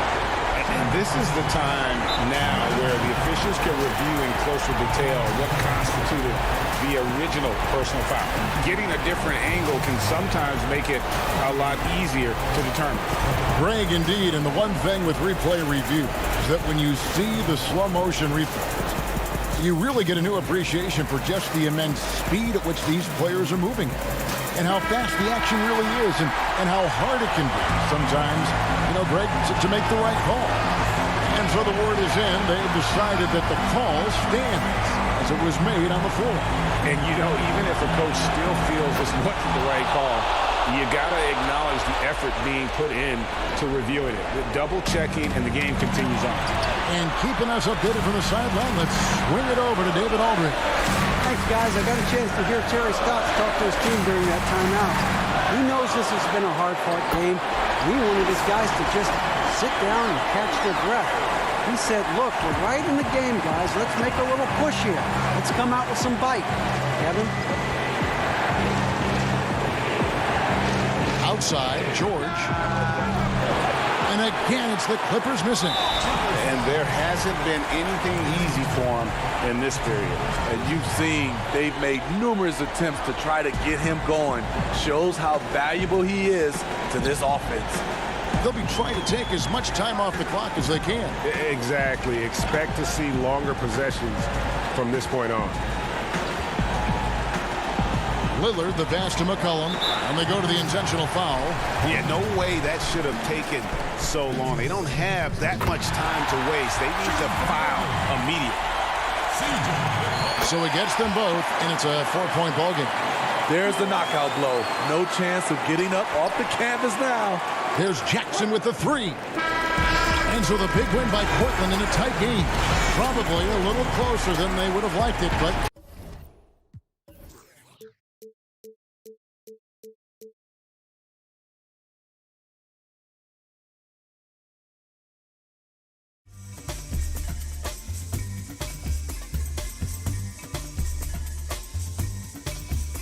[SPEAKER 3] And this is the time now where the official officials can review in closer detail what constituted the original personal foul. Getting a different angle can sometimes make it a lot easier to determine.
[SPEAKER 1] Greg, indeed, and the one thing with replay review is that when you see the slow motion replays, you really get a new appreciation for just the immense speed at which these players are moving and how fast the action really is and how hard it can be sometimes, Greg, to make the right call. And so the word is in. They've decided that the call stands as it was made on the floor.
[SPEAKER 3] And, even if a coach still feels this wasn't the right call, you got to acknowledge the effort being put in to reviewing it. The double checking, and the game continues on.
[SPEAKER 1] And keeping us updated from the sideline, let's swing it over to David Aldridge.
[SPEAKER 2] Thanks, guys. I got a chance to hear Terry Stotts talk to his team during that timeout. He knows this has been a hard-fought game. He wanted his guys to just sit down and catch their breath. He said, look, we're right in the game, guys. Let's make a little push here. Let's come out with some bite. Kevin?
[SPEAKER 1] Outside, George. And again, it's the Clippers missing.
[SPEAKER 3] And there hasn't been anything easy for him in this period.
[SPEAKER 4] And you've seen they've made numerous attempts to try to get him going. Shows how valuable he is to this offense.
[SPEAKER 1] They'll be trying to take as much time off the clock as they can.
[SPEAKER 5] Exactly. Expect to see longer possessions from this point on.
[SPEAKER 1] Lillard, the pass to McCollum, and they go to the intentional foul.
[SPEAKER 3] Yeah, no way that should have taken so long. They don't have that much time to waste. They need to foul immediately.
[SPEAKER 1] So he gets them both, and it's a 4-point ball game.
[SPEAKER 4] There's the knockout blow. No chance of getting up off the canvas now.
[SPEAKER 1] There's Jackson with the three. And so the big win by Portland in a tight game. Probably a little closer than they would have liked it, but